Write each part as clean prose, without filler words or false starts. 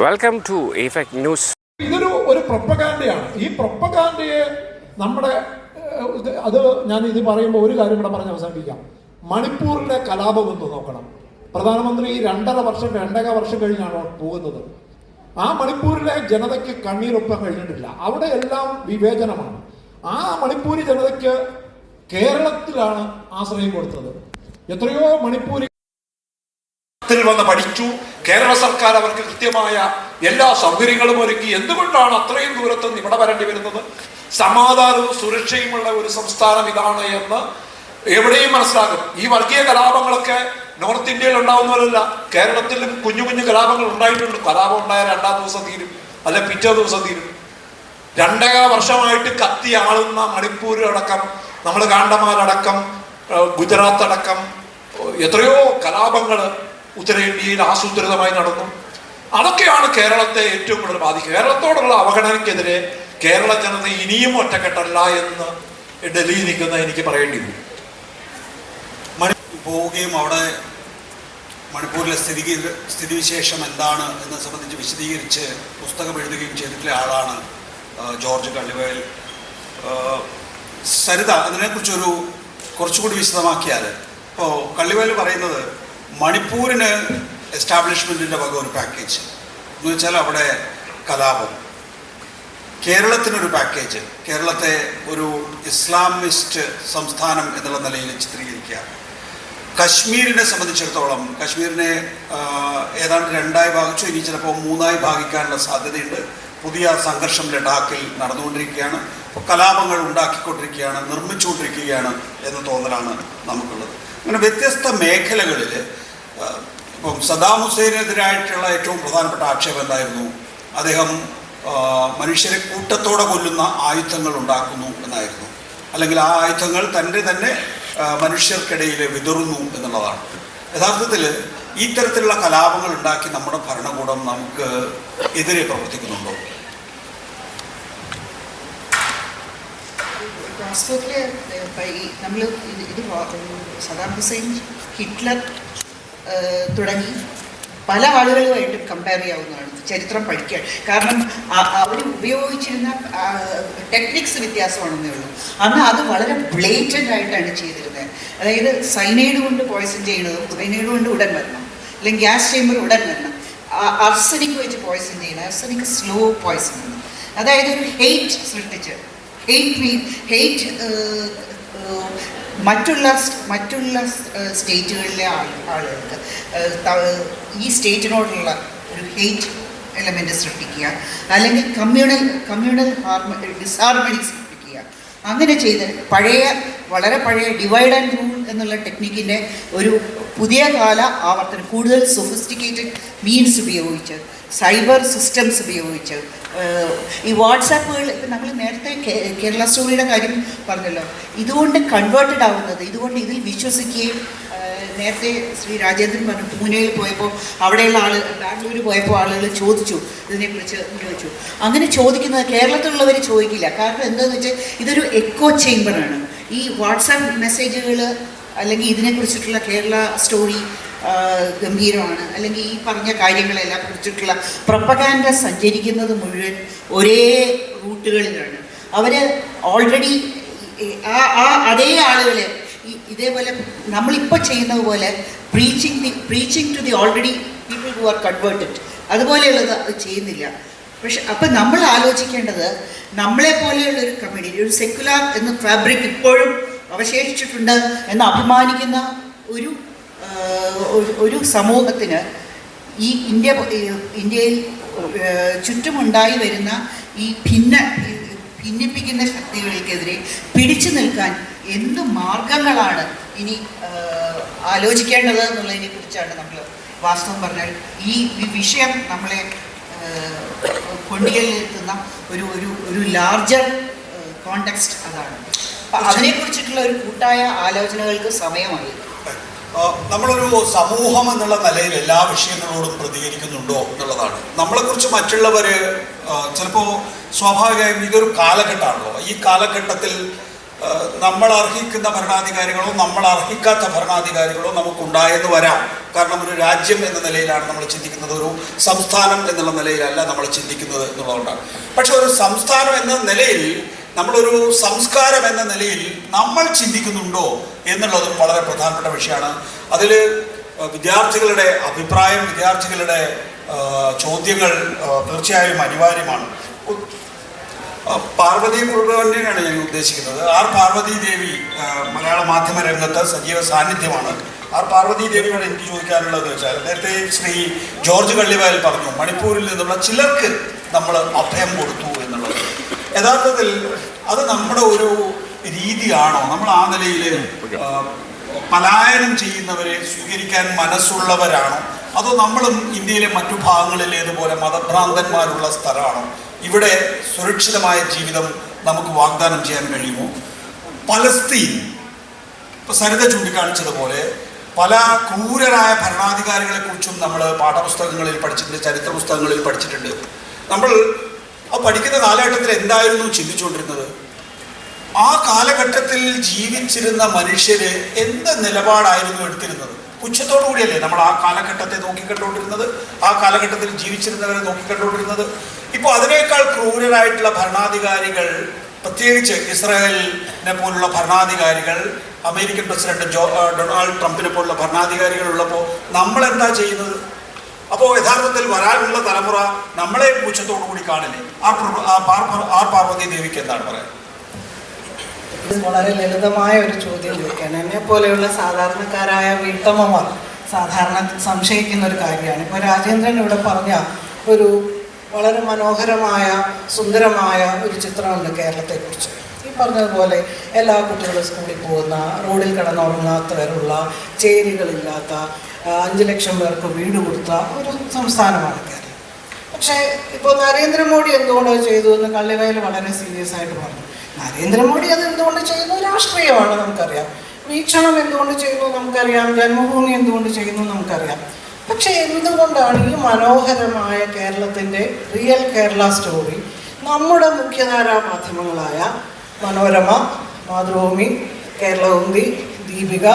Welcome to effect news. ഇതൊരു പ്രൊപ്പഗാൻഡയാണ്. ഈ പ്രൊപ്പഗാൻഡയെ നമ്മുടെ അത് ഞാൻ ഇത് പറയുമ്പോൾ ഒരു കാര്യം കൂടെ പറഞ്ഞ് അവസാനിപ്പിക്കാം. മണിപ്പൂരിലെ കലാപം ഒന്ന് നോക്കണം. പ്രധാനമന്ത്രി 2.5 വർഷം കഴിഞ്ഞാണ് പോകുന്നത്. ആ മണിപ്പൂരിലെ ജനതയ്ക്ക് കണ്ണീരൊപ്പം കഴിഞ്ഞിട്ടില്ല. അവിടെ എല്ലാം വിവേചനമാണ്. ആ മണിപ്പൂരി ജനതയ്ക്ക് കേരളത്തിലാണ് ആശ്രയം കൊടുത്തത്. എത്രയോ മണിപ്പൂരി വന്ന് പഠിച്ചു. കേരള സർക്കാർ അവർക്ക് കൃത്യമായ എല്ലാ സൗകര്യങ്ങളും ഒരുക്കി. എന്തുകൊണ്ടാണ് അത്രയും ദൂരത്തുനിന്ന് ഇവിടെ വരേണ്ടി വരുന്നത്? സമാധാനവും സുരക്ഷയുമുള്ള ഒരു സംസ്ഥാനം ഇതാണ് എന്ന് എവിടെയും മനസ്സിലാകും. ഈ വർഗീയ കലാപങ്ങളൊക്കെ നോർത്ത് ഇന്ത്യയിൽ ഉണ്ടാവുന്നവരല്ല, കേരളത്തിലും കുഞ്ഞു കുഞ്ഞു കലാപങ്ങൾ ഉണ്ടായിട്ടുണ്ട്. കലാപം ഉണ്ടായ 2-ാം ദിവസം തീരും, അല്ലെ പിറ്റേ ദിവസം തീരും. 2.5 വർഷമായിട്ട് കത്തി ആളുന്ന മണിപ്പൂർ അടക്കം, നമ്മൾ കാണ്ടമാലടക്കം, ഗുജറാത്ത് അടക്കം എത്രയോ കലാപങ്ങൾ ഉത്തരേന്ത്യയിൽ ആസൂത്രിതമായി നടന്നു. അതൊക്കെയാണ് കേരളത്തെ ഏറ്റവും കൂടുതൽ ബാധിക്കുക. കേരളത്തോടുള്ള അവഗണനയ്ക്കെതിരെ കേരള ജനത ഇനിയും ഒറ്റക്കെട്ടല്ല എന്ന് ഡൽഹിയിൽ നിൽക്കുന്ന എനിക്ക് പറയേണ്ടി വരും. പോവുകയും അവിടെ മണിപ്പൂരിലെ സ്ഥിതിവിശേഷം എന്താണ് എന്ന് സംബന്ധിച്ച് വിശദീകരിച്ച് പുസ്തകം എഴുതുകയും ചെയ്തിട്ടുള്ള ആളാണ് ജോർജ് കള്ളിവയൽ. സരിത, അതിനെക്കുറിച്ചൊരു കുറച്ചുകൂടി വിശദമാക്കിയാൽ, ഇപ്പോൾ കള്ളിവയൽ പറയുന്നത് മണിപ്പൂരിന് എസ്റ്റാബ്ലിഷ്മെൻറ്റിൻ്റെ വക ഒരു പാക്കേജ് എന്ന് വെച്ചാൽ അവിടെ കലാപം, കേരളത്തിനൊരു പാക്കേജ്, കേരളത്തെ ഒരു ഇസ്ലാമിസ്റ്റ് സംസ്ഥാനം എന്നുള്ള നിലയിൽ ചിത്രീകരിക്കുക. കശ്മീരിനെ സംബന്ധിച്ചിടത്തോളം കശ്മീരിനെ ഏതാണ്ട് 2ആയി ഭാഗിച്ചു, ഇനി ചിലപ്പോൾ 3ആയി ഭാഗിക്കാനുള്ള സാധ്യതയുണ്ട്. പുതിയ സംഘർഷം ലഡാക്കിൽ നടന്നുകൊണ്ടിരിക്കുകയാണ്. ഇപ്പോൾ കലാപങ്ങൾ ഉണ്ടാക്കിക്കൊണ്ടിരിക്കുകയാണ്, നിർമ്മിച്ചുകൊണ്ടിരിക്കുകയാണ് എന്ന തോന്നലാണ് നമുക്കുള്ളത്. അങ്ങനെ വ്യത്യസ്ത മേഖലകളിൽ ഇപ്പം സദ്ദാം ഹുസൈനെതിരായിട്ടുള്ള ഏറ്റവും പ്രധാനപ്പെട്ട ആക്ഷേപം എന്തായിരുന്നു? അദ്ദേഹം മനുഷ്യരെ കൂട്ടത്തോടെ കൊല്ലുന്ന ആയുധങ്ങൾ ഉണ്ടാക്കുന്നു എന്നായിരുന്നു. അല്ലെങ്കിൽ ആ ആയുധങ്ങൾ തന്നെ മനുഷ്യർക്കിടയിൽ വിതറുന്നു എന്നുള്ളതാണ്. യഥാർത്ഥത്തിൽ ഈ തരത്തിലുള്ള കലാപങ്ങൾ ഉണ്ടാക്കി നമ്മുടെ ഭരണകൂടം നമുക്ക് എതിരെ പ്രവർത്തിക്കുന്നുണ്ടോ? വാസ്തവത്തിൽ നമ്മൾ ഇത് സദ്ദാം ഹുസൈൻ, ഹിറ്റ്ലർ തുടങ്ങി പല ആളുകളുമായിട്ടും കമ്പയർ ചെയ്യാവുന്നതാണ്. ചരിത്രം പഠിക്കാൻ. കാരണം അവർ ഉപയോഗിച്ചിരുന്ന ടെക്നിക്സ് വ്യത്യാസമാണെന്നേ ഉള്ളൂ. അന്ന് അത് വളരെ ബ്ലേറ്റൻ്റ് ആയിട്ടാണ് ചെയ്തിരുന്നത്. അതായത് സൈനൈഡ് കൊണ്ട് പോയ്സൺ ചെയ്യുന്നതും, സൈനൈഡ് കൊണ്ട് ഉടൻ വരണം, അല്ലെങ്കിൽ ഗ്യാസ് ചേമ്പർ ഉടൻ വരണം. അർസനിക് വെച്ച് പോയ്സൺ ചെയ്യുന്നത്, അർസനിക് സ്ലോ പോയ്സൺ ആണ്. അതായത് ഒരു ഹെയ്റ്റ് സൃഷ്ടിച്ച്, ഹെയ്റ്റ് മറ്റുള്ള സ്റ്റേറ്റുകളിലെ ആളുകൾക്ക് ഈ സ്റ്റേറ്റിനോടുള്ള ഒരു ഹെയ്റ്റ് എലമെൻ്റ് സൃഷ്ടിക്കുക, അല്ലെങ്കിൽ കമ്മ്യൂണൽ ഡിസാർമണി സൃഷ്ടിക്കുക. അങ്ങനെ ചെയ്ത് വളരെ പഴയ ഡിവൈഡ് ആൻഡ് റൂൾ എന്നുള്ള ടെക്നിക്കിൻ്റെ ഒരു പുതിയ കാല ആവർത്തനം, കൂടുതൽ സൊഫിസ്റ്റിക്കേറ്റഡ് മീൻസ് ഉപയോഗിച്ച്, സൈബർ സിസ്റ്റംസ് ഉപയോഗിച്ച്, ഈ വാട്സാപ്പുകൾ, ഇപ്പം നമ്മൾ നേരത്തെ കേരള സ്റ്റോറിയുടെ കാര്യം പറഞ്ഞല്ലോ, ഇതുകൊണ്ട് കൺവേർട്ടഡ് ആവുന്നത്, ഇതുകൊണ്ട് ഇതിൽ വിശ്വസിക്കുകയും, നേരത്തെ ശ്രീ രാജേന്ദ്രൻ പറഞ്ഞു പൂനെയിൽ പോയപ്പോൾ അവിടെയുള്ള ബാംഗ്ലൂർ പോയപ്പോൾ ആളുകൾ ചോദിച്ചു, ഇതിനെക്കുറിച്ച് ചോദിച്ചു. അങ്ങനെ ചോദിക്കുന്നത് കേരളത്തിലുള്ളവർ ചോദിക്കില്ല. കാരണം എന്താണെന്ന് വെച്ചാൽ ഇതൊരു എക്കോ ചേംബറാണ്. ഈ വാട്സാപ്പ് മെസ്സേജുകൾ അല്ലെങ്കിൽ ഇതിനെക്കുറിച്ചിട്ടുള്ള കേരള സ്റ്റോറി ഗംഭീരമാണ്, അല്ലെങ്കിൽ ഈ പറഞ്ഞ കാര്യങ്ങളെല്ലാം കുറിച്ചിട്ടുള്ള പ്രൊപ്പഗാൻഡ സഞ്ചരിക്കുന്നത് മുഴുവൻ ഒരേ റൂട്ടുകളിലാണ്. അവർ ഓൾറെഡി അതേ ആളുകളെ ഇതേപോലെ നമ്മളിപ്പോൾ ചെയ്യുന്നത് പോലെ preaching to the already people who are converted, അതുപോലെയുള്ളത് അത് ചെയ്യുന്നില്ല. പക്ഷെ അപ്പം നമ്മൾ ആലോചിക്കേണ്ടത്, നമ്മളെ പോലെയുള്ളൊരു കമ്മ്യൂണിറ്റി, ഒരു സെക്യുലർ എന്ന ഫാബ്രിക് ഇപ്പോഴും അവശേഷിച്ചിട്ടുണ്ട് എന്ന് അഭിമാനിക്കുന്ന ഒരു സമൂഹത്തിന് ഈ ഇന്ത്യയിൽ ചുറ്റുമുണ്ടായി വരുന്ന ഈ ഭിന്നിപ്പിക്കുന്ന ശക്തികൾക്കെതിരെ പിടിച്ചു നിൽക്കാൻ എന്ത് മാർഗങ്ങളാണ് ഇനി ആലോചിക്കേണ്ടത് എന്നുള്ളതിനെ കുറിച്ചാണ് നമ്മൾ വാസ്തവം പറഞ്ഞാൽ ഈ വിഷയം നമ്മളെ കൊണ്ടുചെല്ലുന്ന ഒരു ലാർജർ കോണ്ടെക്സ്റ്റ് അതാണ്. അപ്പം അതിനെക്കുറിച്ചിട്ടുള്ള ഒരു കൂട്ടായ ആലോചനകൾക്ക് സമയമായി. നമ്മളൊരു സമൂഹം എന്നുള്ള നിലയിൽ എല്ലാ വിഷയങ്ങളോടും പ്രതികരിക്കുന്നുണ്ടോ എന്നുള്ളതാണ്. നമ്മളെക്കുറിച്ച് മറ്റുള്ളവർ ചിലപ്പോൾ സ്വാഭാവികമായും ഇതൊരു കാലഘട്ടമാണല്ലോ. ഈ കാലഘട്ടത്തിൽ നമ്മൾ അർഹിക്കുന്ന ഭരണാധികാരികളോ നമ്മൾ അർഹിക്കാത്ത ഭരണാധികാരികളോ നമുക്കുണ്ടായെന്ന് വരാം. കാരണം ഒരു രാജ്യം എന്ന നിലയിലാണ് നമ്മൾ ചിന്തിക്കുന്നത്, ഒരു സംസ്ഥാനം എന്നുള്ള നിലയിലല്ല നമ്മൾ ചിന്തിക്കുന്നത് എന്നുള്ളതുകൊണ്ടാണ്. പക്ഷെ ഒരു സംസ്ഥാനം എന്ന നിലയിൽ, നമ്മളൊരു സംസ്കാരം എന്ന നിലയിൽ നമ്മൾ ചിന്തിക്കുന്നുണ്ടോ എന്നുള്ളതും വളരെ പ്രധാനപ്പെട്ട വിഷയമാണ്. അതിൽ വിദ്യാർത്ഥികളുടെ അഭിപ്രായം, വിദ്യാർത്ഥികളുടെ ചോദ്യങ്ങൾ തീർച്ചയായും അനിവാര്യമാണ്. പാർവതി കുറുബാനെയാണ് ഞാൻ ഉദ്ദേശിക്കുന്നത്. ആർ പാർവതി ദേവി മലയാള മാധ്യമ രംഗത്ത് സജീവ സാന്നിധ്യമാണ്. ആർ പാർവതി ദേവിയോട് എനിക്ക് ചോദിക്കാനുള്ളത് വെച്ചാൽ, നേരത്തെ ശ്രീ ജോർജ് കള്ളിവയൽ പറഞ്ഞു മണിപ്പൂരിൽ നിന്നുള്ള ചിലർക്ക് നമ്മൾ അഭയം കൊടുത്തു എന്നുള്ളത്. യഥാർത്ഥത്തിൽ അത് നമ്മുടെ ഒരു രീതിയാണോ? നമ്മൾ ആ നിലയിൽ പലായനം ചെയ്യുന്നവരെ സ്വീകരിക്കാൻ മനസ്സുള്ളവരാണോ? അതോ നമ്മളും ഇന്ത്യയിലെ മറ്റു ഭാഗങ്ങളിലേതുപോലെ മതഭ്രാന്തന്മാരുള്ള സ്ഥലമാണോ? ഇവിടെ സുരക്ഷിതമായ ജീവിതം നമുക്ക് വാഗ്ദാനം ചെയ്യാൻ കഴിയുമോ? പലസ്തീൻ, ഇപ്പോൾ സരിത ചൂണ്ടിക്കാണിച്ചതുപോലെ പല ക്രൂരരായ ഭരണാധികാരികളെക്കുറിച്ചും നമ്മൾ പാഠപുസ്തകങ്ങളിൽ പഠിച്ചിട്ടുണ്ട്, ചരിത്ര പുസ്തകങ്ങളിൽ പഠിച്ചിട്ടുണ്ട്. നമ്മൾ ആ പഠിക്കുന്ന കാലഘട്ടത്തിൽ എന്തായിരുന്നു ചിന്തിച്ചുകൊണ്ടിരുന്നത്? ആ കാലഘട്ടത്തിൽ ജീവിച്ചിരുന്ന മനുഷ്യര് എന്ത് നിലപാടായിരുന്നു എടുത്തിരുന്നത്? പുച്ഛത്തോടു കൂടിയല്ലേ നമ്മൾ ആ കാലഘട്ടത്തെ നോക്കിക്കണ്ടുകൊണ്ടിരുന്നത്, ആ കാലഘട്ടത്തിൽ ജീവിച്ചിരുന്നവരെ നോക്കിക്കണ്ടുകൊണ്ടിരുന്നത്. ഇപ്പോൾ അതിനേക്കാൾ ക്രൂരരായിട്ടുള്ള ഭരണാധികാരികൾ, പ്രത്യേകിച്ച് ഇസ്രായേലിനെ പോലുള്ള ഭരണാധികാരികൾ, അമേരിക്കൻ പ്രസിഡന്റ് ഡൊണാൾഡ് ട്രംപിനെ പോലുള്ള ഭരണാധികാരികൾ ഉള്ളപ്പോൾ നമ്മളെന്താ ചെയ്യുന്നത്? അപ്പോൾ യഥാർത്ഥത്തിൽ വരാനുള്ള തലമുറ നമ്മളെ പുച്ഛത്തോടു കൂടി കാണില്ലേ? ആർ പാർവതി ദേവിക്ക് എന്താണ് പറയാൻ? ഇത് വളരെ ലളിതമായ ഒരു ചോദ്യം ചോദിക്കുകയാണ്. എന്നെ പോലെയുള്ള സാധാരണക്കാരായ വീട്ടമ്മമാർ സാധാരണ സംശയിക്കുന്ന ഒരു കാര്യമാണ്. ഇപ്പോൾ രാജേന്ദ്രൻ ഇവിടെ പറഞ്ഞ ഒരു വളരെ മനോഹരമായ സുന്ദരമായ ഒരു ചിത്രമുണ്ട് കേരളത്തെക്കുറിച്ച്. ഈ പറഞ്ഞതുപോലെ എല്ലാ കുട്ടികളും സ്കൂളിൽ പോകുന്ന, റോഡിൽ കിടന്നുറങ്ങാത്തവരുള്ള, ചേരികളില്ലാത്ത, 5 ലക്ഷം പേർക്ക് വീട് കൊടുത്ത ഒരു സംസ്ഥാനമാണ് കേരളം. പക്ഷേ ഇപ്പോൾ നരേന്ദ്രമോദി എന്തുകൊണ്ട് ചെയ്തു എന്ന് കള്ളിവയൽ വളരെ സീരിയസ് ആയിട്ട് പറഞ്ഞു. നരേന്ദ്രമോദി അത് എന്തുകൊണ്ട് ചെയ്യുന്നു? രാഷ്ട്രീയമാണ്, നമുക്കറിയാം. വീക്ഷണം എന്തുകൊണ്ട് ചെയ്യുന്നു നമുക്കറിയാം. ജന്മഭൂമി എന്തുകൊണ്ട് ചെയ്യുന്നു നമുക്കറിയാം. പക്ഷേ എന്തുകൊണ്ടാണ് ഈ മനോഹരമായ കേരളത്തിൻ്റെ റിയൽ കേരള സ്റ്റോറി നമ്മുടെ മുഖ്യധാരാ മാധ്യമങ്ങളായ മനോരമ, മാതൃഭൂമി, കേരളകൗമുദി, ദീപിക,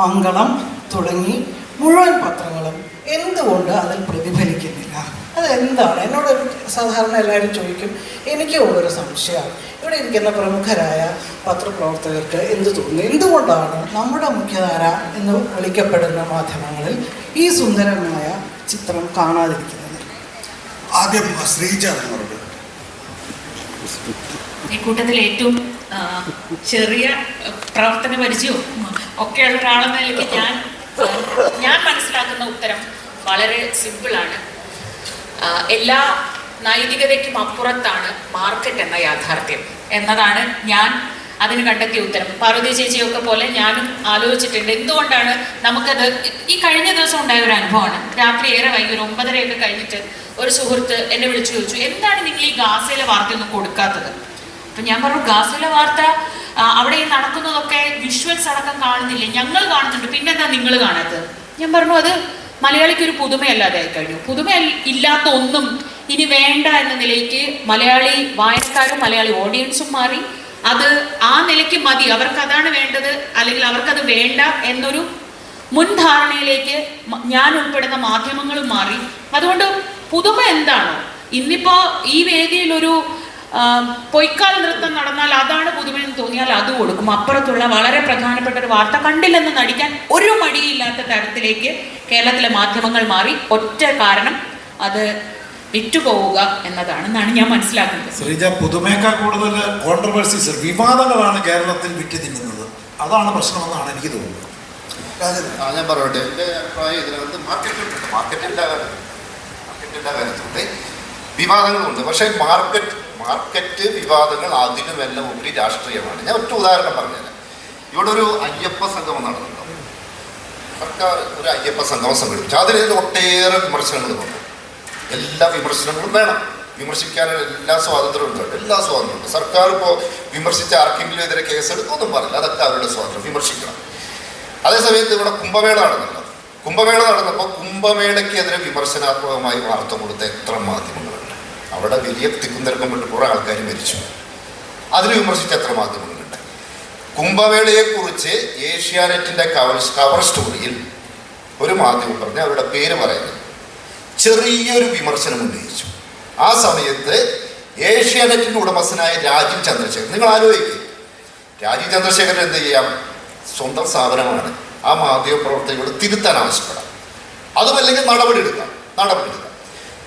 മംഗളം തുടങ്ങി മുഴുവൻ പത്രങ്ങളും എന്തുകൊണ്ട് അതിൽ പ്രതിഫലിക്കുന്നില്ല? അതെന്താണ്? എന്നോട് സാധാരണ എല്ലാവരും ചോദിക്കും. എനിക്ക് ഉള്ളൊരു സംശയമാണ്. ഇവിടെ ഇരിക്കുന്ന പ്രമുഖരായ പത്രപ്രവർത്തകർക്ക് എന്ത് തോന്നുന്നു? എന്തുകൊണ്ടാണ് നമ്മുടെ മുഖ്യധാര എന്ന് വിളിക്കപ്പെടുന്ന മാധ്യമങ്ങളിൽ ഈ സുന്ദരമായ ചിത്രം കാണാതിരിക്കുന്നത്? ആദ്യം ശ്രീജ, ഈ കൂട്ടത്തിൽ ഏറ്റവും ചെറിയ പ്രവർത്തന പരിചയവും ഒക്കെയുള്ള ഒരാളെന്ന നിലയ്ക്ക് ഞാൻ മനസ്സിലാക്കുന്ന ഉത്തരം വളരെ സിമ്പിളാണ്. എല്ലാ നൈതികതയ്ക്കും അപ്പുറത്താണ് മാർക്കറ്റ് എന്ന യാഥാർത്ഥ്യം എന്നതാണ് ഞാൻ അതിന് കണ്ടെത്തിയ ഉത്തരം. പാർവതി ചേച്ചിയൊക്കെ പോലെ ഞാനും ആലോചിച്ചിട്ടുണ്ട് എന്തുകൊണ്ടാണ് നമുക്കത്. ഈ കഴിഞ്ഞ ദിവസം ഉണ്ടായ ഒരു അനുഭവമാണ്. രാത്രി ഏറെ വൈകി, 9:30 കഴിഞ്ഞിട്ട് ഒരു സുഹൃത്ത് എന്നെ വിളിച്ചു ചോദിച്ചു, എന്താണ് നിങ്ങൾ ഈ ഗാസയിലെ വാർത്തയൊന്നും കൊടുക്കാത്തത്? അപ്പം ഞാൻ പറഞ്ഞു, ഗാസയിലെ വാർത്ത അവിടെ ഈ നടക്കുന്നതൊക്കെ വിഷ്വൽസ് അടക്കം കാണുന്നില്ലേ? ഞങ്ങൾ കാണുന്നുണ്ട്, പിന്നെന്താ നിങ്ങൾ കാണാത്തത്? ഞാൻ പറഞ്ഞു, അത് മലയാളിക്ക് ഒരു പുതുമയല്ലാതെ ആയി കഴിഞ്ഞു. പുതുമ ഇല്ലാത്ത ഒന്നും ഇനി വേണ്ട എന്ന നിലയ്ക്ക് മലയാളി വായനക്കാരും മലയാളി ഓഡിയൻസും മാറി. അത് ആ നിലയ്ക്ക് മതി, അവർക്ക് അതാണ് വേണ്ടത്, അല്ലെങ്കിൽ അവർക്കത് വേണ്ട എന്നൊരു മുൻധാരണയിലേക്ക് ഞാൻ ഉൾപ്പെടുന്ന മാധ്യമങ്ങളും മാറി. അതുകൊണ്ട് പുതുമ എന്താണോ, ഇന്നിപ്പോൾ ഈ വേദിയിലൊരു പൊയ്ക്കാൽ നൃത്തം നടന്നാൽ അതാണ് പുതുമയെന്ന് തോന്നിയാൽ അത് കൊടുക്കും. അപ്പുറത്തുള്ള വളരെ പ്രധാനപ്പെട്ട ഒരു വാർത്ത കണ്ടില്ലെന്ന് നടിക്കാൻ ഒരു മടിയില്ലാത്ത തരത്തിലേക്ക് കേരളത്തിലെ മാധ്യമങ്ങൾ മാറി. ഒറ്റ കാരണം, അത് വിറ്റുപോവുക എന്നതാണെന്നാണ് ഞാൻ മനസ്സിലാക്കുന്നത്. ശ്രീജ, പുതുമയേക്കാൾ കൂടുതൽ കോൺട്രവേഴ്സീസ്, വിവാദങ്ങളാണ് കേരളത്തിൽ വിറ്റ് തിന്നുന്നത്. അതാണ് പ്രശ്നമെന്നാണ് എനിക്ക് തോന്നുന്നത്. ഞാൻ പറയട്ടെ, എൻ്റെ അഭിപ്രായം ഇതിനകത്ത് മാർക്കറ്റിൻ്റെ കാര്യത്തിലുണ്ട്, വിവാദങ്ങളുണ്ട്. പക്ഷേ മാർക്കറ്റ് വിവാദങ്ങൾ അതിനുമെല്ലാം ഉപരി രാഷ്ട്രീയമാണ്. ഞാൻ ഒറ്റ ഉദാഹരണം പറഞ്ഞുതരാം. ഇവിടെ ഒരു അയ്യപ്പ സംഗമം നടന്നുണ്ടോ? സർക്കാർ ഒരു അയ്യപ്പ സംഗമം സംഘടിപ്പിച്ചു. അതിൽ ഒട്ടേറെ വിമർശനങ്ങൾ വന്നു. എല്ലാ വിമർശനങ്ങളും വേണം, വിമർശിക്കാനുള്ള എല്ലാ സ്വാതന്ത്ര്യമുണ്ട്, എല്ലാ സ്വാതന്ത്ര്യമുണ്ട്. സർക്കാർ ഇപ്പോൾ വിമർശിച്ച ആർക്കെങ്കിലും എതിരെ കേസെടുക്കൊന്നും പറഞ്ഞില്ല, അതൊക്കെ അവരുടെ സ്വാതന്ത്ര്യം, വിമർശിക്കണം. അതേസമയത്ത് ഇവിടെ കുംഭമേള നടന്നല്ലോ. കുംഭമേള നടന്നപ്പോൾ കുംഭമേളയ്ക്കെതിരെ വിമർശനാത്മകമായി വാർത്ത കൊടുത്ത എത്ര മാധ്യമങ്ങളുണ്ട്. അവിടെ വലിയ തിക്കുംതിരക്കം കൊണ്ട് കുറേ ആൾക്കാർ മരിച്ചു. അതിന് വിമർശിച്ച എത്ര മാധ്യമങ്ങളുണ്ട്. കുംഭമേളയെക്കുറിച്ച് ഏഷ്യാനെറ്റിന്റെ കവർ സ്റ്റോറിയിൽ ഒരു മാധ്യമം പറഞ്ഞ് അവരുടെ പേര് പറയുന്നത് ചെറിയൊരു വിമർശനം ഉന്നയിച്ചു. ആ സമയത്ത് ഏഷ്യാനെറ്റിന്റെ ഉടമസ്ഥനായ രാജീവ് ചന്ദ്രശേഖരൻ, നിങ്ങൾ ആലോചിക്കുക, രാജീവ് ചന്ദ്രശേഖരൻ എന്ത് ചെയ്യാം, സ്വന്തം സ്ഥാപനമാണ്, ആ മാധ്യമ പ്രവർത്തകരോട് തിരുത്താൻ ആവശ്യപ്പെടാം, അതുമല്ലെങ്കിൽ നടപടിയെടുക്കാം.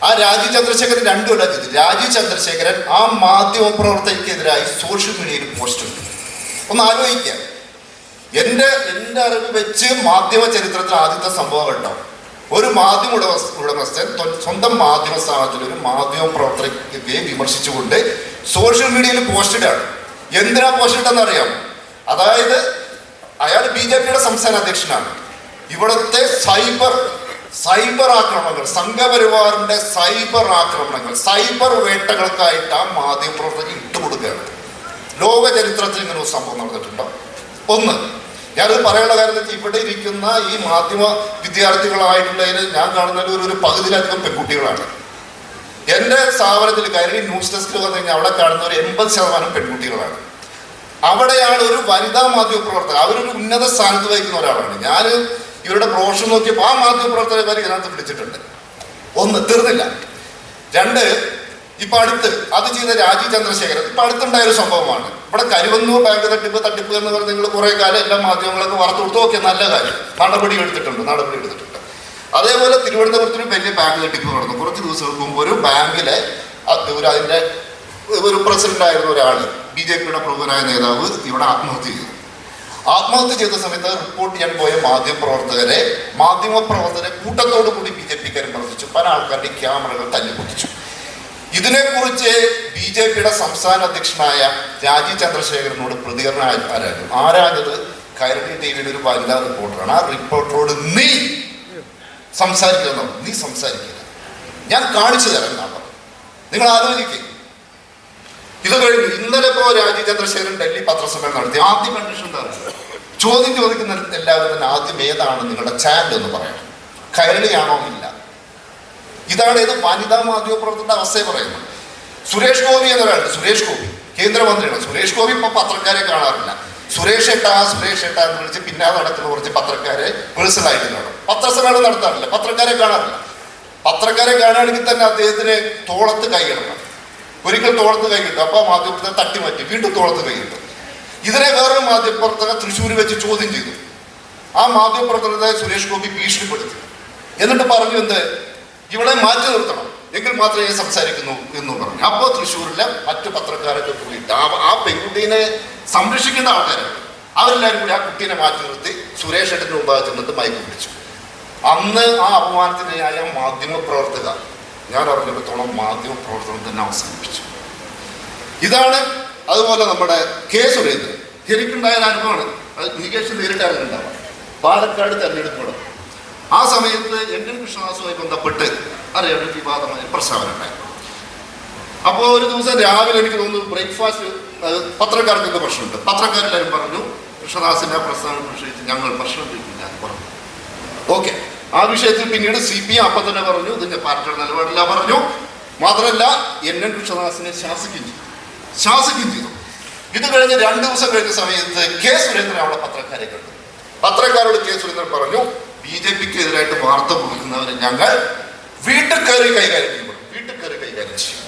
ആ രാജീവ് ചന്ദ്രശേഖരൻ രണ്ടുമല്ല ചെയ്തു. രാജീവ് ചന്ദ്രശേഖരൻ ആ മാധ്യമ പ്രവർത്തകർക്കെതിരായി സോഷ്യൽ മീഡിയയിൽ പോസ്റ്റ് ഇട്ടു. ഒന്ന് ആലോചിക്കുക, എൻ്റെ അറിവ് വെച്ച് മാധ്യമ ചരിത്രത്തിൽ ആദ്യത്തെ സംഭവം ഉണ്ടാവും. ഒരു മാധ്യമ ഉടമസ്ഥൻ സ്വന്തം മാധ്യമ സ്ഥാപനത്തിൽ ഒരു മാധ്യമ പ്രവർത്തകയെ വിമർശിച്ചുകൊണ്ട് സോഷ്യൽ മീഡിയയിൽ പോസ്റ്റ് ഇടാണ്. എന്തിനാ പോസ്റ്റ് ഇട്ടെന്ന് അറിയാം? അതായത് അയാൾ BJPയുടെ സംസ്ഥാന അധ്യക്ഷനാണ്. ഇവിടുത്തെ സൈബർ ആക്രമണങ്ങൾ, സംഘപരിവാറിന്റെ സൈബർ ആക്രമണങ്ങൾ, സൈബർ വേട്ടകൾക്കായിട്ട് ആ മാധ്യമ പ്രവർത്തകർ ഇട്ടുകൊടുക്കുകയാണ്. ലോക ചരിത്രത്തിൽ ഇങ്ങനെ ഒരു സംഭവം നടന്നിട്ടുണ്ടോ? ഒന്ന്, ഞാനത് പറയാനുള്ള കാര്യം എന്ന് വെച്ചാൽ ഇവിടെ ഇരിക്കുന്ന ഈ മാധ്യമ വിദ്യാർത്ഥികളായിട്ടുള്ളതിൽ ഞാൻ കാണുന്നതിൽ ഒരു പകുതിയിലധികം പെൺകുട്ടികളാണ്. എൻ്റെ സ്ഥാപനത്തിൽ കയറി ന്യൂസ് ഡെസ്കിൽ വന്നു കഴിഞ്ഞാൽ അവിടെ കാണുന്ന ഒരു 80% പെൺകുട്ടികളാണ്. അവിടെയാണ് ഒരു വനിതാ മാധ്യമ പ്രവർത്തകർ, അവരൊരു ഉന്നത സ്ഥാനത്ത് വഹിക്കുന്ന ഒരാളാണ്. ഞാൻ ഇവരുടെ ബ്രോഷർ നോക്കിയപ്പോൾ ആ മാധ്യമ പ്രവർത്തകരെ ഇതിനകത്ത് വിളിച്ചിട്ടുണ്ട്. ഒന്ന്, തീർന്നില്ല. രണ്ട്, ഇപ്പൊ അടുത്ത് അത് ചെയ്ത രാജീവ് ചന്ദ്രശേഖരൻ ഇപ്പൊ അടുത്തുണ്ടായൊരു സംഭവമാണ്. ഇവിടെ കരുവന്നൂർ ബാങ്ക് തട്ടിപ്പ് എന്ന് പറഞ്ഞ് നിങ്ങൾ കുറെ കാലം എല്ലാ മാധ്യമങ്ങളൊക്കെ വാർത്ത കൊടുത്തു. ഓക്കെ, നല്ല കാര്യം, നടപടി എടുത്തിട്ടുണ്ട്. അതേപോലെ തിരുവനന്തപുരത്തിന് വലിയ ബാങ്ക് തട്ടിപ്പ് നടന്നു. കുറച്ച് ദിവസങ്ങൾക്ക് മുമ്പ് ഒരു ബാങ്കിലെ അതിന്റെ ഒരു പ്രസിഡന്റ് ആയിരുന്ന ഒരാൾ, BJPയുടെ പ്രമുഖനായ നേതാവ്, ഇവിടെ ആത്മഹത്യ ചെയ്ത സമയത്ത് റിപ്പോർട്ട് ചെയ്യാൻ പോയ മാധ്യമപ്രവർത്തകരെ കൂട്ടത്തോടു കൂടി BJPക്കാർ പ്രവർത്തിച്ചു. പല ആൾക്കാരുടെ ക്യാമറകൾ തല്ലിപ്പൊട്ടിച്ചു. ഇതിനെക്കുറിച്ച് BJPയുടെ സംസ്ഥാന അധ്യക്ഷനായ രാജീവ് ചന്ദ്രശേഖരനോട് പ്രതികരണം ആരാഞ്ഞത് കൈരളി TVയുടെ ഒരു വനിതാ റിപ്പോർട്ടറാണ്. ആ റിപ്പോർട്ടറോട് നീ സംസാരിക്കില്ല, ഞാൻ കാണിച്ചു തരാം എന്നാണ് പറഞ്ഞത്. നിങ്ങൾ ആലോചിക്കുക. ഇത് കഴിഞ്ഞു ഇന്നലെ ഇപ്പോൾ രാജീവ് ചന്ദ്രശേഖരൻ ഡൽഹി പത്രസമ്മേളനം നടത്തി. ആദ്യം കണ്ടീഷൻ എന്താ? ചോദ്യം ചോദിക്കുന്ന എല്ലാവരും തന്നെ ആദ്യം ഏതാണ് നിങ്ങളുടെ ചാനൽ എന്ന് പറയണം. കൈരളിയാണോ? ഇല്ല. ഇതാണ് ഇത് വനിതാ മാധ്യമ പ്രവർത്തകരുടെ അവസ്ഥയെ പറയുന്നത്. സുരേഷ് ഗോപി എന്നൊരാളുണ്ട്, സുരേഷ് ഗോപി കേന്ദ്രമന്ത്രിയാണ്. സുരേഷ് ഗോപി ഇപ്പൊ പത്രക്കാരെ കാണാറില്ല. സുരേഷ് ഏട്ടാ എന്ന് വിളിച്ച് പിന്നാലെ നടക്കുന്ന കുറച്ച് പത്രക്കാരെ പേഴ്സണലായിട്ട് കാണും. പത്രസമ്മേളനം നടത്താറില്ല, പത്രക്കാരെ കാണാറില്ല. പത്രക്കാരെ കാണുകയാണെങ്കിൽ തന്നെ അദ്ദേഹത്തിന് തോളത്ത് കൈയിടണം. ഒരിക്കൽ തോളത്ത് കൈകിട്ടും, അപ്പൊ മാധ്യമപ്രവർത്തകർ തട്ടിമാറ്റി വീണ്ടും തോളത്ത് കൈകിട്ടും. ഇതിനെ വേറൊരു മാധ്യമപ്രവർത്തകർ തൃശ്ശൂർ വെച്ച് ചോദ്യം ചെയ്തു. ആ മാധ്യമപ്രവർത്തകരെ സുരേഷ് ഗോപി ഭീഷണിപ്പെടുത്തി. എന്നിട്ട് പറഞ്ഞു, എന്ത്, ഇവിടെ മാറ്റി നിർത്തണം, എങ്കിൽ മാത്രമേ സംസാരിക്കുന്നു എന്ന് പറഞ്ഞു. അപ്പോൾ തൃശ്ശൂരിലെ മറ്റു പത്രക്കാരൊക്കെ കൂടിയിട്ട് ആ പെൺകുട്ടീനെ സംരക്ഷിക്കേണ്ട ആൾക്കാരാണ്, അവരെല്ലാവരും കൂടി ആ കുട്ടീനെ മാറ്റി നിർത്തി സുരേഷ് ഏട്ടൻ്റെ മുമ്പാകെ ചെന്നിട്ട് മയക്ക് പിടിച്ചു. അന്ന് ആ അപമാനത്തിനായ മാധ്യമപ്രവർത്തക ഞാൻ അറിഞ്ഞിടത്തോളം മാധ്യമപ്രവർത്തനം തന്നെ അവസാനിപ്പിച്ചു. ഇതാണ്. അതുപോലെ നമ്മുടെ K. സുരേന്ദ്രൻ, എനിക്കുണ്ടായ അനുഭവമാണ്. അത് നികേഷ് നേരിട്ട് അറിഞ്ഞിട്ടുണ്ടാവാം. പാലക്കാട് തെരഞ്ഞെടുപ്പ് ആ സമയത്ത് NN കൃഷ്ണദാസുമായി ബന്ധപ്പെട്ട് അറിയാൻ വിവാദമായ പ്രസ്താവന ഉണ്ടായി. അപ്പോൾ ഒരു ദിവസം രാവിലെ എനിക്ക് തോന്നുന്നു ബ്രേക്ക്ഫാസ്റ്റ് പത്രക്കാർക്ക് എന്ത് പ്രശ്നമുണ്ട്, പത്രക്കാരെല്ലാവരും പറഞ്ഞു കൃഷ്ണദാസിന്റെ പ്രസ്താവന വിഷയത്തിൽ ഞങ്ങൾ പ്രശ്നം വയ്ക്കില്ല എന്ന് പറഞ്ഞു. ഓക്കെ, ആ വിഷയത്തിൽ പിന്നീട് CPM അപ്പം തന്നെ പറഞ്ഞു ഇതിന്റെ പാർട്ടിയുടെ നിലപാടില്ല പറഞ്ഞു. മാത്രമല്ല NN കൃഷ്ണദാസിനെ ശാസിക്കുകയും ചെയ്തു. ഇത് കഴിഞ്ഞ് 2 ദിവസം കഴിഞ്ഞ സമയത്ത് K. സുരേന്ദ്രൻ അവിടെ പത്രക്കാരെ കണ്ടു. പത്രക്കാരോട് K. സുരേന്ദ്രൻ പറഞ്ഞു, BJPക്ക് എതിരായിട്ട് വാർത്ത കൊടുക്കുന്നവരെ ഞങ്ങൾ വീട്ടിൽ കയറി കൈകാര്യം ചെയ്യും.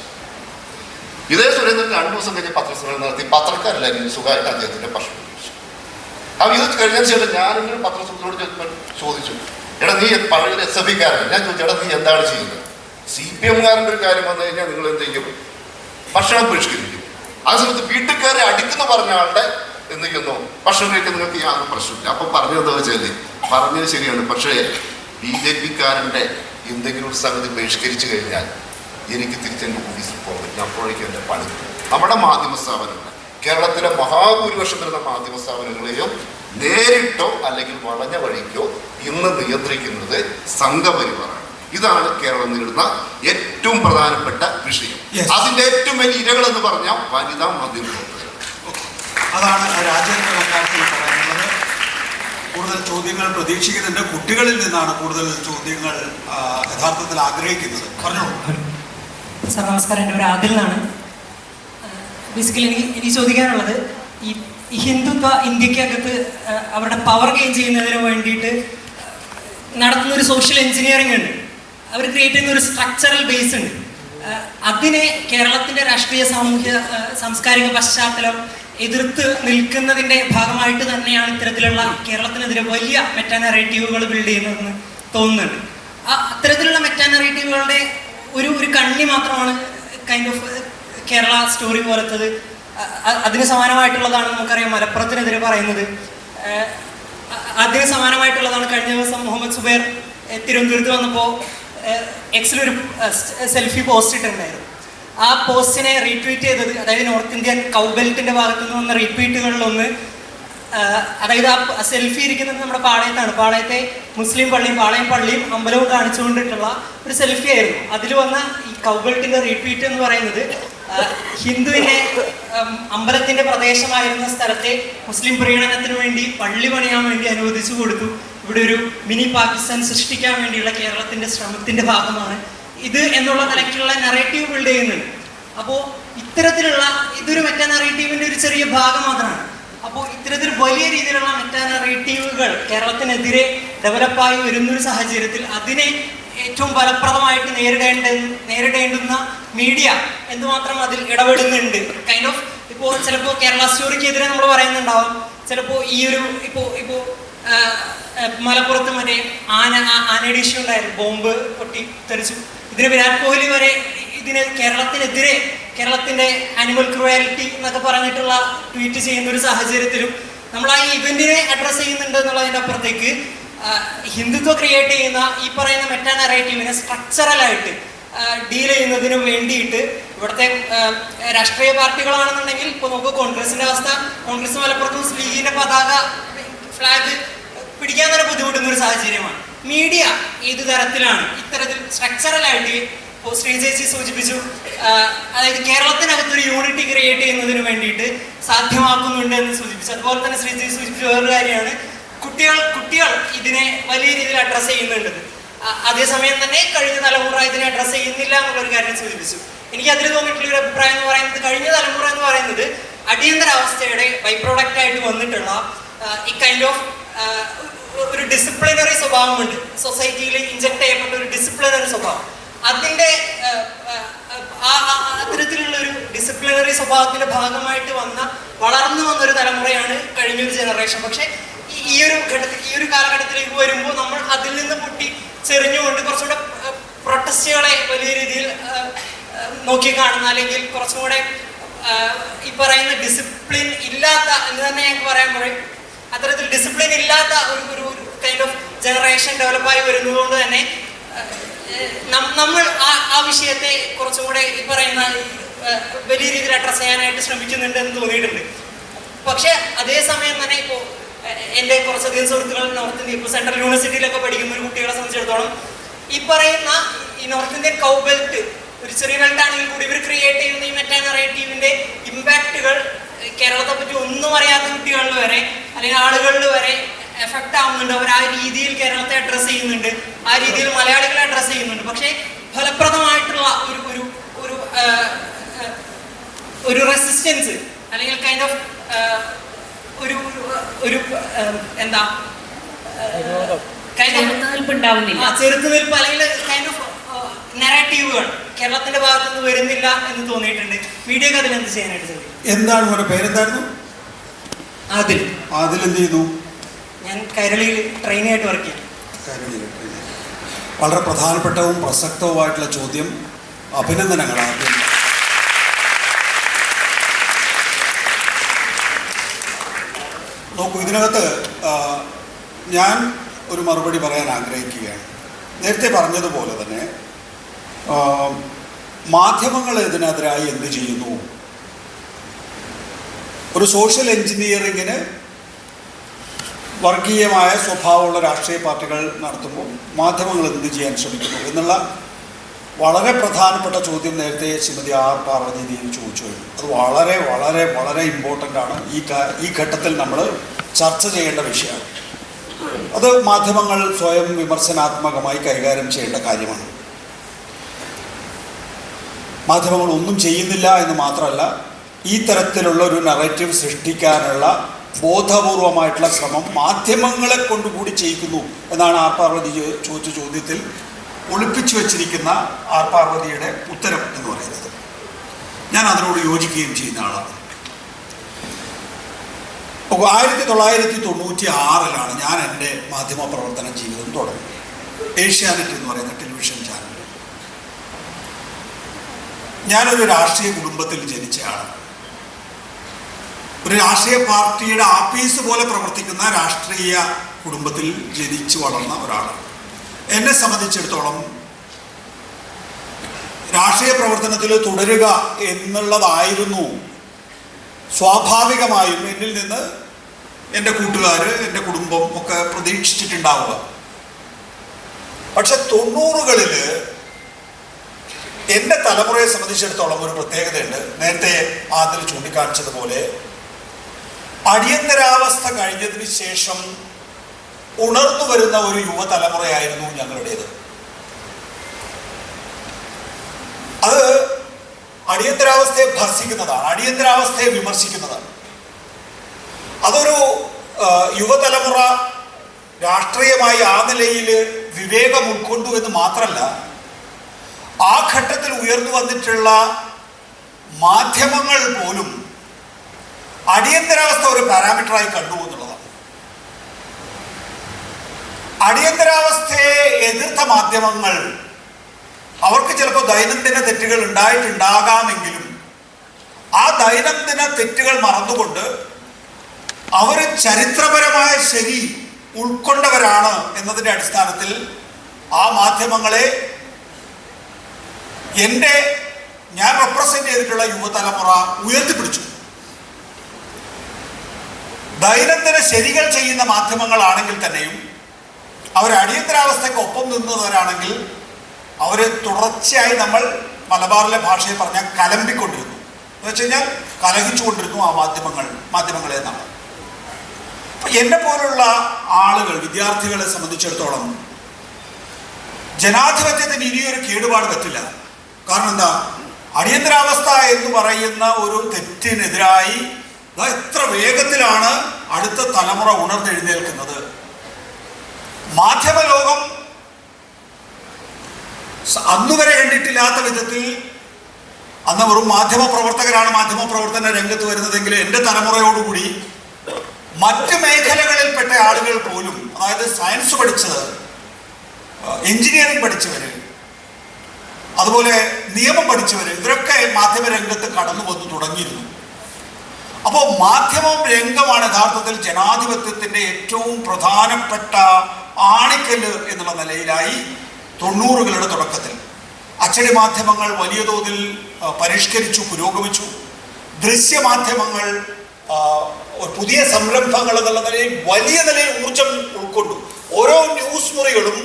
ഇതേ സുരേന്ദ്രൻ 2 ദിവസം കഴിഞ്ഞ് പത്രസമ്മേളനം നടത്തി. പത്രക്കാരെല്ലാവരും സുഖമായിട്ട് അദ്ദേഹത്തിന്റെ പ്രശ്നം ചോദിച്ചു. അപ്പോൾ ഇത് കഴിഞ്ഞതിന് ശേഷം ഞാനെങ്കിലും പത്രസമ്മേളനത്തോട് ചോദിച്ചു, എടാ നീ പഴയ SFIക്കാരൻ, ഞാൻ ചോദിച്ചു, എടാ നീ എന്താണ് ചെയ്യുന്നത്? CPMകാരൻ്റെ ഒരു കാര്യം വന്നു കഴിഞ്ഞാൽ നിങ്ങൾ എന്ത് ചെയ്യും? ഭക്ഷണം ബഹിഷ്കരിക്കും. ആ സമയത്ത് വീട്ടിൽ കയറി അടിക്കുന്ന പറഞ്ഞ ആളുടെ എന്ത് ചെയ്യുന്നു, ഭക്ഷണം കഴിക്കാൻ നിങ്ങൾക്ക് യാതൊരു പ്രശ്നമില്ല. അപ്പൊ പറഞ്ഞതെന്താ വെച്ചാൽ പറഞ്ഞത് ശരിയാണ്, പക്ഷേ BJPക്കാരൻ്റെ എന്തെങ്കിലും ഒരു സംഗതി ബഹിഷ്കരിച്ചു കഴിഞ്ഞാൽ എനിക്ക് തിരിച്ചെൻ്റെ ഓഫീസിൽ പോകാൻ പറ്റും. അപ്പോഴേക്കും എൻ്റെ പണി. നമ്മുടെ മാധ്യമ സ്ഥാപനങ്ങൾ, കേരളത്തിലെ മഹാഭൂരിപക്ഷം വരുന്ന മാധ്യമ സ്ഥാപനങ്ങളെയും നേരിട്ടോ അല്ലെങ്കിൽ വളഞ്ഞ വഴിക്കോ ഇന്ന് നിയന്ത്രിക്കുന്നത് സംഘപരിവാറാണ്. ഇതാണ് കേരളം നേരിടുന്ന ഏറ്റവും പ്രധാനപ്പെട്ട വിഷയം. അതിന്റെ ഏറ്റവും വലിയ ഇരകൾ എന്ന് പറഞ്ഞാൽ വനിതാ മാധ്യമപ്രവർത്തകർ. അതാണ് രാജേന്ദ്ര കാര്യത്തിൽ പറയാനുള്ളത്. കൂടുതൽ ചോദ്യങ്ങൾ പ്രതീക്ഷിക്കുന്നുണ്ട്. കുട്ടികളിൽ നിന്നാണ് കൂടുതൽ ചോദ്യങ്ങൾ യഥാർത്ഥത്തിൽ ആഗ്രഹിക്കുന്നത്. പറഞ്ഞോളൂ. സാർ നമസ്കാരം, എൻ്റെ പേര് ആദിൽ എന്നാണ്. ബേസിക്കലി എനിക്ക് ചോദിക്കാനുള്ളത്, ഈ ഹിന്ദുത്വ ഇന്ത്യക്കകത്ത് അവരുടെ പവർ ഗെയിൻ ചെയ്യുന്നതിന് വേണ്ടിയിട്ട് നടത്തുന്ന ഒരു സോഷ്യൽ എഞ്ചിനീയറിംഗ് ഉണ്ട്. അവർ ക്രിയേറ്റ് ചെയ്യുന്ന ഒരു സ്ട്രക്ചറൽ ബേസ് ഉണ്ട്. അതിനെ കേരളത്തിൻ്റെ രാഷ്ട്രീയ സാംസ്കാരിക പശ്ചാത്തലം എതിർത്ത് നിൽക്കുന്നതിൻ്റെ ഭാഗമായിട്ട് തന്നെയാണ് ഇത്തരത്തിലുള്ള കേരളത്തിനെതിരെ വലിയ മെറ്റാ നറേറ്റീവുകൾ ബിൽഡ് ചെയ്യുന്നതെന്ന് തോന്നുന്നുണ്ട്. അത്തരത്തിലുള്ള മെറ്റാ നറേറ്റീവുകളുടെ ഒരു കണ്ണി മാത്രമാണ് കൈൻഡ് ഓഫ് കേരള സ്റ്റോറി പോലത്തത്. അതിന് സമാനമായിട്ടുള്ളതാണ് നമുക്കറിയാം മലപ്പുറത്തിനെതിരെ പറയുന്നത്. അതിന് സമാനമായിട്ടുള്ളതാണ് കഴിഞ്ഞ ദിവസം മുഹമ്മദ് സുബൈർ തിരുവനന്തപുരത്ത് വന്നപ്പോൾ എക്സിലൊരു സെൽഫി പോസ്റ്റ് ഇട്ടിട്ടുണ്ടായിരുന്നു. ആ പോസ്റ്റിനെ റീട്വീറ്റ് ചെയ്തത്, അതായത് നോർത്ത് ഇന്ത്യൻ കൗബെൽറ്റിൻ്റെ ഭാഗത്തു നിന്ന് വന്ന റീട്വീറ്റുകളിലൊന്ന്, അതായത് ആ സെൽഫി ഇരിക്കുന്നത് നമ്മുടെ പാളയത്താണ്. പാളയത്തെ മുസ്ലിം പള്ളിയും പാളയം പള്ളിയും അമ്പലവും കാണിച്ചുകൊണ്ടിട്ടുള്ള ഒരു സെൽഫി ആയിരുന്നു. അതിൽ വന്ന ഈ കൗബെൽറ്റിൻ്റെ റീട്വീറ്റ് എന്ന് പറയുന്നത് ഹിന്ദുവിനെ അമ്പലത്തിൻ്റെ പ്രദേശമായിരുന്ന സ്ഥലത്തെ മുസ്ലിം പ്രീണനത്തിന് വേണ്ടി പള്ളി പണിയാൻ വേണ്ടി അനുവദിച്ചു കൊടുത്തു. ഇവിടെ ഒരു മിനി പാകിസ്ഥാൻ സൃഷ്ടിക്കാൻ വേണ്ടിയുള്ള കേരളത്തിൻ്റെ ശ്രമത്തിൻ്റെ ഭാഗമാണ് ഇത് എന്നുള്ള നിലയ്ക്കുള്ള നറേറ്റീവ് ബിൽഡ് ചെയ്യുന്നുണ്ട്. അപ്പോൾ ഇത്തരത്തിലുള്ള ഇതൊരു മെറ്റാ നറേറ്റീവിൻ്റെ ഒരു ചെറിയ ഭാഗം മാത്രമാണ്. അപ്പോൾ ഇത്തരത്തിൽ വലിയ രീതിയിലുള്ള മെറ്റാ നറേറ്റീവുകൾ കേരളത്തിനെതിരെ ഡെവലപ്പായി വരുന്നൊരു സാഹചര്യത്തിൽ അതിനെ ഏറ്റവും ഫലപ്രദമായിട്ട് നേരിടേണ്ടുന്ന മീഡിയ എന്തുമാത്രം അതിൽ ഇടപെടുന്നുണ്ട്. കൈൻഡ് ഓഫ് ഇപ്പോൾ ചിലപ്പോൾ കേരള സ്റ്റോറിക്കെതിരെ നമ്മൾ പറയുന്നുണ്ടാവും. ചിലപ്പോൾ ഈ ഒരു ഇപ്പോൾ മലപ്പുറത്ത് മറ്റേ ആനയുടെ ഇഷ്യൂ ഉണ്ടായിരുന്നു, ബോംബ് പൊട്ടി തെറിച്ചു. ഇതിന് വിരാട് കോഹ്ലി വരെ ഇതിന് കേരളത്തിനെതിരെ കേരളത്തിൻ്റെ ആനിമൽ ക്രൂവാലിറ്റി എന്നൊക്കെ പറഞ്ഞിട്ടുള്ള ട്വീറ്റ് ചെയ്യുന്ന ഒരു സാഹചര്യത്തിലും നമ്മൾ ആ ഇവന്റിനെ അഡ്രസ്സ് ചെയ്യുന്നുണ്ട് എന്നുള്ളതിൻ്റെ അപ്പുറത്തേക്ക് ഹിന്ദുത്വ ക്രിയേറ്റ് ചെയ്യുന്ന ഈ പറയുന്ന മെറ്റാ നറേറ്റീവിനെ സ്ട്രക്ചറലായിട്ട് ഡീൽ ചെയ്യുന്നതിന് വേണ്ടിയിട്ട് ഇവിടുത്തെ രാഷ്ട്രീയ പാർട്ടികളാണെന്നുണ്ടെങ്കിൽ ഇപ്പോൾ നമുക്ക് കോൺഗ്രസിൻ്റെ അവസ്ഥ, കോൺഗ്രസ് മലപ്പുറത്ത് മുസ്ലിം ലീഗിൻ്റെ പതാക ഫ്ലാഗ് പിടിക്കാൻ തന്നെ ബുദ്ധിമുട്ടുന്ന ഒരു സാഹചര്യമാണ്. മീഡിയ ഏത് തരത്തിലാണ് ഇത്തരത്തിൽ സ്ട്രക്ചറലായിട്ട്, ഇപ്പോൾ ശ്രീജേച്ചി സൂചിപ്പിച്ചു, അതായത് കേരളത്തിനകത്തൊരു യൂണിറ്റി ക്രിയേറ്റ് ചെയ്യുന്നതിന് വേണ്ടിയിട്ട് സാധ്യമാക്കുന്നുണ്ട് എന്ന് സൂചിപ്പിച്ചു. അതുപോലെ തന്നെ ശ്രീജേച്ചി സൂചിപ്പിച്ച വേറൊരു കാര്യമാണ് കുട്ടികൾ ഇതിനെ വലിയ രീതിയിൽ അഡ്രസ്സ് ചെയ്യുന്നുണ്ട്. അതേസമയം തന്നെ കഴിഞ്ഞ തലമുറ ഇതിനെ അഡ്രസ്സ് ചെയ്യുന്നില്ല എന്നുള്ളൊരു കാര്യം സൂചിപ്പിച്ചു. എനിക്ക് അതിൽ തോന്നിയിട്ടുള്ള ഒരു അഭിപ്രായം എന്ന് പറയുന്നത്, കഴിഞ്ഞ തലമുറ എന്ന് പറയുന്നത് അടിയന്തരാവസ്ഥയുടെ ബൈ പ്രോഡക്റ്റ് ആയിട്ട് വന്നിട്ടുള്ള ഈ കൈൻഡ് ഓഫ് ഒരു ഡിസിപ്ലിനറി സ്വഭാവമുണ്ട്. സൊസൈറ്റിയിൽ ഇൻജക്ട് ചെയ്യപ്പെട്ട ഒരു ഡിസിപ്ലിനറി സ്വഭാവം, അതിൻ്റെ അത്തരത്തിലുള്ള ഒരു ഡിസിപ്ലിനറി സ്വഭാവത്തിന്റെ ഭാഗമായിട്ട് വളർന്നു വന്നൊരു തലമുറയാണ് കഴിഞ്ഞൊരു ജനറേഷൻ. പക്ഷെ ഈ ഒരു കാലഘട്ടത്തിലേക്ക് വരുമ്പോൾ നമ്മൾ അതിൽ നിന്ന് പൊട്ടി ചെറിഞ്ഞുകൊണ്ട് കുറച്ചുകൂടെ പ്രൊട്ടസ്റ്റുകളെ വലിയ രീതിയിൽ നോക്കിക്കാണുന്ന, അല്ലെങ്കിൽ കുറച്ചും കൂടെ ഈ പറയുന്ന ഡിസിപ്ലിൻ ഇല്ലാത്ത എന്ന് തന്നെ ഞങ്ങൾക്ക് പറയാൻ പറയും, അത്തരത്തിൽ ഡിസിപ്ലിൻ ഇല്ലാത്ത ഒരു കൈൻഡ് ഓഫ് ജനറേഷൻ ഡെവലപ്പായി വരുന്നതുകൊണ്ട് തന്നെ നമ്മൾ ആ വിഷയത്തെ കുറച്ചും കൂടെ ഈ പറയുന്ന വലിയ രീതിയിൽ അഡ്രസ് ചെയ്യാനായിട്ട് ശ്രമിക്കുന്നുണ്ട് എന്ന് തോന്നിയിട്ടുണ്ട്. പക്ഷെ അതേസമയം തന്നെ ഇപ്പോൾ എൻ്റെ കുറച്ചധികം സുഹൃത്തുക്കൾ നോർത്ത് ഇന്ത്യ, ഇപ്പോൾ സെൻട്രൽ യൂണിവേഴ്സിറ്റിയിലൊക്കെ പഠിക്കുന്ന ഒരു കുട്ടികളെ സംബന്ധിച്ചിടത്തോളം ഈ പറയുന്ന ഈ നോർത്ത് ഇന്ത്യൻ കൗ ബെൽറ്റ് ഒരു ചെറിയ ബെൽറ്റ് ആണെങ്കിൽ കൂടി ഇവർ ക്രിയേറ്റ് ചെയ്യുന്ന ഈ മെറ്റാ നറേറ്റീവിൻ്റെ ഇമ്പാക്റ്റുകൾ കേരളത്തെ പറ്റി ഒന്നും അറിയാത്ത കുട്ടികളിൽ വരെ അല്ലെങ്കിൽ ആളുകളിൽ വരെ എഫക്റ്റ് ആവുന്നുണ്ട്. അവർ ആ രീതിയിൽ കേരളത്തെ അഡ്രസ്സ് ചെയ്യുന്നുണ്ട്, ആ രീതിയിൽ മലയാളികളെ അഡ്രസ്സ് ചെയ്യുന്നുണ്ട്. പക്ഷേ ഫലപ്രദമായിട്ടുള്ള ഒരു റെസിസ്റ്റൻസ് അല്ലെങ്കിൽ കൈൻഡ് ഓഫ് എന്താ ചെറുത്തുനിൽപ്പ് അല്ലെങ്കിൽ കൈൻഡ് ഓഫ് നറേറ്റീവുകൾ കേരളത്തിന്റെ ഭാഗത്തു നിന്ന് വരുന്നില്ല എന്ന് തോന്നിയിട്ടുണ്ട്. മീഡിയക്ക് അതിലെന്ത് ചെയ്യാനായിട്ട് സാധിക്കും? എന്താണ് മോനെ പേരെന്തായിരുന്നു? അതിൽ എന്ത് ചെയ്തു? ഞാൻ കൈരളിയിൽ ട്രെയിനായിട്ട് വർക്ക് ചെയ്യും. വളരെ പ്രധാനപ്പെട്ടവും പ്രസക്തവുമായിട്ടുള്ള ചോദ്യം. അഭിനന്ദനങ്ങൾ. ആദ്യം നോക്കൂ, ഇതിനകത്ത് ഞാൻ ഒരു മറുപടി പറയാൻ ആഗ്രഹിക്കുകയാണ്. നേരത്തെ പറഞ്ഞതുപോലെ തന്നെ മാധ്യമങ്ങൾ ഇതിനെതിരായി എന്ത് ചെയ്യുന്നു? ഒരു സോഷ്യൽ എഞ്ചിനീയറിങ്ങിന് വർഗീയമായ സ്വഭാവമുള്ള രാഷ്ട്രീയ പാർട്ടികൾ നടത്തുമ്പോൾ മാധ്യമങ്ങൾ എന്ത് ചെയ്യാൻ ശ്രമിക്കുന്നു എന്നുള്ള വളരെ പ്രധാനപ്പെട്ട ചോദ്യം നേരത്തെ ശ്രീമതി ആർ പാർവതി ദേവി ചോദിച്ചു കഴിഞ്ഞു. അത് വളരെ വളരെ വളരെ ഇമ്പോർട്ടൻ്റ് ആണ്. ഈ ഘട്ടത്തിൽ നമ്മൾ ചർച്ച ചെയ്യേണ്ട വിഷയമാണ്. അത് മാധ്യമങ്ങൾ സ്വയം വിമർശനാത്മകമായി കൈകാര്യം ചെയ്യേണ്ട കാര്യമാണ്. മാധ്യമങ്ങൾ ഒന്നും ചെയ്യുന്നില്ല എന്ന് മാത്രമല്ല, ഈ തരത്തിലുള്ള ഒരു നറേറ്റീവ് സൃഷ്ടിക്കാനുള്ള ബോധപൂർവമായിട്ടുള്ള ശ്രമം മാധ്യമങ്ങളെ കൊണ്ടുകൂടി ചെയ്യിക്കുന്നു എന്നാണ് ആർ പാർവതി ചോദിച്ച ചോദ്യത്തിൽ ഒളിപ്പിച്ചു വച്ചിരിക്കുന്ന ആർ പാർവതിയുടെ ഉത്തരം എന്ന് പറയുന്നത്. ഞാൻ അതിനോട് യോജിക്കുകയും ചെയ്യുന്ന ആളാണ്. 1996 ഞാൻ എൻ്റെ മാധ്യമപ്രവർത്തന ജീവിതം തുടങ്ങി. ഏഷ്യാനെറ്റ് എന്ന് പറയുന്ന ടെലിവിഷൻ ചാനൽ. ഞാനൊരു രാഷ്ട്രീയ കുടുംബത്തിൽ ജനിച്ച ആളാണ്. ഒരു രാഷ്ട്രീയ പാർട്ടിയുടെ ആഫീസ് പോലെ പ്രവർത്തിക്കുന്ന രാഷ്ട്രീയ കുടുംബത്തിൽ ജനിച്ചു വളർന്ന ഒരാളാണ്. എന്നെ സംബന്ധിച്ചിടത്തോളം രാഷ്ട്രീയ പ്രവർത്തനത്തിൽ തുടരുക എന്നുള്ളതായിരുന്നു സ്വാഭാവികമായും എന്നിൽ നിന്ന് എൻ്റെ കൂട്ടുകാർ, എൻ്റെ കുടുംബം ഒക്കെ പ്രതീക്ഷിച്ചിട്ടുണ്ടാവുക. പക്ഷെ 90കളിൽ എൻ്റെ തലമുറയെ സംബന്ധിച്ചിടത്തോളം ഒരു പ്രത്യേകതയുണ്ട്. നേരത്തെ അതിൽ ചൂണ്ടിക്കാണിച്ചതുപോലെ അടിയന്തരാവസ്ഥ കഴിഞ്ഞതിന് ശേഷം ഉണർന്നു വരുന്ന ഒരു യുവതലമുറയായിരുന്നു ഞങ്ങളുടേത്. അത് അടിയന്തരാവസ്ഥയെ ഭർസിക്കുന്നതാണ്, അടിയന്തരാവസ്ഥയെ വിമർശിക്കുന്നതാണ്. അതൊരു യുവതലമുറ രാഷ്ട്രീയമായി ആ നിലയിൽ വിവേകം ഉൾക്കൊണ്ടു എന്ന് മാത്രമല്ല, ആ ഘട്ടത്തിൽ ഉയർന്നു വന്നിട്ടുള്ള മാധ്യമങ്ങൾ പോലും അടിയന്തരാവസ്ഥ ഒരു പാരാമീറ്ററായി കണ്ടു എന്നുള്ളതാണ്. അടിയന്തരാവസ്ഥയെ എതിർത്ത മാധ്യമങ്ങൾ അവർക്ക് ചിലപ്പോൾ ദൈനംദിന തെറ്റുകൾ ഉണ്ടായിട്ടുണ്ടാകാമെങ്കിലും ആ ദൈനംദിന തെറ്റുകൾ മറന്നുകൊണ്ട് അവർ ചരിത്രപരമായ ശരി ഉൾക്കൊണ്ടവരാണ് എന്നതിൻ്റെ അടിസ്ഥാനത്തിൽ ആ മാധ്യമങ്ങളെ ഞാൻ റെപ്രസെന്റ് ചെയ്തിട്ടുള്ള യുവതലമുറ ഉയർത്തിപ്പിടിച്ചു. ദൈനംദിന ശരികൾ ചെയ്യുന്ന മാധ്യമങ്ങളാണെങ്കിൽ തന്നെയും അവർ അടിയന്തരാവസ്ഥയ്ക്ക് ഒപ്പം നിന്നവരാണെങ്കിൽ അവർ തുടർച്ചയായി നമ്മൾ മലബാറിലെ ഭാഷയിൽ പറഞ്ഞാൽ കലമ്പിക്കൊണ്ടിരുന്നു. എന്ന് വെച്ച് കഴിഞ്ഞാൽ കലഹിച്ചുകൊണ്ടിരുന്നു ആ മാധ്യമങ്ങളെ എന്നാണ്. എന്നെ പോലുള്ള ആളുകൾ, വിദ്യാർത്ഥികളെ സംബന്ധിച്ചിടത്തോളം ജനാധിപത്യത്തിന് ഇനിയൊരു കേടുപാട് പറ്റില്ല. കാരണം എന്താ, അടിയന്തരാവസ്ഥ എന്ന് പറയുന്ന ഒരു തെറ്റിനെതിരായി എത്ര വേഗത്തിലാണ് അടുത്ത തലമുറ ഉണർന്നെഴുന്നേൽക്കുന്നത്. മാധ്യമലോകം അന്നുവരെ കണ്ടിട്ടില്ലാത്ത വിധത്തിൽ, അന്ന് വെറും മാധ്യമപ്രവർത്തകരാണ് മാധ്യമപ്രവർത്തന രംഗത്ത് വരുന്നതെങ്കിൽ എൻ്റെ തലമുറയോടുകൂടി മറ്റ് മേഖലകളിൽപ്പെട്ട ആളുകൾ പോലും, അതായത് സയൻസ് പഠിച്ചത്, എഞ്ചിനീയറിംഗ് പഠിച്ചവർ, അതുപോലെ നിയമം പഠിച്ചവർ, ഇവരൊക്കെ മാധ്യമരംഗത്ത് കടന്നു വന്നു തുടങ്ങിയിരുന്നു. അപ്പോൾ മാധ്യമം രംഗമാണ് യഥാർത്ഥത്തിൽ ജനാധിപത്യത്തിൻ്റെ ഏറ്റവും പ്രധാനപ്പെട്ട ആണിക്കല്ല് എന്നുള്ള നിലയിലായി 90കളുടെ തുടക്കത്തിൽ. അച്ചടി മാധ്യമങ്ങൾ വലിയ തോതിൽ പരിഷ്കരിച്ചു, പുരോഗമിച്ചു. ദൃശ്യമാധ്യമങ്ങൾ പുതിയ സംരംഭങ്ങൾ എന്നുള്ള നിലയിൽ വലിയ നിലയിൽ ഊർജം ഉൾക്കൊണ്ടു. ഓരോ ന്യൂസ് മുറികളും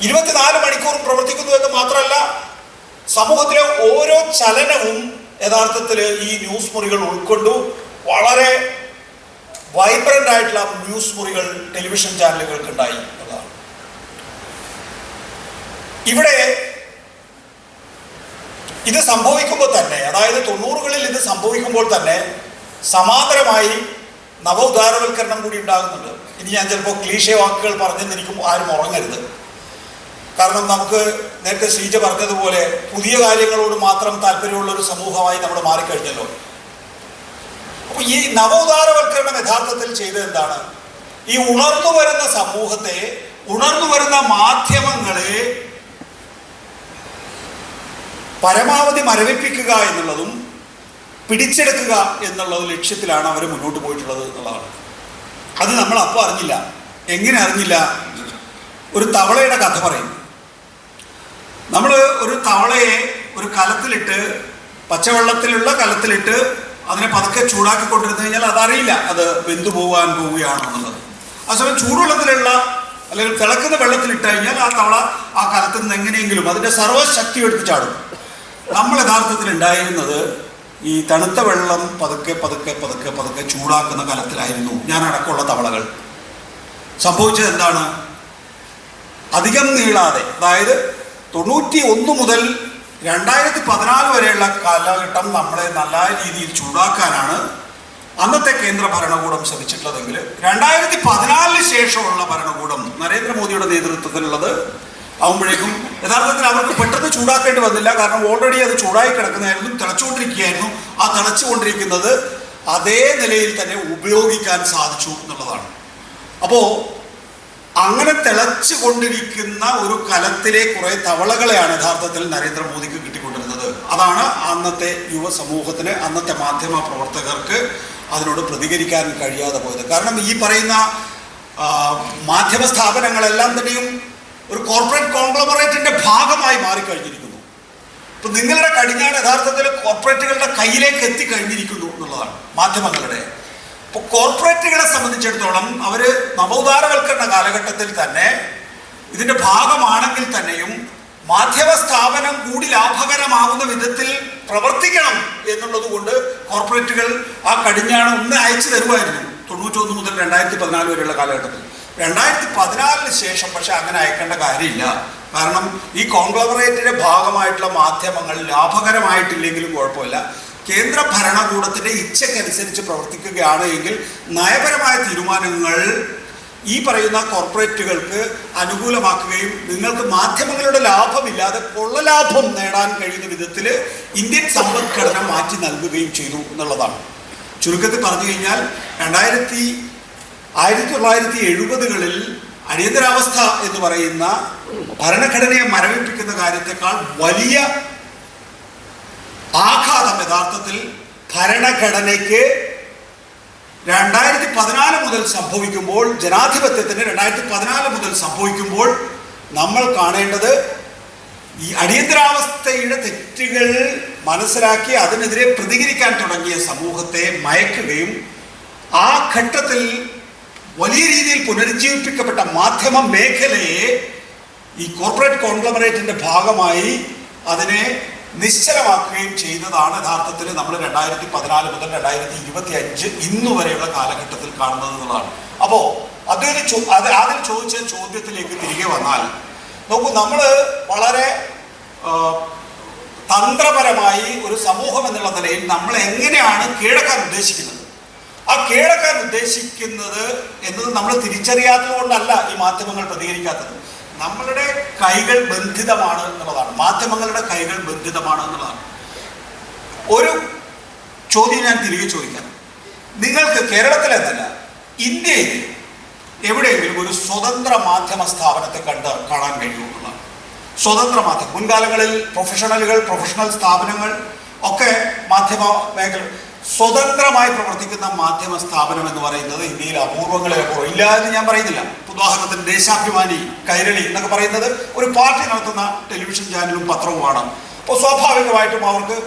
24 മണിക്കൂർ പ്രവർത്തിക്കുന്നു എന്ന് മാത്രമല്ല, സമൂഹത്തിലെ ഓരോ ചലനവും യഥാർത്ഥത്തിൽ ഈ ന്യൂസ് മുറികൾ ഉൾക്കൊണ്ടു. വളരെ വൈബ്രന്റ് ആയിട്ടുള്ള ന്യൂസ് മുറികൾ ടെലിവിഷൻ ചാനലുകൾക്ക് ഉണ്ടായി എന്നതാണ്. ഇവിടെ ഇത് സംഭവിക്കുമ്പോൾ തന്നെ, അതായത് 90കളിൽ ഇത് സംഭവിക്കുമ്പോൾ തന്നെ സമാന്തരമായി നവോദാരവൽക്കരണം കൂടി ഉണ്ടാകുന്നുണ്ട്. ഇനി ഞാൻ ചിലപ്പോൾ ക്ലീഷേ വാക്കുകൾ പറഞ്ഞെന്ന് എനിക്കും ആരും ഉറങ്ങരുത്. കാരണം നമുക്ക് നേരത്തെ ശ്രീജ പറഞ്ഞതുപോലെ പുതിയ കാര്യങ്ങളോട് മാത്രം താല്പര്യമുള്ള ഒരു സമൂഹമായി നമ്മൾ മാറിക്കഴിഞ്ഞല്ലോ. അപ്പോൾ ഈ നവോദാരവൽക്കരണം യഥാർത്ഥത്തിൽ ചെയ്തത് എന്താണ്? ഈ ഉണർന്നു വരുന്ന സമൂഹത്തെ, ഉണർന്നു വരുന്ന മാധ്യമങ്ങളെ പരമാവധി മരവിപ്പിക്കുക എന്നുള്ളതും പിടിച്ചെടുക്കുക എന്നുള്ള ലക്ഷ്യത്തിലാണ് അവർ മുന്നോട്ട് പോയിട്ടുള്ളത് എന്നുള്ളതാണ്. അത് നമ്മൾ അപ്പോൾ അറിഞ്ഞില്ല. എങ്ങനെ അറിഞ്ഞില്ല? ഒരു തവളയുടെ കഥ പറയും. നമ്മൾ ഒരു തവളയെ ഒരു കലത്തിലിട്ട്, പച്ചവെള്ളത്തിലുള്ള കലത്തിലിട്ട് അതിനെ പതുക്കെ ചൂടാക്കിക്കൊണ്ടിരുന്നു കഴിഞ്ഞാൽ അതറിയില്ല അത് വെന്തു പോകാൻ പോവുകയാണോ എന്നുള്ളത്. അതേസമയം ചൂടുവെള്ളത്തിലുള്ള അല്ലെങ്കിൽ തിളക്കുന്ന വെള്ളത്തിലിട്ട് കഴിഞ്ഞാൽ ആ തവള ആ കലത്തിൽ നിന്ന് എങ്ങനെയെങ്കിലും അതിൻ്റെ സർവ്വശക്തി എടുത്ത് ചാടും. നമ്മൾ യഥാർത്ഥത്തിൽ ഉണ്ടായിരുന്നത് ഈ തണുത്ത വെള്ളം പതുക്കെ പതുക്കെ പതുക്കെ പതുക്കെ ചൂടാക്കുന്ന കലത്തിലായിരുന്നു ഞാനടക്കമുള്ള തവളകൾ. സംഭവിച്ചത് എന്താണ്? അധികം നീളാതെ, അതായത് 91 മുതൽ 2014 വരെയുള്ള കാലഘട്ടം നമ്മളെ നല്ല രീതിയിൽ ചൂടാക്കാനാണ് അന്നത്തെ കേന്ദ്ര ഭരണകൂടം ശ്രമിച്ചിട്ടുള്ളതെങ്കിൽ 2014 ശേഷമുള്ള ഭരണകൂടം നരേന്ദ്രമോദിയുടെ നേതൃത്വത്തിലുള്ളത് ആകുമ്പോഴേക്കും യഥാർത്ഥത്തിൽ അവർക്ക് പെട്ടെന്ന് ചൂടാക്കേണ്ടി വന്നില്ല. കാരണം ഓൾറെഡി അത് ചൂടായി കിടക്കുന്നതായിരുന്നു, തിളച്ചുകൊണ്ടിരിക്കുകയായിരുന്നു. ആ തിളച്ചുകൊണ്ടിരിക്കുന്നത് അതേ നിലയിൽ തന്നെ ഉപയോഗിക്കാൻ സാധിച്ചു എന്നുള്ളതാണ്. അപ്പോൾ അങ്ങനെ തിളച്ചു കൊണ്ടിരിക്കുന്ന ഒരു കലത്തിലെ കുറെ തവളകളെയാണ് യഥാർത്ഥത്തിൽ നരേന്ദ്രമോദിക്ക് കിട്ടിക്കൊണ്ടിരുന്നത്. അതാണ് അന്നത്തെ യുവസമൂഹത്തിന്, അന്നത്തെ മാധ്യമ പ്രവർത്തകർക്ക് അതിനോട് പ്രതികരിക്കാൻ കഴിയാതെ പോയത്. കാരണം ഈ പറയുന്ന മാധ്യമ സ്ഥാപനങ്ങളെല്ലാം തന്നെയും ഒരു കോർപ്പറേറ്റ് കോൺഗ്ലോമറേറ്റിന്റെ ഭാഗമായി മാറിക്കഴിഞ്ഞിരിക്കുന്നു. ഇപ്പൊ നിങ്ങളുടെ കടിഞ്ഞാണ് യഥാർത്ഥത്തിൽ കോർപ്പറേറ്റുകളുടെ കയ്യിലേക്ക് എത്തിക്കഴിഞ്ഞിരിക്കുന്നു എന്നുള്ളതാണ് മാധ്യമങ്ങളുടെ. ഇപ്പോൾ കോർപ്പറേറ്റുകളെ സംബന്ധിച്ചിടത്തോളം അവർ നവോദാരവൽക്കരണ കാലഘട്ടത്തിൽ തന്നെ ഇതിന്റെ ഭാഗമാണെങ്കിൽ തന്നെയും മാധ്യമ സ്ഥാപനം കൂടി ലാഭകരമാകുന്ന വിധത്തിൽ പ്രവർത്തിക്കണം എന്നുള്ളത് കൊണ്ട് കോർപ്പറേറ്റുകൾ ആ കടിഞ്ഞാണ് ഒന്ന് അയച്ചു തരുമായിരുന്നു 91 മുതൽ 2014 വരെയുള്ള കാലഘട്ടത്തിൽ. 2014 ശേഷം പക്ഷെ അങ്ങനെ അയക്കേണ്ട കാര്യമില്ല. കാരണം ഈ കോൺഗ്ലോമറേറ്റിന്റെ ഭാഗമായിട്ടുള്ള മാധ്യമങ്ങൾ ലാഭകരമായിട്ടില്ലെങ്കിലും കുഴപ്പമില്ല. കേന്ദ്ര ഭരണകൂടത്തിന്റെ ഇച്ഛയ്ക്കനുസരിച്ച് പ്രവർത്തിക്കുകയാണ് എങ്കിൽ നയപരമായ തീരുമാനങ്ങൾ ഈ പറയുന്ന കോർപ്പറേറ്റുകൾക്ക് അനുകൂലമാക്കുകയും നിങ്ങൾക്ക് മാധ്യമങ്ങളുടെ ലാഭമില്ലാതെ കൊള്ളലാഭം നേടാൻ കഴിയുന്ന വിധത്തിൽ ഇന്ത്യൻ സമ്പദ്ഘടന മാറ്റി നൽകുകയും ചെയ്തു എന്നുള്ളതാണ്. ചുരുക്കത്തിൽ പറഞ്ഞു കഴിഞ്ഞാൽ 1970-കളിൽ അടിയന്തരാവസ്ഥ എന്ന് പറയുന്ന ഭരണഘടനയെ മരവിപ്പിക്കുന്ന കാര്യത്തെക്കാൾ വലിയ ആഘാതം യഥാർത്ഥത്തിൽ ഭരണഘടനയ്ക്ക് 2014 മുതൽ സംഭവിക്കുമ്പോൾ, ജനാധിപത്യത്തിന് 2014 മുതൽ സംഭവിക്കുമ്പോൾ നമ്മൾ കാണേണ്ടത് ഈ അടിയന്തരാവസ്ഥയുടെ തെറ്റുകൾ മനസ്സിലാക്കി അതിനെതിരെ പ്രതികരിക്കാൻ തുടങ്ങിയ സമൂഹത്തെ മയക്കുകയും ആ ഘട്ടത്തിൽ വലിയ രീതിയിൽ പുനരുജ്ജീവിപ്പിക്കപ്പെട്ട മാധ്യമ മേഖലയെ ഈ കോർപ്പറേറ്റ് കോൺഗ്ലോമറേറ്റിന്റെ ഭാഗമായി അതിനെ നിശ്ചലമാക്കുകയും ചെയ്തതാണ് യഥാർത്ഥത്തിൽ നമ്മൾ 2014 മുതൽ 2025 ഇന്നു വരെയുള്ള കാലഘട്ടത്തിൽ കാണുന്നത് എന്നുള്ളതാണ്. അപ്പോൾ അതിൽ ചോദിച്ച ചോദ്യത്തിലേക്ക് തിരികെ വന്നാൽ നോക്കൂ, നമ്മൾ വളരെ തന്ത്രപരമായി ഒരു സമൂഹം എന്നുള്ള നിലയിൽ നമ്മൾ എങ്ങനെയാണ് കീഴടക്കാൻ ഉദ്ദേശിക്കുന്നത്, ആ കീഴടക്കാൻ ഉദ്ദേശിക്കുന്നത് എന്നത് നമ്മൾ തിരിച്ചറിയാത്തത് കൊണ്ടല്ല ഈ മാധ്യമങ്ങൾ പ്രതികരിക്കാത്തത്. നമ്മളുടെ കൈകൾ ബന്ധിതമാണ് എന്നുള്ളതാണ്, മാധ്യമങ്ങളുടെ കൈകൾ ബന്ധിതമാണ് എന്നുള്ളതാണ്. ഒരു ചോദ്യം ഞാൻ തിരികെ ചോദിക്കാം. നിങ്ങൾക്ക് കേരളത്തിലെന്നല്ല ഇന്ത്യയിൽ എവിടെയെങ്കിലും ഒരു സ്വതന്ത്ര മാധ്യമ സ്ഥാപനത്തെ കാണാൻ കഴിയുമോ എന്നുള്ളതാണ്. സ്വതന്ത്ര മാധ്യമം മുൻകാലങ്ങളിൽ പ്രൊഫഷണൽ സ്ഥാപനങ്ങൾ ഒക്കെ മാധ്യമ മേഖല സ്വതന്ത്രമായി പ്രവർത്തിക്കുന്ന മാധ്യമ സ്ഥാപനം എന്ന് പറയുന്നത് ഇന്ത്യയിൽ അപൂർവങ്ങളെ ഇല്ല എന്ന് ഞാൻ പറയുന്നില്ല. ഉദാഹരണത്തിന് ദേശാഭിമാനി, കൈരളി എന്നൊക്കെ പറയുന്നത് ഒരു പാർട്ടി നടത്തുന്ന ടെലിവിഷൻ ചാനലും പത്രവുമാണ്. അപ്പോൾ സ്വാഭാവികമായിട്ടും അവർക്ക്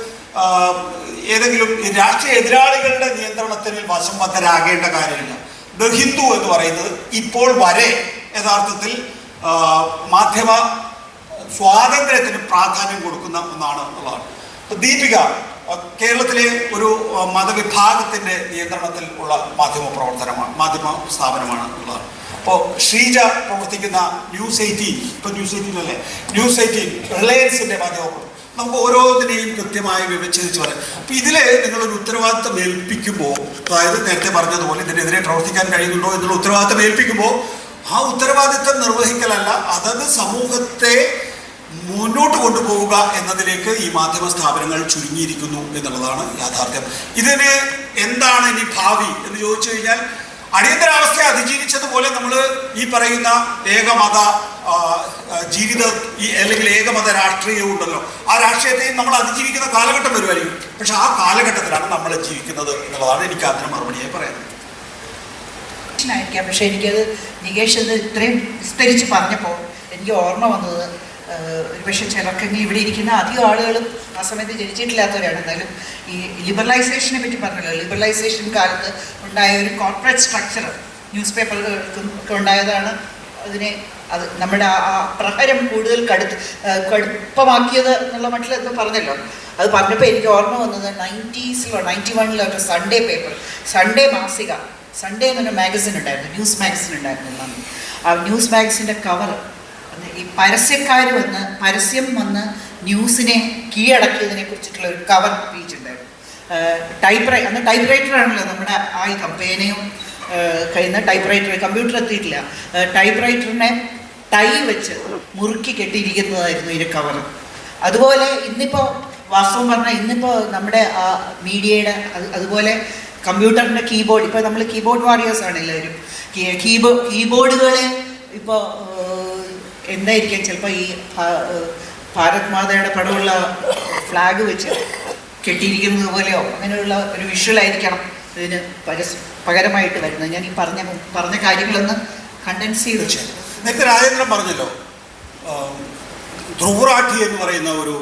ഏതെങ്കിലും രാഷ്ട്രീയ എതിരാളികളുടെ നിയന്ത്രണത്തിന് വശംബദ്ധരാകേണ്ട കാര്യമില്ല. ദ ഹിന്ദു എന്ന് പറയുന്നത് ഇപ്പോൾ വരെ യഥാർത്ഥത്തിൽ മാധ്യമ സ്വാതന്ത്ര്യത്തിന് പ്രാധാന്യം കൊടുക്കുന്ന ഒന്നാണ് എന്നുള്ളതാണ്. ദീപിക കേരളത്തിലെ ഒരു മതവിഭാഗത്തിന്റെ നിയന്ത്രണത്തിൽ ഉള്ള മാധ്യമ സ്ഥാപനമാണ് ഉള്ളത്. അപ്പോൾ ശ്രീജ പ്രവർത്തിക്കുന്ന ന്യൂസ് 18, ഇപ്പൊ ന്യൂസ് 18 അല്ലേ, ന്യൂസ് 18 റിലയൻസിന്റെ മാധ്യമം. നമുക്ക് ഓരോന്നിനെയും കൃത്യമായി വിവരിച്ച് പറയാം. അപ്പൊ ഇതില് നിങ്ങളൊരു ഉത്തരവാദിത്തം ഏൽപ്പിക്കുമ്പോൾ, അതായത് നേരത്തെ പറഞ്ഞതുപോലെ ഇതിനെതിരെ പ്രവർത്തിക്കാൻ കഴിയുന്നുണ്ടോ എന്നുള്ള ഉത്തരവാദിത്തം ഏൽപ്പിക്കുമ്പോൾ ആ ഉത്തരവാദിത്തം നിർവഹിക്കലല്ല, അതത് സമൂഹത്തെ മുന്നോട്ട് കൊണ്ടുപോവുക എന്നതിലേക്ക് ഈ മാധ്യമ സ്ഥാപനങ്ങൾ ചുരുങ്ങിയിരിക്കുന്നു എന്നുള്ളതാണ് യാഥാർത്ഥ്യം. ഇതിന് എന്താണ് ഇനി ഭാവി എന്ന് ചോദിച്ചു കഴിഞ്ഞാൽ, അടിയന്തരാവസ്ഥയെ അതിജീവിച്ചതുപോലെ നമ്മൾ ഈ പറയുന്ന ഏകമത ജീവിതം അല്ലെങ്കിൽ ഏകമത രാഷ്ട്രീയം ഉണ്ടല്ലോ, ആ രാഷ്ട്രീയത്തെയും നമ്മൾ അതിജീവിക്കുന്ന കാലഘട്ടം വരുമായിരിക്കും. പക്ഷെ ആ കാലഘട്ടത്തിലാണ് നമ്മൾ ജീവിക്കുന്നത് എന്നുള്ളതാണ് എനിക്ക് അതിന് മറുപടിയായി പറയുന്നത്. പക്ഷെ എനിക്കത് നികേഷ് അത് ഇത്രയും വിസ്തരിച്ച് പറഞ്ഞപ്പോൾ എനിക്ക് ഓർമ്മ വന്നത്, ഒരുപക്ഷെ ചിലർക്കെങ്കിലും ഇവിടെ ഇരിക്കുന്ന അധികം ആളുകളും ആ സമയത്ത് ജനിച്ചിട്ടില്ലാത്തവരാണ്. എന്തായാലും ഈ ലിബറലൈസേഷനെ പറ്റി പറഞ്ഞല്ലോ, ലിബറലൈസേഷൻ കാലത്ത് ഉണ്ടായ ഒരു കോർപ്പറേറ്റ് സ്ട്രക്ചർ ന്യൂസ് പേപ്പറുകൾക്കും ഒക്കെ ഉണ്ടായതാണ് അത് നമ്മുടെ ആ പ്രഹരം കൂടുതൽ കടുപ്പമാക്കിയത് എന്നുള്ള മട്ടിൽ എന്ന് പറഞ്ഞല്ലോ. അത് പറഞ്ഞപ്പോൾ എനിക്ക് ഓർമ്മ വന്നത് 91 ഒരു സൺഡേ പേപ്പർ, സൺഡേ മാസിക, സൺഡേ എന്നൊരു മാഗസിൻ ഉണ്ടായിരുന്നു, ന്യൂസ് മാഗസിൻ ഉണ്ടായിരുന്നു. ആ ന്യൂസ് മാഗസിൻ്റെ കവർ ഈ പരസ്യം വന്ന് ന്യൂസിനെ കീഴടക്കിയതിനെ കുറിച്ചിട്ടുള്ള ഒരു കവർ പേജ് ഉണ്ടായിരുന്നു. അന്ന് ടൈപ്പ് റൈറ്ററാണല്ലോ നമ്മുടെ ആ ഈ കമ്പേനയും കഴിയുന്ന ടൈപ്പ് റൈറ്റർ, കമ്പ്യൂട്ടർ എത്തിയിട്ടില്ല. ടൈപ്പ് റൈറ്ററിനെ ടൈ വെച്ച് മുറുക്കി കെട്ടിയിരിക്കുന്നതായിരുന്നു ഇതിൻ്റെ കവർ. അതുപോലെ ഇന്നിപ്പോൾ വാസ്തവം പറഞ്ഞാൽ ഇന്നിപ്പോൾ നമ്മുടെ മീഡിയയുടെ അതുപോലെ കമ്പ്യൂട്ടറിൻ്റെ കീബോർഡ്, ഇപ്പോൾ നമ്മൾ കീബോർഡ് വാരിയേഴ്സ് ആണ് എല്ലാവരും. കീബോർഡുകളെ ഇപ്പോൾ എന്തായിരിക്കാം, ചിലപ്പോൾ ഈ ഭാരത് മാതയുടെ പടമുള്ള ഫ്ലാഗ് വെച്ച് കെട്ടിയിരിക്കുന്നത് പോലെയോ അങ്ങനെയുള്ള ഒരു വിഷ്വലായിരിക്കണം ഇതിന് പകരമായിട്ട് വരുന്നത്. ഞാൻ ഈ പറഞ്ഞ കാര്യങ്ങളൊന്ന് കണ്ടൻസ് ചെയ്ത് വെച്ചു. നേരത്തെ രാജേന്ദ്രൻ പറഞ്ഞല്ലോ, ധ്രുവ് റാഠി എന്ന് പറയുന്ന ഒരു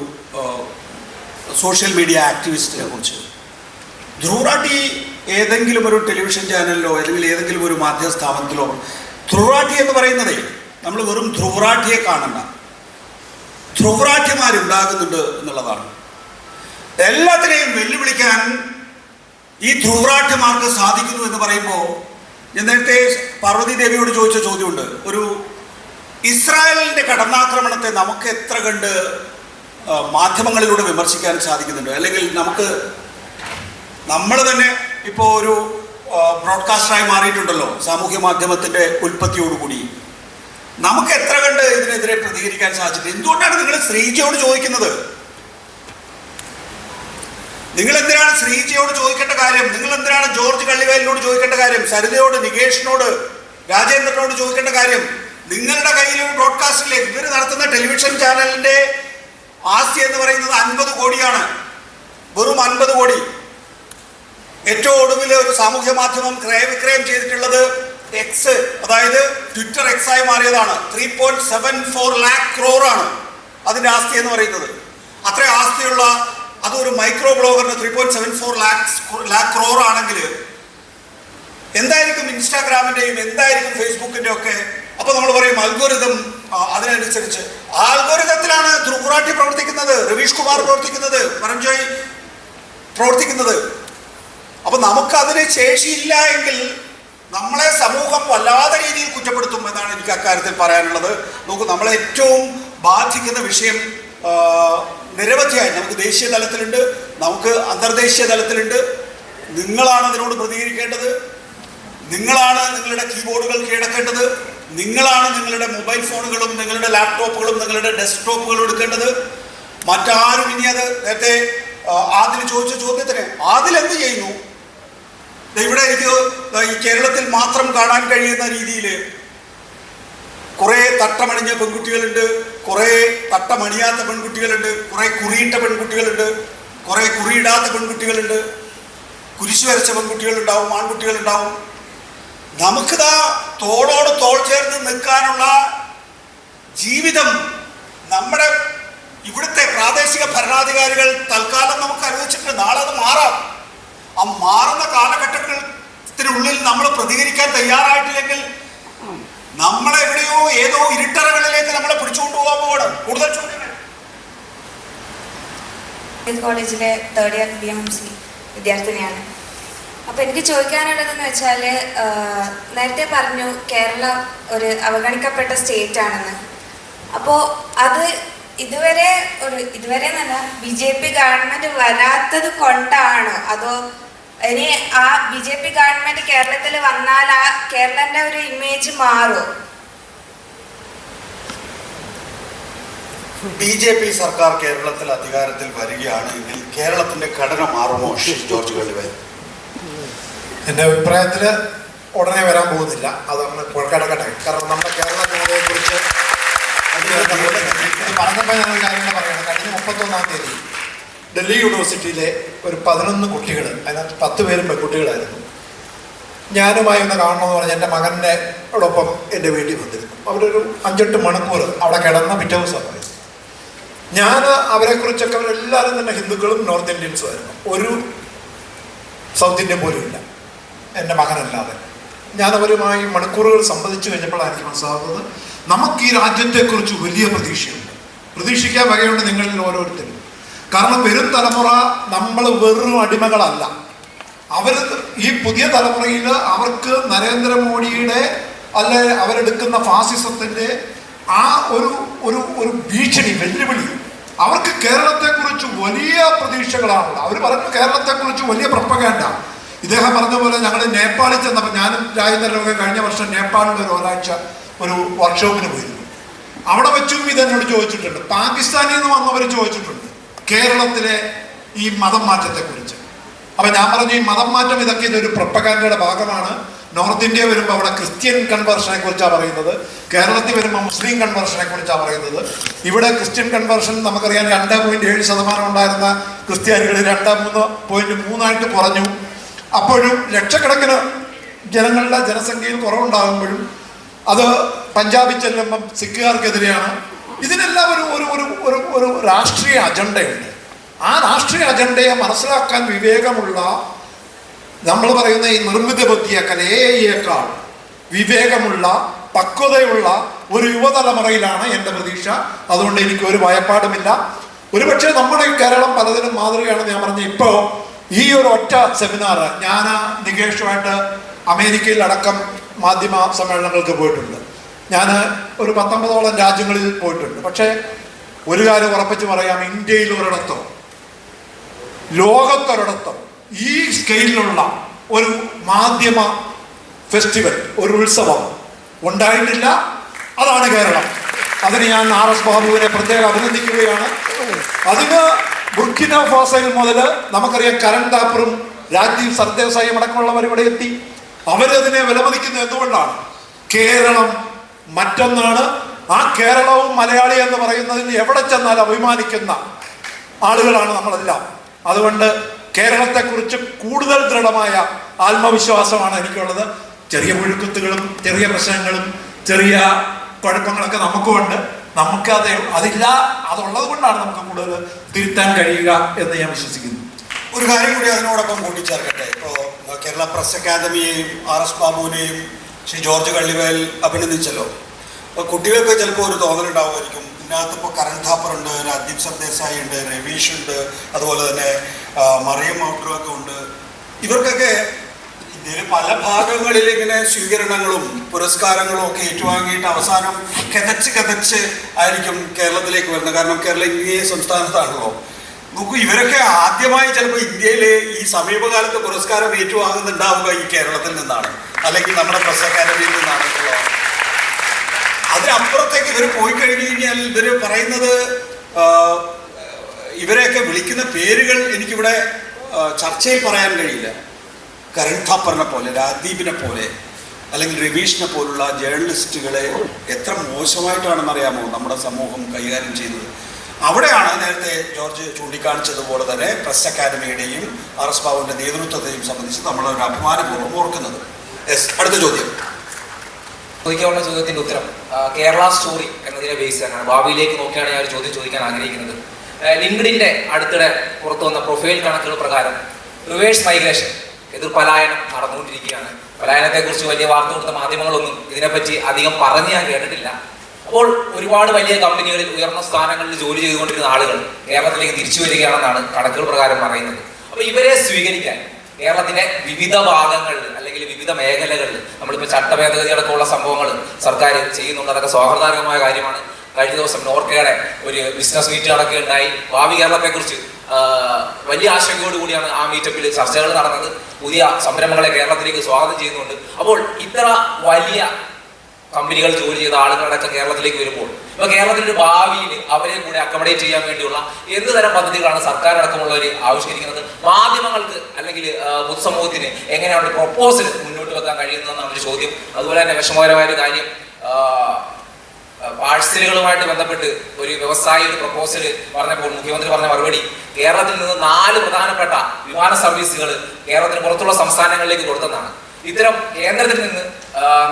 സോഷ്യൽ മീഡിയ ആക്ടിവിസ്റ്റിനെ കുറിച്ച്. ധ്രുവ് റാഠി ഏതെങ്കിലും ഒരു ടെലിവിഷൻ ചാനലിലോ അല്ലെങ്കിൽ ഏതെങ്കിലും ഒരു മാധ്യമ സ്ഥാപനത്തിലോ ധ്രുവ് റാഠി എന്ന് പറയുന്നതേ നമ്മൾ വെറും ധ്രുവ് റാഠിയെ കാണണ്ട, ധ്രുവ് റാഠിമാരുണ്ടാകുന്നുണ്ട് എന്നുള്ളതാണ്. എല്ലാത്തിനെയും വെല്ലുവിളിക്കാൻ ഈ ധ്രുവ് റാഠിമാർക്ക് സാധിക്കുന്നു എന്ന് പറയുമ്പോൾ, ഞാൻ നേരത്തെ പാർവതി ദേവിയോട് ചോദിച്ച ചോദ്യമുണ്ട്. ഒരു ഇസ്രായേലിൻ്റെ കടന്നാക്രമണത്തെ നമുക്ക് എത്ര കണ്ട് മാധ്യമങ്ങളിലൂടെ വിമർശിക്കാൻ സാധിക്കുന്നുണ്ട്? അല്ലെങ്കിൽ നമ്മൾ തന്നെ ഇപ്പോൾ ഒരു ബ്രോഡ്കാസ്റ്ററായി മാറിയിട്ടുണ്ടല്ലോ സാമൂഹ്യ മാധ്യമത്തിൻ്റെ ഉൽപ്പത്തിയോടുകൂടി. നമുക്ക് എത്ര കണ്ട് ഇതിനെതിരെ പ്രതികരിക്കാൻ സാധിച്ചിട്ട്? എന്തുകൊണ്ടാണ് നിങ്ങൾ ശ്രീജയോട് ചോദിക്കുന്നത്? നിങ്ങൾ എന്തിനാണ് ശ്രീജയോട് ചോദിക്കേണ്ട കാര്യം? നിങ്ങൾ എന്തിനാണ് ജോർജ് കള്ളിവയലിനോട് ചോദിക്കേണ്ട കാര്യം? സരിതയോട്, നികേഷിനോട്, രാജേന്ദ്രനോട് ചോദിക്കേണ്ട കാര്യം? നിങ്ങളുടെ കയ്യിൽ ഒരു ബ്രോഡ്കാസ്റ്റിലെ ഇവർ നടത്തുന്ന ടെലിവിഷൻ ചാനലിന്റെ ആസ്തി എന്ന് പറയുന്നത് 50 കോടിയാണ്. വെറും 50 കോടി. ഏറ്റവും ഒടുവിൽ ഒരു സാമൂഹ്യ മാധ്യമം ക്രയവിക്രയം ചെയ്തിട്ടുള്ളത് എക്സ്, അതായത് ട്വിറ്റർ എക്സ് ആയി മാറിയതാണ്. 3.74 lakh crore ആണ് അതിന്റെ ആസ്തി എന്ന് പറയുന്നത്. അത്ര ആസ്തിയുള്ള അതൊരു മൈക്രോ ബ്ലോഗറിന് 3.74 lakh crore ആണെങ്കിൽ എന്തായിരിക്കും ഇൻസ്റ്റാഗ്രാമിന്റെയും എന്തായിരിക്കും ഫേസ്ബുക്കിന്റെ ഒക്കെ? അപ്പൊ നമ്മൾ പറയും അൽഗോരിതം, അതിനനുസരിച്ച് ആൽഗോരിതത്തിലാണ് ധ്രുവ് റാഠി പ്രവർത്തിക്കുന്നത്, രവീഷ് കുമാർ പ്രവർത്തിക്കുന്നത്, പരംജോയ് പ്രവർത്തിക്കുന്നത്. അപ്പൊ നമുക്ക് അതിന് ശേഷിയില്ല എങ്കിൽ നമ്മളെ സമൂഹം വല്ലാത്ത രീതിയിൽ കുറ്റപ്പെടുത്തും എന്നാണ് എനിക്ക് അക്കാര്യത്തിൽ പറയാനുള്ളത്. നോക്കൂ, നമ്മളെ ഏറ്റവും ബാധിക്കുന്ന വിഷയം നിരവധിയായി നമുക്ക് ദേശീയ തലത്തിലുണ്ട്, നമുക്ക് അന്തർദേശീയ തലത്തിലുണ്ട്. നിങ്ങളാണ് അതിനോട് പ്രതികരിക്കേണ്ടത്, നിങ്ങളാണ് നിങ്ങളുടെ കീബോർഡുകൾ കീഴടക്കേണ്ടത്, നിങ്ങളാണ് നിങ്ങളുടെ മൊബൈൽ ഫോണുകളും നിങ്ങളുടെ ലാപ്ടോപ്പുകളും നിങ്ങളുടെ ഡെസ്ക്ടോപ്പുകളും എടുക്കേണ്ടത്. മറ്റാരും ഇനി അത് നേരത്തെ ആദിൽ ചോദിച്ച ചോദ്യത്തിന് ആദിൽ എന്ത് ചെയ്യുന്നു? ഇവിടെ എനിക്ക് ഈ കേരളത്തിൽ മാത്രം കാണാൻ കഴിയുന്ന രീതിയിൽ കുറേ തട്ടമണിഞ്ഞ പെൺകുട്ടികളുണ്ട്, കുറേ തട്ടമണിയാത്ത പെൺകുട്ടികളുണ്ട്, കുറേ കുറിയിട്ട പെൺകുട്ടികളുണ്ട്, കുറേ കുറിയിടാത്ത പെൺകുട്ടികളുണ്ട്, കുരിശു വരച്ച പെൺകുട്ടികളുണ്ടാവും, ആൺകുട്ടികളുണ്ടാവും. നമുക്കിതാ തോളോട് തോൾ ചേർന്ന് നിൽക്കാനുള്ള ജീവിതം നമ്മുടെ ഇവിടുത്തെ പ്രാദേശിക ഭരണാധികാരികൾ തൽക്കാലം നമുക്ക് അനുവദിച്ചിട്ടുണ്ട്. നാളെ അത് മാറാം. ആ മാറുന്ന കാലഘട്ടത്തിനുള്ളിൽ നമ്മൾ പ്രതികരിക്കാൻ തയ്യാറായിട്ടില്ലെങ്കിൽ നമ്മളെ എവിടെയോ ഏതോ ഇരുട്ടറകളിലേക്ക് നമ്മളെ പിടിച്ചുകൊണ്ടുപോകാൻ പോകണം. കൂടുതൽ ചോദ്യങ്ങൾ. കോളേജിലെ 3rd year BMC വിദ്യാർത്ഥിനിയാണ്. അപ്പോൾ എനിക്ക് ചോദിക്കാനുള്ളതെന്ന് വെച്ചാൽ, നേരത്തെ പറഞ്ഞു കേരളം ഒരു അവഗണിക്കപ്പെട്ട സ്റ്റേറ്റ് ആണെന്ന്. അപ്പോൾ അത് ഇതുവരെ എന്നല്ല, BJP ഗവൺമെൻറ് വരാത്തത് കൊണ്ടാണോ, അതോ ഇനി ആ BJP ഗവൺമെൻറ് കേരളത്തിൽ വന്നാൽ ആ കേരളത്തിൻ്റെ ഒരു ഇമേജ് മാറുമോ? BJP സർക്കാർ കേരളത്തിൽ അധികാരത്തിൽ വരികയാണെങ്കിൽ കേരളത്തിന്റെ ഘടന മാറുമോ? ജോർജ് കള്ളിവയൽ. എൻ്റെ അഭിപ്രായത്തിൽ ഉടനെ വരാൻ പോകുന്നില്ല. അത് നമ്മൾ കിടക്കട്ടെ. കാരണം നമ്മുടെ കേരള ജനതയെ കുറിച്ച് പറഞ്ഞപ്പോൾ ഞങ്ങൾ കാര്യങ്ങൾ പറയണം. കഴിഞ്ഞ 31-ാം തീയതി ഡൽഹി യൂണിവേഴ്സിറ്റിയിലെ ഒരു 11 കുട്ടികൾ, അതിനകത്ത് 10 പേരും പെൺകുട്ടികളായിരുന്നു, ഞാനുമായി ഒന്ന് കാണണമെന്ന് പറഞ്ഞ് എൻ്റെ മകനോടൊപ്പം എൻ്റെ വീട്ടിൽ വന്നിരുന്നു. അവരൊരു 5-8 മണിക്കൂർ അവിടെ കിടന്ന പിറ്റേ ദിവസമായി. ഞാൻ അവരെക്കുറിച്ചൊക്കെ അവരെല്ലാവരും തന്നെ ഹിന്ദുക്കളും നോർത്ത് ഇന്ത്യൻസും ആയിരുന്നു. ഒരു സൗത്ത് ഇന്ത്യൻ പോലും ഇല്ല, എൻ്റെ മകനല്ലാതെ. ഞാൻ അവരുമായി മണിക്കൂറുകൾ സംവദിച്ചു കഴിഞ്ഞപ്പോഴാണ് എനിക്ക് മനസ്സിലാകുന്നത് നമുക്ക് ഈ രാജ്യത്തെക്കുറിച്ച് വലിയ പ്രതീക്ഷയുണ്ട്, പ്രതീക്ഷിക്കാൻ വകയുണ്ട് നിങ്ങളിൽ ഓരോരുത്തരും. കാരണം വരും തലമുറ നമ്മൾ വെറും അടിമകളല്ല. ഈ പുതിയ തലമുറയിൽ അവർക്ക് നരേന്ദ്രമോദിയുടെ അല്ലെ അവരെടുക്കുന്ന ഫാസിസത്തിൻ്റെ ആ ഒരു ഒരു ഒരു ഭീഷണി, വെല്ലുവിളി അവർക്ക് കേരളത്തെക്കുറിച്ച് വലിയ പ്രതീക്ഷകളാണുള്ളത്. അവർ പറഞ്ഞു കേരളത്തെക്കുറിച്ച് വലിയ പ്രൊപ്പഗാൻഡ. ഇദ്ദേഹം പറഞ്ഞ പോലെ ഞങ്ങൾ നേപ്പാളിൽ ചെന്നപ്പോൾ, ഞാനും രാജേന്ദ്രനൊക്കെ കഴിഞ്ഞ വർഷം നേപ്പാളിൽ ഒരാഴ്ച ഒരു വർക്ക്ഷോപ്പിന് പോയിരുന്നു. അവിടെ വെച്ചും ഇതെന്നോട് ചോദിച്ചിട്ടുണ്ട്. പാകിസ്ഥാനിൽ നിന്ന് വന്നവർ ചോദിച്ചിട്ടുണ്ട് കേരളത്തിലെ ഈ മതം മാറ്റത്തെക്കുറിച്ച്. അപ്പം ഞാൻ പറഞ്ഞു ഈ മതം മാറ്റം ഇതൊക്കെ ഇതൊരു പ്രൊപ്പഗാൻഡയുടെ ഭാഗമാണ്. നോർത്ത് ഇന്ത്യ വരുമ്പോൾ അവിടെ ക്രിസ്ത്യൻ കൺവേർഷനെ കുറിച്ചാണ് പറയുന്നത്, കേരളത്തിൽ വരുമ്പോൾ മുസ്ലിം കൺവേർഷനെ കുറിച്ചാണ് പറയുന്നത്. ഇവിടെ ക്രിസ്ത്യൻ കൺവേർഷൻ നമുക്കറിയാം 2.7% ഉണ്ടായിരുന്ന ക്രിസ്ത്യാനികൾ 2.3 കുറഞ്ഞു. അപ്പോഴും ലക്ഷക്കണക്കിന് ജനങ്ങളുടെ ജനസംഖ്യയിൽ കുറവുണ്ടാകുമ്പോഴും അത് പഞ്ചാബിൽ ചെല്ലുമ്പം സിഖുകാർക്കെതിരെയാണ്. ഇതിനെല്ലാം ഒരു രാഷ്ട്രീയ അജണ്ടയുണ്ട്. ആ രാഷ്ട്രീയ അജണ്ടയെ മനസ്സിലാക്കാൻ വിവേകമുള്ള, നമ്മൾ പറയുന്ന ഈ നിർമ്മിത ബുദ്ധിയേക്കാൾ AI വിവേകമുള്ള പക്വതയുള്ള ഒരു യുവതലമുറയിലാണ് എൻ്റെ പ്രതീക്ഷ. അതുകൊണ്ട് എനിക്ക് ഒരു ഭയപ്പാടുമില്ല. ഒരുപക്ഷെ നമ്മുടെ ഈ കേരളം പലതിനും മാതൃകയാണെന്ന് ഞാൻ പറഞ്ഞു. ഇപ്പോൾ ഈ ഒരു ഒറ്റ സെമിനാർ ഞാൻ നികേഷുമായിട്ട് അമേരിക്കയിൽ അടക്കം മാധ്യമ സമ്മേളനങ്ങൾക്ക് പോയിട്ടുണ്ട്. ഞാൻ ഒരു 19ഓളം രാജ്യങ്ങളിൽ പോയിട്ടുണ്ട്. പക്ഷേ ഒരു കാര്യം ഉറപ്പിച്ച് പറയാം, ഇന്ത്യയിൽ ഒരിടത്തോ ലോകത്തൊരിടത്തോ ഈ സ്കെയിലുള്ള ഒരു മാധ്യമ ഫെസ്റ്റിവൽ, ഒരു ഉത്സവം ഉണ്ടായിട്ടില്ല. അതാണ് കേരളം. അതിന് ഞാൻ RS ബാബുവിനെ പ്രത്യേകം അഭിനന്ദിക്കുകയാണ്. അതിന് ബുർക്കിന ഫാസയിൽ മുതൽ നമുക്കറിയാം കരൺ താപ്പറും രാജീവ് സർദേശായും അടക്കമുള്ളവർ ഇവിടെ എത്തി. അവരതിനെ വിലമതിക്കുന്നത് എന്തുകൊണ്ടാണ്? കേരളം മറ്റൊന്നാണ്. ആ കേരളവും മലയാളി എന്ന് പറയുന്നതിൽ എവിടെ ചെന്നാൽ അഭിമാനിക്കുന്ന ആളുകളാണ് നമ്മളെല്ലാം. അതുകൊണ്ട് കേരളത്തെക്കുറിച്ച് കൂടുതൽ ദൃഢമായ ആത്മവിശ്വാസമാണ് എനിക്കുള്ളത്. ചെറിയ മുഴുക്കുത്തുകളും ചെറിയ പ്രശ്നങ്ങളും ചെറിയ കുഴപ്പങ്ങളൊക്കെ നമുക്കുമുണ്ട്. നമുക്കത് അതുള്ളത് കൊണ്ടാണ് നമുക്ക് കൂടുതൽ തിരുത്താൻ കഴിയുക എന്ന് ഞാൻ വിശ്വസിക്കുന്നു. ഒരു കാര്യം കൂടി അതിനോടൊപ്പം കൂട്ടിച്ചേർക്കട്ടെ. ഇപ്പോൾ കേരള പ്രസ് അക്കാദമിയെയും RS ബാബുവിനെയും ശ്രീ ജോർജ് കള്ളിവേൽ അഭിനന്ദിച്ചല്ലോ. അപ്പോൾ കുട്ടികൾക്ക് ചിലപ്പോൾ ഒരു തോന്നലുണ്ടാവുമായിരിക്കും, ഇതിനകത്ത് ഇപ്പോൾ കരൺ താപ്പറുണ്ട്, രാജീവ് സർദേശായി ഉണ്ട്, രവീഷ് ഉണ്ട്, അതുപോലെ തന്നെ മറിയം ഔട്ട്റൊക്കെ ഉണ്ട്. ഇവർക്കൊക്കെ ഇന്ത്യയിൽ പല ഭാഗങ്ങളിൽ ഇങ്ങനെ സ്വീകരണങ്ങളും പുരസ്കാരങ്ങളും ഒക്കെ ഏറ്റുവാങ്ങിയിട്ട് അവസാനം കിതച്ച് ആയിരിക്കും കേരളത്തിലേക്ക് വരുന്നത്. കാരണം കേരളം ഇന്ത്യ സംസ്ഥാനത്താണല്ലോ. നോക്കൂ, ഇവരൊക്കെ ആദ്യമായി ചിലപ്പോൾ ഇന്ത്യയിൽ ഈ സമീപകാലത്ത് പുരസ്കാരം ഏറ്റുവാങ്ങുന്നുണ്ടാവുക ഈ കേരളത്തിൽ നിന്നാണ്, അല്ലെങ്കിൽ നമ്മുടെ പ്രസ് അക്കാദമിയിൽ നിന്നാണ്. അതിനപ്പുറത്തേക്ക് ഇവർ പോയി കഴിഞ്ഞു കഴിഞ്ഞാൽ ഇവർ പറയുന്നത്, ഇവരെയൊക്കെ വിളിക്കുന്ന പേരുകൾ എനിക്കിവിടെ ചർച്ചയിൽ പറയാൻ കഴിയില്ല. കരൺ താപ്പറിനെ പോലെ, രാജീവിനെ പോലെ, അല്ലെങ്കിൽ രവീഷിനെ പോലുള്ള ജേർണലിസ്റ്റുകളെ എത്ര മോശമായിട്ടാണെന്നറിയാമോ നമ്മുടെ സമൂഹം കൈകാര്യം ചെയ്തത്. അവിടെയാണ് നേരത്തെ ജോർജ് ചൂണ്ടിക്കാണിച്ചതുപോലെ തന്നെ പ്രസ് അക്കാദമിയുടെയും RS ബാബുവിൻ്റെ നേതൃത്വത്തെയും സംബന്ധിച്ച് നമ്മളൊരു അഭിമാനപൂർവ്വം ഓർക്കുന്നത്. അടുത്ത ചോദ്യം. ചോദിക്കാനുള്ള ചോദ്യത്തിൻ്റെ ഉത്തരം കേരള സ്റ്റോറി എന്നതിനെ ബേസ് തന്നെയാണ്. ഭാവിയിലേക്ക് നോക്കിയാണ് ഞാൻ ഒരു ചോദ്യം ചോദിക്കാൻ ആഗ്രഹിക്കുന്നത്. ലിങ്ക്ഡിൻ്റെ അടുത്തിടെ പുറത്തു വന്ന പ്രൊഫൈൽ കണക്കുകൾ പ്രകാരം റിവേഴ്സ് മൈഗ്രേഷൻ, എതിർപലായനം നടന്നുകൊണ്ടിരിക്കുകയാണ്. പലായനത്തെക്കുറിച്ച് വലിയ വാർത്ത കൊടുത്ത മാധ്യമങ്ങളൊന്നും ഇതിനെപ്പറ്റി അധികം പറഞ്ഞ് ഞാൻ കേട്ടിട്ടില്ല. അപ്പോൾ ഒരുപാട് വലിയ കമ്പനികളിൽ ഉയർന്ന സ്ഥാനങ്ങളിൽ ജോലി ചെയ്തുകൊണ്ടിരുന്ന ആളുകൾ കേരളത്തിലേക്ക് തിരിച്ചു വരികയാണെന്നാണ് കണക്കുകൾ പ്രകാരം പറയുന്നത്. അപ്പോൾ ഇവരെ സ്വീകരിക്കാൻ കേരളത്തിന്റെ വിവിധ ഭാഗങ്ങളിൽ അല്ലെങ്കിൽ വിവിധ മേഖലകളിൽ നമ്മളിപ്പോൾ ചട്ടഭേദഗതി അടക്കമുള്ള സംഭവങ്ങൾ സർക്കാർ ചെയ്യുന്നുണ്ട്. അതൊക്കെ സ്വാഗതാർഹമായ കാര്യമാണ്. കഴിഞ്ഞ ദിവസം നോർക്കയുടെ ഒരു ബിസിനസ് മീറ്റ് നടക്കുകയുണ്ടായി. ഭാവി കേരളത്തെക്കുറിച്ച് വലിയ ആശങ്കയോടുകൂടിയാണ് ആ മീറ്റപ്പിൽ ചർച്ചകൾ നടന്നത്. പുതിയ സംരംഭങ്ങളെ കേരളത്തിലേക്ക് സ്വാഗതം ചെയ്യുന്നുണ്ട്. അപ്പോൾ ഇത്ര വലിയ കമ്പനികൾ ജോലി ചെയ്ത ആളുകളടക്കം കേരളത്തിലേക്ക് വരുമ്പോൾ ഇപ്പോൾ കേരളത്തിൻ്റെ ഭാവിയിൽ അവരെ കൂടെ അക്കോമഡേറ്റ് ചെയ്യാൻ വേണ്ടിയുള്ള എന്ത് തരം പദ്ധതികളാണ് സർക്കാർ അടക്കമുള്ളവർ ആവിഷ്കരിക്കുന്നത്? മാധ്യമങ്ങൾക്ക് അല്ലെങ്കിൽ പൊതുസമൂഹത്തിന് എങ്ങനെയാണ് പ്രൊപ്പോസൽ മുന്നോട്ട് വെക്കാൻ കഴിയുന്നതെന്നാണ് ഒരു ചോദ്യം. അതുപോലെ തന്നെ വിഷമകരമായ ഒരു കാര്യം, പാഴ്സലുകളുമായിട്ട് ബന്ധപ്പെട്ട് ഒരു വ്യവസായി ഒരു പ്രപ്പോസൽ പറഞ്ഞപ്പോൾ മുഖ്യമന്ത്രി പറഞ്ഞ മറുപടി, കേരളത്തിൽ നിന്ന് 4 പ്രധാനപ്പെട്ട വിമാന സർവീസുകൾ കേരളത്തിന് പുറത്തുള്ള സംസ്ഥാനങ്ങളിലേക്ക് കൊടുത്തെന്നാണ്. ഇത്തരം കേന്ദ്രത്തിൽ നിന്ന്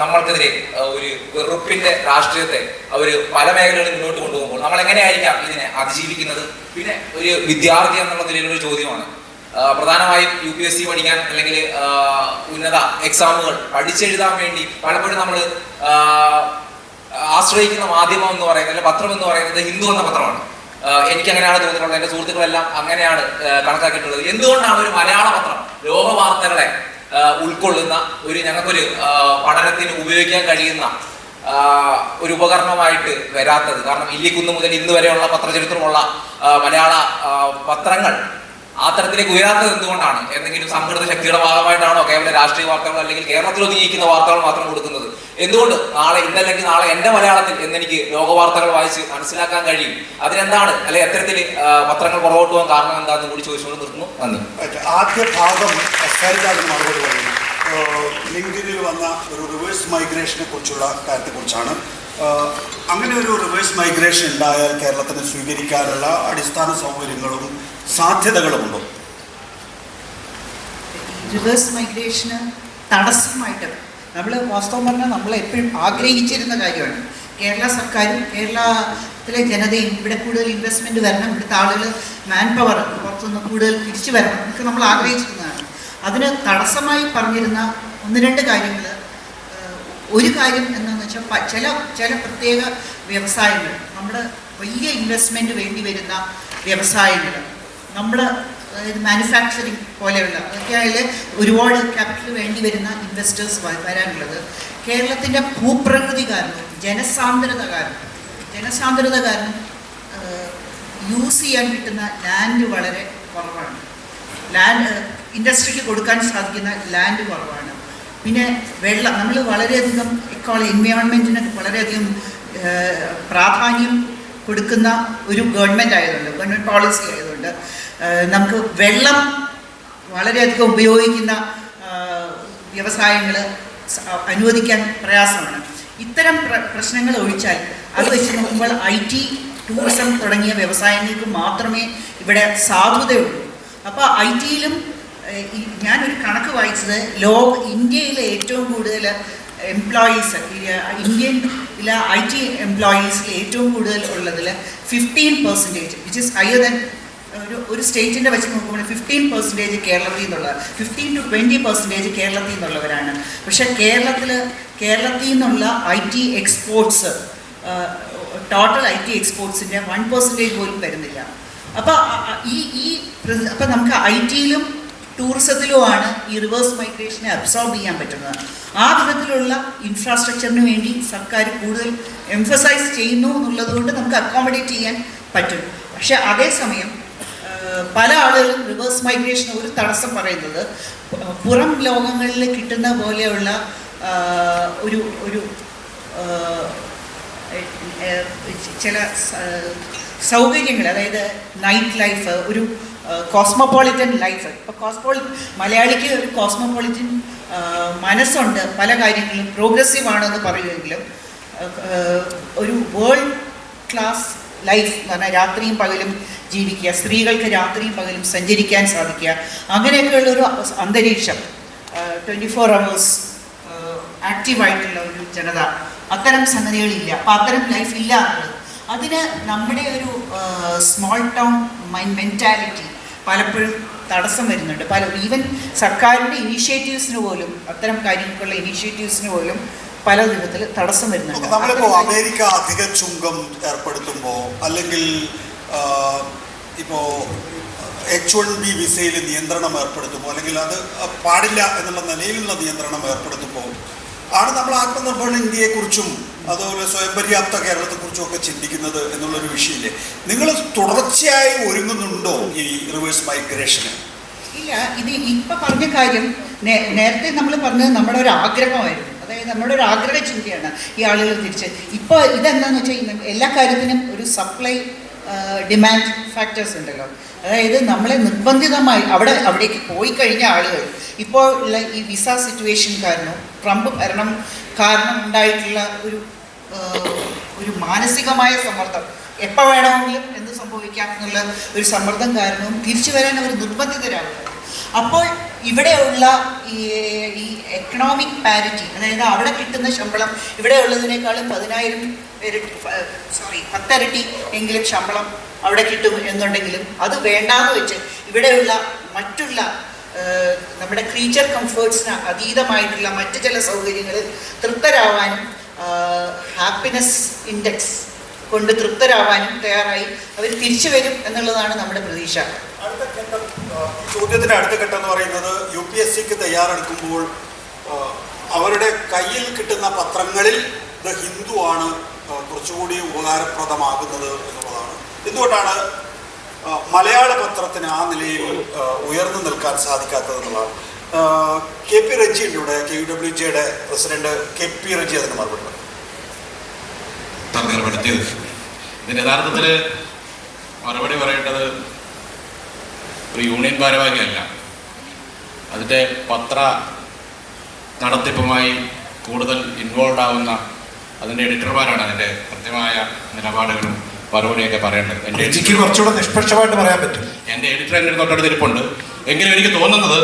നമ്മൾക്കെതിരെ ഒരു വെറുപ്പിന്റെ രാഷ്ട്രീയത്തെ അവർ പല മേഖലകളിൽ മുന്നോട്ട് കൊണ്ടുപോകുമ്പോൾ നമ്മൾ എങ്ങനെയായിരിക്കാം ഇതിനെ അതിജീവിക്കുന്നത്? പിന്നെ ഒരു വിദ്യാർത്ഥി എന്നുള്ള നിലയിലൊരു ചോദ്യമാണ്. പ്രധാനമായും UPSC പഠിക്കാൻ അല്ലെങ്കിൽ ഉന്നത എക്സാമുകൾ പഠിച്ചെഴുതാൻ വേണ്ടി പലപ്പോഴും നമ്മൾ ആശ്രയിക്കുന്ന മാധ്യമം എന്ന് പറയുന്നത്, അല്ലെങ്കിൽ പത്രം എന്ന് പറയുന്നത് ഹിന്ദു എന്ന പത്രമാണ്. എനിക്ക് അങ്ങനെയാണ് തോന്നിയിട്ടുള്ളത്. എൻ്റെ സുഹൃത്തുക്കളെല്ലാം അങ്ങനെയാണ് കണക്കാക്കിയിട്ടുള്ളത്. എന്തുകൊണ്ടാണ് ഒരു മലയാള പത്രം ലോക വാർത്തകളെ ഉൾക്കൊള്ളുന്ന ഒരു ഞങ്ങൾക്കൊരു പഠനത്തിന് ഉപയോഗിക്കാൻ കഴിയുന്ന ഒരു ഉപകരണമായിട്ട് വരാത്തത്? കാരണം ഇല്ലിക്കുന്ന് മുതൽ ഇന്ന് വരെയുള്ള പത്രചരിത്രമുള്ള മലയാള പത്രങ്ങൾ ആ തരത്തിലേക്ക് ഉയരാത്തത് എന്തുകൊണ്ടാണ്? എന്തെങ്കിലും സംഘടിത ശക്തിയുടെ ഭാഗമായിട്ടാണോ കേവല രാഷ്ട്രീയ വാർത്തകൾ അല്ലെങ്കിൽ കേരളത്തിൽ ഒതുങ്ങിയിരിക്കുന്ന വാർത്തകൾ മാത്രം കൊടുക്കുന്നത്? എന്തുകൊണ്ട് നാളെ ഇന്നല്ലെങ്കിൽ നാളെ എൻ്റെ മലയാളത്തിൽ എന്നെനിക്ക് ലോകവാർത്തകൾ വായിച്ച് മനസ്സിലാക്കാൻ കഴിയും? അതിനെന്താണ് അല്ലെങ്കിൽ അത്തരത്തിൽ പത്രങ്ങൾ പുറകോട്ട് പോകാൻ കാരണം എന്താണെന്ന് കൂടി ചോദിച്ചുകൊണ്ട് നിർത്തുന്നു. നന്ദി. ആദ്യ ഭാഗം മറുപടി പറയുന്നു. ലിങ്ക്ഡിനിൽ വന്ന ഒരു റിവേഴ്സ് മൈഗ്രേഷനെ കുറിച്ചുള്ള കാര്യത്തെക്കുറിച്ചാണ്. അങ്ങനെ ഒരു റിവേഴ്സ് മൈഗ്രേഷൻ ഉണ്ടായാൽ കേരളത്തിന് സ്വീകരിക്കാനുള്ള അടിസ്ഥാന സൗകര്യങ്ങളും സാധ്യതകളുമുണ്ടോ? റിവേഴ്സ് മൈഗ്രേഷന് തടസ്സമായിട്ട് നമ്മൾ വാസ്തവം പറഞ്ഞാൽ നമ്മൾ എപ്പോഴും ആഗ്രഹിച്ചിരുന്ന കാര്യമാണ്. കേരള സർക്കാരും കേരളത്തിലെ ജനതയും ഇവിടെ കൂടുതൽ ഇൻവെസ്റ്റ്മെൻറ്റ് വരണം, ഇവിടുത്തെ ആളുകൾ മാൻ പവർ പുറത്തുനിന്ന് കൂടുതൽ തിരിച്ചു വരണം എന്നൊക്കെ നമ്മൾ ആഗ്രഹിച്ചിരുന്നതാണ്. അതിന് തടസ്സമായി പറഞ്ഞിരുന്ന 1-2 കാര്യങ്ങൾ. ഒരു കാര്യം എന്താണെന്ന് വെച്ചാൽ ചില പ്രത്യേക വ്യവസായങ്ങൾ, നമ്മുടെ വലിയ ഇൻവെസ്റ്റ്മെൻറ്റ് വേണ്ടി വരുന്ന വ്യവസായങ്ങൾ, നമ്മുടെ അതായത് മാനുഫാക്ചറിങ് പോലെയുള്ള അതൊക്കെ അതിൽ ഒരുപാട് ക്യാപിറ്റൽ വേണ്ടി വരുന്ന ഇൻവെസ്റ്റേഴ്സ് വരാനുള്ളത് കേരളത്തിൻ്റെ ഭൂപ്രകൃതി കാരണം, ജനസാന്ദ്രത കാരണം യൂസ് ചെയ്യാൻ കിട്ടുന്ന ലാൻഡ് വളരെ കുറവാണ്. ഇൻഡസ്ട്രിക്ക് കൊടുക്കാൻ സാധിക്കുന്ന ലാൻഡ് കുറവാണ്. പിന്നെ വെള്ളം, നമ്മൾ വളരെയധികം എൻവയോൺമെൻറ്റിന് വളരെയധികം പ്രാധാന്യം കൊടുക്കുന്ന ഒരു ഗവൺമെൻറ് പോളിസി ആയതുകൊണ്ട് നമുക്ക് വെള്ളം വളരെയധികം ഉപയോഗിക്കുന്ന വ്യവസായങ്ങൾ അനുവദിക്കാൻ പ്രയാസമാണ്. ഇത്തരം പ്രശ്നങ്ങൾ ഒഴിച്ചാൽ അത് വെച്ച് നോക്കുമ്പോൾ IT, ടൂറിസം തുടങ്ങിയ വ്യവസായങ്ങൾക്ക് മാത്രമേ ഇവിടെ സാധുതയുള്ളൂ. അപ്പോൾ IT-യിലും ഞാനൊരു കണക്ക് വായിച്ചത് ഇന്ത്യയിലെ ഏറ്റവും കൂടുതൽ എംപ്ലോയീസ്, ഇന്ത്യയിലെ IT എംപ്ലോയീസിൽ ഏറ്റവും കൂടുതൽ ഉള്ളതിൽ 15%, വിച്ച് ഇസ് ഹയർ ദാൻ ഒരു സ്റ്റേറ്റിൻ്റെ വെച്ച് നോക്കുമ്പോൾ 15% കേരളത്തിൽ നിന്നുള്ള 15 to 20% കേരളത്തിൽ നിന്നുള്ളവരാണ്. പക്ഷേ കേരളത്തിൽ നിന്നുള്ള IT എക്സ്പോർട്സ്, ടോട്ടൽ IT എക്സ്പോർട്സിൻ്റെ 1% പോലും വരുന്നില്ല. അപ്പോൾ നമുക്ക് IT-യിലും ടൂറിസത്തിലുമാണ് ഈ റിവേഴ്സ് മൈഗ്രേഷനെ അബ്സോർബ് ചെയ്യാൻ പറ്റുന്നത്. ആ വിധത്തിലുള്ള ഇൻഫ്രാസ്ട്രക്ചറിന് വേണ്ടി സർക്കാർ കൂടുതൽ എംഫസൈസ് ചെയ്യുന്നു എന്നുള്ളത് കൊണ്ട് നമുക്ക് അക്കോമഡേറ്റ് ചെയ്യാൻ പറ്റും. പക്ഷേ അതേസമയം പല ആളുകളും റിവേഴ്സ് മൈഗ്രേഷൻ ഒരു തടസ്സം പറയുന്നത് പുറം ലോകങ്ങളിൽ കിട്ടുന്ന പോലെയുള്ള ഒരു ചില സൗകര്യങ്ങൾ, അതായത് നൈറ്റ് ലൈഫ്, ഒരു കോസ്മോപോളിറ്റൻ ലൈഫ്. ഇപ്പോൾ മലയാളിക്ക് ഒരു കോസ്മോപോളിറ്റൻ മനസ്സുണ്ട്, പല കാര്യങ്ങളും പ്രോഗ്രസീവ് ആണെന്ന് പറയുമെങ്കിലും ഒരു വേൾഡ് ക്ലാസ് ലൈഫ് എന്ന് പറഞ്ഞാൽ രാത്രിയും പകലും ജീവിക്കുക, സ്ത്രീകൾക്ക് രാത്രിയും പകലും സഞ്ചരിക്കാൻ സാധിക്കുക, അങ്ങനെയൊക്കെയുള്ളൊരു അന്തരീക്ഷം, 24 hours ആക്റ്റീവായിട്ടുള്ള ഒരു ജനത, അത്തരം സംഗതികളില്ല. അപ്പം അത്തരം ലൈഫ് ഇല്ല എന്നുള്ളത് അതിന് നമ്മുടെ ഒരു സ്മോൾ ടൗൺ മെൻറ്റാലിറ്റി പലപ്പോഴും തടസ്സം വരുന്നുണ്ട്. ഈവൻ സർക്കാരിൻ്റെ ഇനീഷ്യേറ്റീവ്സിന് പോലും, അത്തരം കാര്യങ്ങൾക്കുള്ള ഇനീഷ്യേറ്റീവ്സിന് പോലും പല വിധത്തിൽ തടസ്സം വരുന്നുണ്ട്. നമ്മളിപ്പോൾ അമേരിക്ക അധിക ചുങ്കം ഏർപ്പെടുത്തുമ്പോൾ, അല്ലെങ്കിൽ ഇപ്പോൾ H1B വിസയിൽ നിയന്ത്രണം ഏർപ്പെടുത്തുമ്പോൾ, അല്ലെങ്കിൽ അത് പാടില്ല എന്നുള്ള നിലയിലുള്ള നിയന്ത്രണം ഏർപ്പെടുത്തുമ്പോൾ ആണ് നമ്മൾ ആത്മനിർഭർ ഇന്ത്യയെക്കുറിച്ചും അതുപോലെ സ്വയം പര്യാപ്ത കേരളത്തെക്കുറിച്ചും ഒക്കെ ചിന്തിക്കുന്നത് എന്നുള്ളൊരു വിഷയമില്ലേ? നിങ്ങൾ തുടർച്ചയായി ഒരുങ്ങുന്നുണ്ടോ ഈ റിവേഴ്സ് മൈഗ്രേഷന്? ഇല്ല, ഇത് ഇപ്പം പറഞ്ഞ കാര്യം നേരത്തെ നമ്മൾ പറഞ്ഞത് നമ്മുടെ ഒരു ആഗ്രഹമായിരുന്നു. അതായത് നമ്മുടെ ഒരു ആഗ്രഹ ചിന്തയാണ് ഈ ആളുകൾ തിരിച്ച്. ഇപ്പോൾ ഇതെന്താണെന്ന് വെച്ചാൽ എല്ലാ കാര്യത്തിനും ഒരു സപ്ലൈ ഡിമാൻഡ് ഫാക്ടേഴ്സ് ഉണ്ടല്ലോ. അതായത് നമ്മളെ നിർബന്ധിതമായി അവിടേക്ക് പോയി കഴിഞ്ഞ ആളുകൾ ഇപ്പോൾ ഉള്ള ഈ വിസ സിറ്റുവേഷൻ കാരണം, ട്രംപ് ഭരണം കാരണം ഉണ്ടായിട്ടുള്ള ഒരു മാനസികമായ സമ്മർദ്ദം, എപ്പോൾ വേണമെങ്കിലും എന്ത് സംഭവിക്കാം എന്നുള്ള ഒരു സമ്മർദ്ദം കാരണവും തിരിച്ചു വരാൻ അവർ നിർബന്ധിതരാകുക. അപ്പോൾ ഇവിടെയുള്ള ഈ എക്കണോമിക് പാരിറ്റി, അതായത് അവിടെ കിട്ടുന്ന ശമ്പളം ഇവിടെ ഉള്ളതിനേക്കാളും 10 ഇരട്ടി എങ്കിലും ശമ്പളം അവിടെ കിട്ടും എന്നുണ്ടെങ്കിലും അത് വേണ്ടാന്ന് വെച്ച് ഇവിടെയുള്ള മറ്റുള്ള നമ്മുടെ ക്രീച്ചർ കംഫേർട്സിന് അതീതമായിട്ടുള്ള മറ്റു ചില സൗകര്യങ്ങളിൽ തൃപ്തരാവാനും ഹാപ്പിനെസ് ഇൻഡെക്സ് കൊണ്ട് തൃപ്തരാവാനും തയ്യാറായി അവർ തിരിച്ചു വരും എന്നുള്ളതാണ് നമ്മുടെ പ്രതീക്ഷ. ചോദ്യത്തിൻ്റെ അടുത്ത ഘട്ടം എന്ന് പറയുന്നത് UPSCക്ക് തയ്യാറെടുക്കുമ്പോൾ അവരുടെ കയ്യിൽ കിട്ടുന്ന പത്രങ്ങളിൽ ദ ഹിന്ദു ആണ് കുറച്ചുകൂടി ഉപകാരപ്രദമാകുന്നത് എന്നുള്ളതാണ്. എന്തുകൊണ്ടാണ് മലയാള പത്രത്തിന് ആ നിലയിൽ ഉയർന്നു നിൽക്കാൻ സാധിക്കാത്തതെന്നുള്ളതാണ്. KP റജി ഉണ്ട്, KUWJ പ്രസിഡന്റ് KP റജി അതിന് മറുപടി പറഞ്ഞു. ഇതിന് യഥാർത്ഥത്തിൽ മറുപടി പറയേണ്ടത് ഒരു യൂണിയൻ ഭാരവാഹിയല്ല, അതിൻ്റെ പത്ര നടത്തിപ്പുമായി കൂടുതൽ ഇൻവോൾവ് ആവുന്ന അതിൻ്റെ എഡിറ്റർമാരാണ് അതിൻ്റെ കൃത്യമായ നിലപാടുകളും മറുപടിയൊക്കെ പറയേണ്ടത്. എനിക്ക് കുറച്ചുകൂടെ നിഷ്പക്ഷമായിട്ട് പറയാൻ പറ്റും. എൻ്റെ എഡിറ്റർ എൻ്റെ തൊട്ടടുത്ത് ഇരിപ്പുണ്ട്. എങ്കിലും എനിക്ക് തോന്നുന്നത്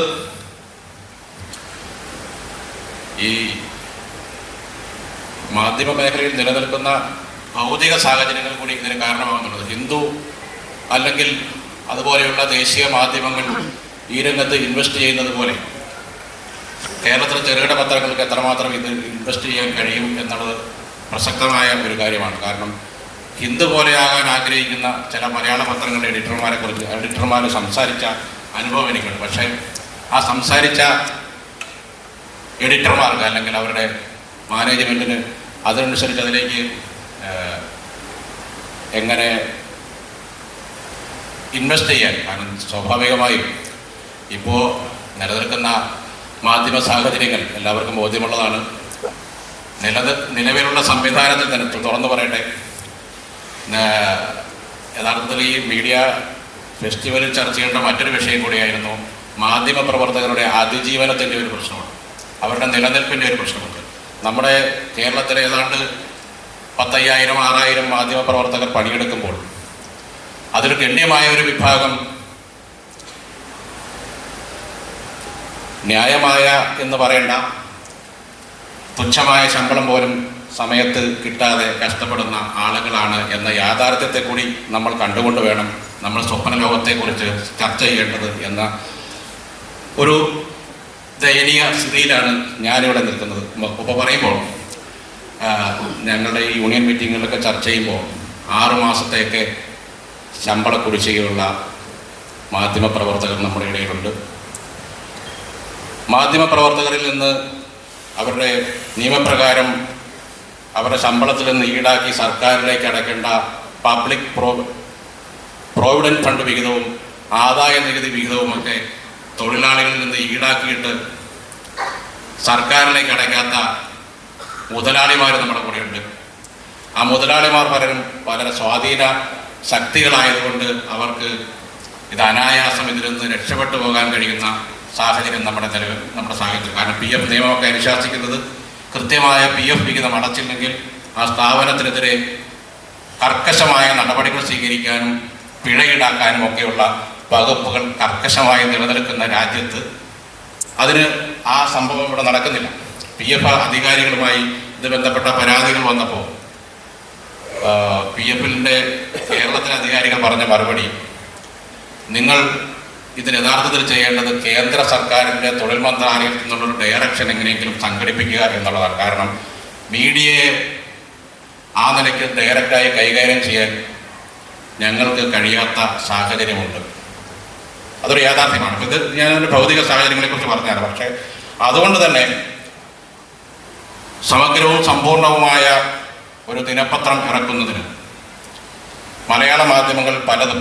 ഈ മാധ്യമ മേഖലയിൽ നിലനിൽക്കുന്ന ഭൗതിക സാഹചര്യങ്ങൾ കൂടി ഇതിന് കാരണമാകുന്നുള്ളത്. ഹിന്ദു അല്ലെങ്കിൽ അതുപോലെയുള്ള ദേശീയ മാധ്യമങ്ങൾ ഈ രംഗത്ത് ഇൻവെസ്റ്റ് ചെയ്യുന്നത് പോലെ കേരളത്തിലെ ചെറുകിട പത്രങ്ങൾക്ക് എത്രമാത്രം ഇത് ഇൻവെസ്റ്റ് ചെയ്യാൻ കഴിയും എന്നുള്ളത് പ്രസക്തമായ ഒരു കാര്യമാണ്. കാരണം ഹിന്ദു പോലെയാകാൻ ആഗ്രഹിക്കുന്ന ചില മലയാള പത്രങ്ങളുടെ എഡിറ്റർമാർ സംസാരിച്ച അനുഭവം എനിക്കുണ്ട്. പക്ഷേ ആ സംസാരിച്ച എഡിറ്റർമാർക്ക് അല്ലെങ്കിൽ അവരുടെ മാനേജ്മെൻറ്റിന് അതനുസരിച്ച് അതിലേക്ക് എങ്ങനെ ഇൻവെസ്റ്റ് ചെയ്യാൻ, കാരണം സ്വാഭാവികമായും ഇപ്പോൾ നിലനിൽക്കുന്ന മാധ്യമ സാഹചര്യങ്ങൾ എല്ലാവർക്കും ബോധ്യമുള്ളതാണ്. നിലവിലുള്ള സംവിധാനത്തിൽ തന്നെ തുറന്നു പറയട്ടെ, യഥാർത്ഥത്തിൽ ഈ മീഡിയ ഫെസ്റ്റിവലിൽ ചർച്ച ചെയ്യേണ്ട മറ്റൊരു വിഷയം കൂടിയായിരുന്നു മാധ്യമ പ്രവർത്തകരുടെ അതിജീവനത്തിൻ്റെ ഒരു പ്രശ്നമാണ്, അവരുടെ നിലനിൽപ്പിൻ്റെ ഒരു പ്രശ്നമുണ്ട്. നമ്മുടെ കേരളത്തിലെ ഏതാണ്ട് 50,000-6,000 മാധ്യമ പ്രവർത്തകർ പണിയെടുക്കുമ്പോൾ അതിൽ ഗണ്യമായ ഒരു വിഭാഗം ന്യായമായ എന്ന് പറയേണ്ട തുച്ഛമായ ശമ്പളം പോലും സമയത്ത് കിട്ടാതെ കഷ്ടപ്പെടുന്ന ആളുകളാണ് എന്ന യാഥാർത്ഥ്യത്തെ കൂടി നമ്മൾ കണ്ടുകൊണ്ട് വേണം നമ്മൾ സ്വപ്ന ലോകത്തെക്കുറിച്ച് ചർച്ച ചെയ്യേണ്ടത് എന്ന ഒരു ദയനീയ സ്ഥിതിയിലാണ് ഞാനിവിടെ നിൽക്കുന്നത്. ഇപ്പോൾ പറയുമ്പോൾ ഞങ്ങളുടെ ഈ യൂണിയൻ മീറ്റിങ്ങുകളിലൊക്കെ ചർച്ച ചെയ്യുമ്പോൾ 6 മാസത്തേക്ക് ശമ്പള കുടിശ്ശികയുള്ള മാധ്യമപ്രവർത്തകർ നമ്മുടെ ഇടയിലുണ്ട്. മാധ്യമപ്രവർത്തകരിൽ നിന്ന് അവരുടെ നിയമപ്രകാരം അവരുടെ ശമ്പളത്തിൽ നിന്ന് ഈടാക്കി സർക്കാരിലേക്ക് അടയ്ക്കേണ്ട പബ്ലിക് പ്രോവിഡൻറ്റ് ഫണ്ട് വിഹിതവും ആദായ നികുതി വിഹിതവുമൊക്കെ തൊഴിലാളികളിൽ നിന്ന് ഈടാക്കിയിട്ട് സർക്കാരിലേക്ക് അടയ്ക്കാത്ത മുതലാളിമാർ നമ്മുടെ കൂടെയുണ്ട്. ആ മുതലാളിമാർ പലരും വളരെ സ്വാധീന ശക്തികളായതുകൊണ്ട് അവർക്ക് ഇത് അനായാസം ഇതിൽ നിന്ന് രക്ഷപ്പെട്ടു പോകാൻ കഴിയുന്ന സാഹചര്യം നമ്മുടെ സാഹചര്യം. കാരണം PF നിയമമൊക്കെ അനുശാസിക്കുന്നത് കൃത്യമായ PF വിഹിതം അടച്ചില്ലെങ്കിൽ ആ സ്ഥാപനത്തിനെതിരെ കർക്കശമായ നടപടികൾ സ്വീകരിക്കാനും പിഴ ഈടാക്കാനും ഒക്കെയുള്ള വകുപ്പുകൾ കർക്കശമായി നിലനിൽക്കുന്ന രാജ്യത്ത് അതിന് ആ സംഭവം ഇവിടെ നടക്കുന്നില്ല. PF അധികാരികളുമായി ഇത് ബന്ധപ്പെട്ട പരാതികൾ വന്നപ്പോൾ PF-ന്റെ കേരളത്തിലെ അധികാരികൾ പറഞ്ഞ മറുപടി, നിങ്ങൾ ഇതിന് യഥാർത്ഥത്തിൽ ചെയ്യേണ്ടത് കേന്ദ്ര സർക്കാരിൻ്റെ തൊഴിൽ മന്ത്രാലയത്തിൽ നിന്നുള്ളൊരു ഡയറക്ഷൻ എങ്ങനെയെങ്കിലും സംഘടിപ്പിക്കുക എന്നുള്ളതാണ്. കാരണം മീഡിയയെ ആ നിലയ്ക്ക് ഡയറക്റ്റായി കൈകാര്യം ചെയ്യാൻ ഞങ്ങൾക്ക് കഴിയാത്ത സാഹചര്യമുണ്ട്. അതൊരു യാഥാർത്ഥ്യമാണ്. ഇത് ഞാനൊരു ഭൗതിക സാഹചര്യങ്ങളെക്കുറിച്ച് പറഞ്ഞാണ്. പക്ഷേ അതുകൊണ്ട് തന്നെ സമഗ്രവും സമ്പൂർണവുമായ ഒരു ദിനപത്രം ഇറക്കുന്നതിന് മലയാള മാധ്യമങ്ങൾ പലതും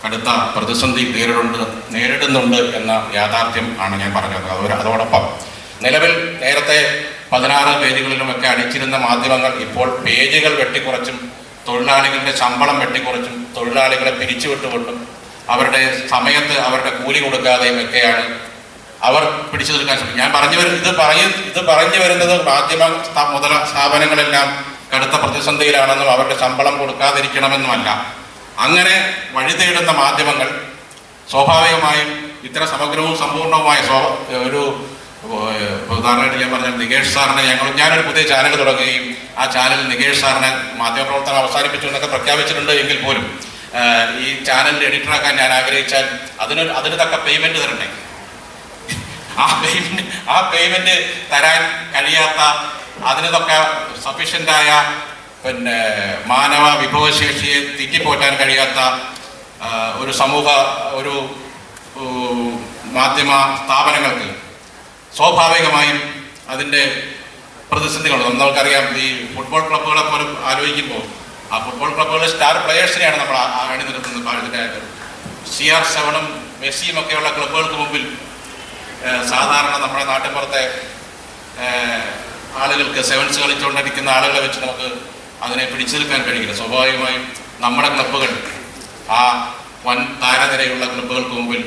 കടുത്ത പ്രതിസന്ധി നേരിടുന്നുണ്ട് എന്ന യാഥാർത്ഥ്യം ആണ് ഞാൻ പറഞ്ഞത്. അതോടൊപ്പം നിലവിൽ നേരത്തെ 16 പേജുകളിലുമൊക്കെ അടിച്ചിരുന്ന മാധ്യമങ്ങൾ ഇപ്പോൾ പേജുകൾ വെട്ടിക്കുറച്ചും തൊഴിലാളികളുടെ ശമ്പളം വെട്ടിക്കുറച്ചും തൊഴിലാളികളെ പിരിച്ചുവിട്ടുകൊണ്ടും അവരുടെ സമയത്ത് അവരുടെ കൂലി കൊടുക്കാതെയും ഒക്കെയാണ് അവർ പിടിച്ചു നിൽക്കാൻ ശ്രമിക്കും. ഞാൻ ഇത് പറഞ്ഞു വരുന്നത് മാധ്യമ സ്ഥാപനങ്ങളെല്ലാം കടുത്ത പ്രതിസന്ധിയിലാണെന്നും അവരുടെ ശമ്പളം കൊടുക്കാതിരിക്കണമെന്നുമല്ല. അങ്ങനെ വഴി തേടുന്ന മാധ്യമങ്ങൾ സ്വാഭാവികമായും ഇത്ര സമഗ്രവും സമ്പൂർണവുമായ ഒരു ഉദാഹരണമായിട്ട് ഞാൻ പറഞ്ഞ നികേഷ് സാറിനെ ഞാനൊരു പുതിയ ചാനൽ തുടങ്ങുകയും ആ ചാനൽ നികേഷ് സാറിനെ മാധ്യമപ്രവർത്തനം അവസാനിപ്പിച്ചു എന്നൊക്കെ പ്രഖ്യാപിച്ചിട്ടുണ്ട് എങ്കിൽ പോലും ഈ ചാനലിൻ്റെ എഡിറ്ററാക്കാൻ ഞാൻ ആഗ്രഹിച്ചാൽ അതിന് തക്ക പേയ്മെൻറ്റ് തരണ്ടേ? ആ പേയ്മെൻറ്റ് തരാൻ കഴിയാത്ത, അതിനൊക്കെ സഫീഷ്യൻ്റായ മാനവ വിഭവശേഷിയെ തീറ്റിപ്പോറ്റാൻ കഴിയാത്ത ഒരു മാധ്യമ സ്ഥാപനങ്ങൾക്ക് സ്വാഭാവികമായും അതിൻ്റെ പ്രതിസന്ധികളുണ്ട്. നമുക്കറിയാം, ഈ ഫുട്ബോൾ ക്ലബ്ബുകളെ പോലും ആലോചിക്കുമ്പോൾ ആ ഫുട്ബോൾ ക്ലബ്ബുകളിലെ സ്റ്റാർ പ്ലെയേഴ്സിനെയാണ് നമ്മൾ അണിനിരത്തുന്നത്. ഇതിൻ്റെ CR7 മെസ്സിയും ഒക്കെയുള്ള ക്ലബ്ബുകൾക്ക് മുമ്പിൽ സാധാരണ നമ്മുടെ നാട്ടിൻപുറത്തെ ആളുകൾക്ക് സെവൻസ് കളിച്ചുകൊണ്ടിരിക്കുന്ന ആളുകളെ വെച്ച് നമുക്ക് അതിനെ പിടിച്ചെടുക്കാൻ കഴിയില്ല. സ്വാഭാവികമായും നമ്മുടെ ക്ലബ്ബുകൾ ആ വൻ താരനിരയുള്ള ക്ലബ്ബുകൾക്ക് മുമ്പിൽ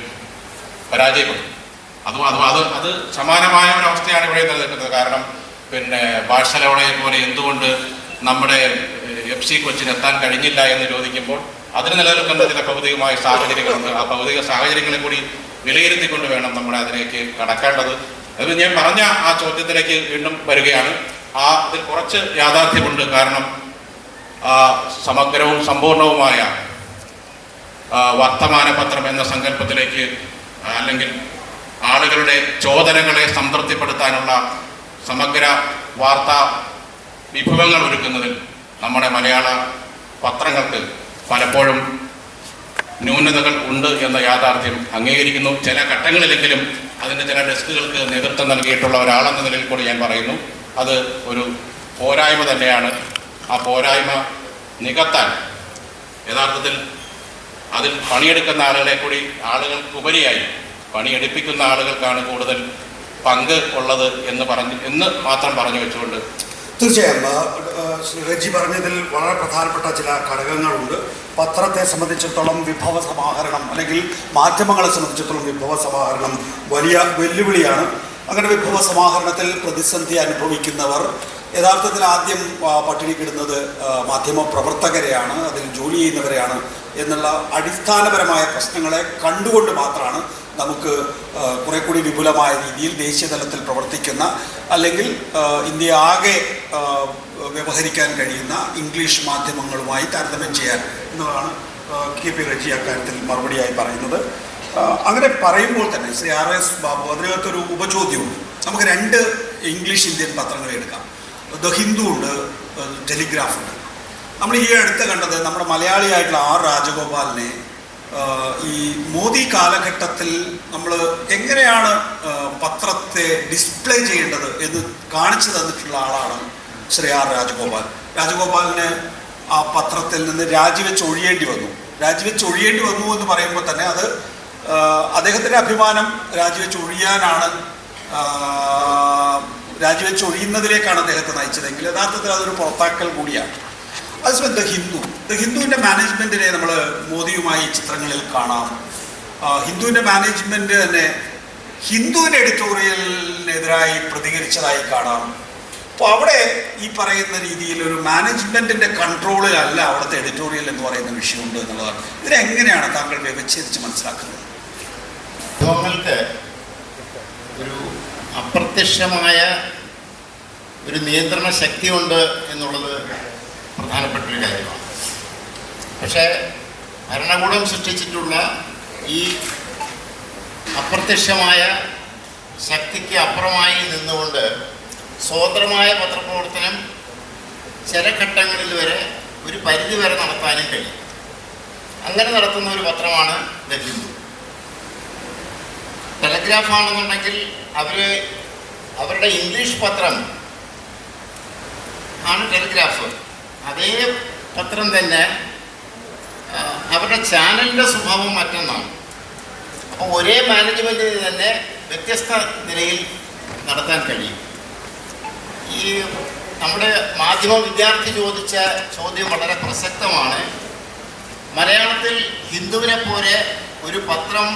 പരാജയപ്പെടും. അത് സമാനമായ ഒരു അവസ്ഥയാണ് ഇവിടെ നിലനിൽക്കുന്നത്. കാരണം ബാഴ്സലോണയെ പോലെ എന്തുകൊണ്ട് നമ്മുടെ FC കൊച്ചിന് എത്താൻ കഴിഞ്ഞില്ല എന്ന് ചോദിക്കുമ്പോൾ അതിന് നിലനിൽക്കുന്ന ചില ഭൗതികമായ സാഹചര്യങ്ങളുണ്ട്. ആ ഭൗതിക സാഹചര്യങ്ങളെ കൂടി വിലയിരുത്തിക്കൊണ്ട് വേണം നമ്മൾ അതിലേക്ക് കടക്കേണ്ടത്. അത് ഞാൻ പറഞ്ഞ ആ ചോദ്യത്തിലേക്ക് വീണ്ടും വരികയാണ്. അതിൽ കുറച്ച് യാഥാർത്ഥ്യമുണ്ട്. കാരണം സമഗ്രവും സമ്പൂർണവുമായ വർത്തമാന പത്രം എന്ന സങ്കല്പത്തിലേക്ക്, അല്ലെങ്കിൽ ആളുകളുടെ ചോദനകളെ സംതൃപ്തിപ്പെടുത്താനുള്ള സമഗ്ര വാർത്താ വിഭവങ്ങൾ ഒരുക്കുന്നതിൽ നമ്മുടെ മലയാള പത്രങ്ങൾക്ക് പലപ്പോഴും ന്യൂനതകൾ ഉണ്ട് എന്ന യാഥാർത്ഥ്യം അംഗീകരിക്കുന്നു. ചില ഘട്ടങ്ങളിലെങ്കിലും അതിൻ്റെ ചില ഡെസ്കുകൾക്ക് നേതൃത്വം നൽകിയിട്ടുള്ള ഒരാളെന്ന നിലയിൽ കൂടി ഞാൻ പറയുന്നു, അത് ഒരു പോരായ്മ തന്നെയാണ്. ആ പോരായ്മ നികത്താൻ യഥാർത്ഥത്തിൽ അതിൽ പണിയെടുക്കുന്ന ആളുകളെ കൂടി ആളുകൾക്കുപരിയായി പണിയെടുപ്പിക്കുന്ന ആളുകൾക്കാണ് കൂടുതൽ പങ്ക് ഉള്ളത് എന്ന് മാത്രം പറഞ്ഞു വെച്ചുകൊണ്ട്. തീർച്ചയായും റെജി പറഞ്ഞതിൽ വളരെ പ്രധാനപ്പെട്ട ചില ഘടകങ്ങളുണ്ട്. പത്രത്തെ സംബന്ധിച്ചിടത്തോളം വിഭവ സമാഹരണം, അല്ലെങ്കിൽ മാധ്യമങ്ങളെ സംബന്ധിച്ചിടത്തോളം വിഭവ സമാഹരണം വലിയ വെല്ലുവിളിയാണ്. അങ്ങനെ വിഭവ സമാഹരണത്തിൽ പ്രതിസന്ധി അനുഭവിക്കുന്നവർ യഥാർത്ഥത്തിൽ ആദ്യം പട്ടിണിക്കിടുന്നത് മാധ്യമ പ്രവർത്തകരെയാണ്, അതിൽ ജോലി ചെയ്യുന്നവരെയാണ് എന്നുള്ള അടിസ്ഥാനപരമായ പ്രശ്നങ്ങളെ കണ്ടുകൊണ്ട് മാത്രമാണ് നമുക്ക് കുറെ കൂടി വിപുലമായ രീതിയിൽ ദേശീയ തലത്തിൽ പ്രവർത്തിക്കുന്ന, അല്ലെങ്കിൽ ഇന്ത്യ ആകെ വ്യവഹരിക്കാൻ കഴിയുന്ന ഇംഗ്ലീഷ് മാധ്യമങ്ങളുമായി താരതമ്യം ചെയ്യാൻ എന്നതാണ് KP റെജി അക്കാര്യത്തിൽ മറുപടിയായി പറയുന്നത്. അങ്ങനെ പറയുമ്പോൾ തന്നെ ശ്രീ RS ബാബു അതിനകത്തൊരു ഉപചോദ്യമുണ്ട്. നമുക്ക് 2 ഇംഗ്ലീഷ് ഇന്ത്യൻ പത്രങ്ങളെ എടുക്കാം. ദ ഹിന്ദു ഉണ്ട്, ടെലിഗ്രാഫ് ഉണ്ട്. നമ്മൾ ഈ അടുത്ത് കണ്ടത് നമ്മുടെ മലയാളിയായിട്ടുള്ള R രാജഗോപാലിനെ ഈ മോദി കാലഘട്ടത്തിൽ നമ്മൾ എങ്ങനെയാണ് പത്രത്തെ ഡിസ്പ്ലേ ചെയ്യേണ്ടത് എന്ന് കാണിച്ചു തന്നിട്ടുള്ള ആളാണ് ശ്രീ R രാജഗോപാൽ. രാജഗോപാലിന് ആ പത്രത്തിൽ നിന്ന് രാജിവെച്ച് ഒഴിയേണ്ടി വന്നു എന്ന് പറയുമ്പോൾ തന്നെ അത് അദ്ദേഹത്തിൻ്റെ അഭിമാനം രാജിവെച്ച് ഒഴിയുന്നതിലേക്കാണ് അദ്ദേഹത്തെ നയിച്ചതെങ്കിൽ യഥാർത്ഥത്തിൽ അതൊരു പുറത്താക്കൽ കൂടിയാണ്. അതേസമയം ദ ഹിന്ദുവിൻ്റെ മാനേജ്മെൻറ്റിനെ നമ്മൾ മോദിയുമായി ചിത്രങ്ങളിൽ കാണാം. ഹിന്ദുവിൻ്റെ മാനേജ്മെൻറ്റ് തന്നെ ഹിന്ദുവിൻ്റെ എഡിറ്റോറിയലിനെതിരായി പ്രതികരിച്ചതായി കാണാം. അപ്പോൾ അവിടെ ഈ പറയുന്ന രീതിയിൽ ഒരു മാനേജ്മെൻറ്റിൻ്റെ കൺട്രോളിലല്ല അവിടുത്തെ എഡിറ്റോറിയൽ എന്ന് പറയുന്ന വിഷയമുണ്ട് എന്നുള്ളതാണ്. ഇതിനെങ്ങനെയാണ് താങ്കൾ വ്യവച്ഛേദിച്ച് മനസ്സിലാക്കുന്നത്? വിഭവങ്ങൾക്ക് ഒരു അപ്രത്യക്ഷമായ ഒരു നിയന്ത്രണ ശക്തിയുണ്ട് എന്നുള്ളത് പ്രധാനപ്പെട്ടൊരു കാര്യമാണ്. പക്ഷേ ഭരണകൂടം സൃഷ്ടിച്ചിട്ടുള്ള ഈ അപ്രത്യക്ഷമായ ശക്തിക്ക് അപ്പുറമായി നിന്നുകൊണ്ട് സ്വതന്ത്രമായ പത്രപ്രവർത്തനം ചില ഘട്ടങ്ങളിൽ വരെ ഒരു പരിധി വരെ നടത്താനും കഴിയും. അങ്ങനെ നടത്തുന്ന ഒരു പത്രമാണ് ദ ഹിന്ദു. ടെലഗ്രാഫാണെന്നുണ്ടെങ്കിൽ അവരുടെ ഇംഗ്ലീഷ് പത്രം ആണ് ടെലിഗ്രാഫ്. അതേ പത്രം തന്നെ അവരുടെ ചാനലിൻ്റെ സ്വഭാവം മറ്റൊന്നാണ്. അപ്പോൾ ഒരേ മാനേജ്മെൻറ്റിന് തന്നെ വ്യത്യസ്ത നിലയിൽ നടത്താൻ കഴിയും. ഈ നമ്മുടെ മാധ്യമ വിദ്യാർത്ഥി ചോദിച്ച ചോദ്യം വളരെ പ്രസക്തമാണ്. മലയാളത്തിൽ ഹിന്ദുവിനെ പോലെ ഒരു പത്രം